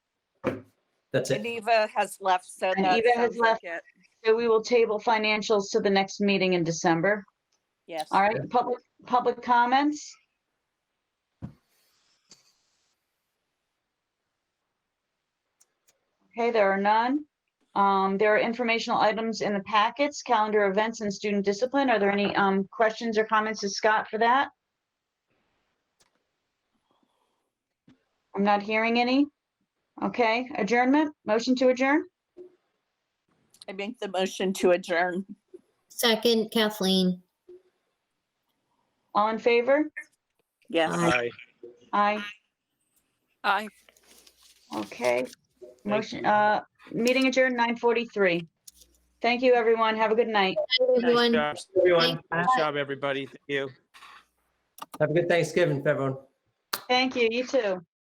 That's it. And Eva has left, so And that Eva has sounds like left. it. So we will table financials to the next meeting in December. Yes. All right, public comments? Okay, there are none. There are informational items in the packets, calendar events and student discipline. Are there any questions or comments to Scott for that? I'm not hearing any. Okay, adjournment, motion to adjourn? I make the motion to adjourn. Second, Kathleen. All in favor? Yes. Aye. Aye. Aye. Okay. Thank Motion, meeting adjourned 9:43. Thank you, everyone. Have a good night. Nice Everyone. job. Everyone, Nice job, everybody. Thank you. have a good Thanksgiving, everyone. Thank you. You too.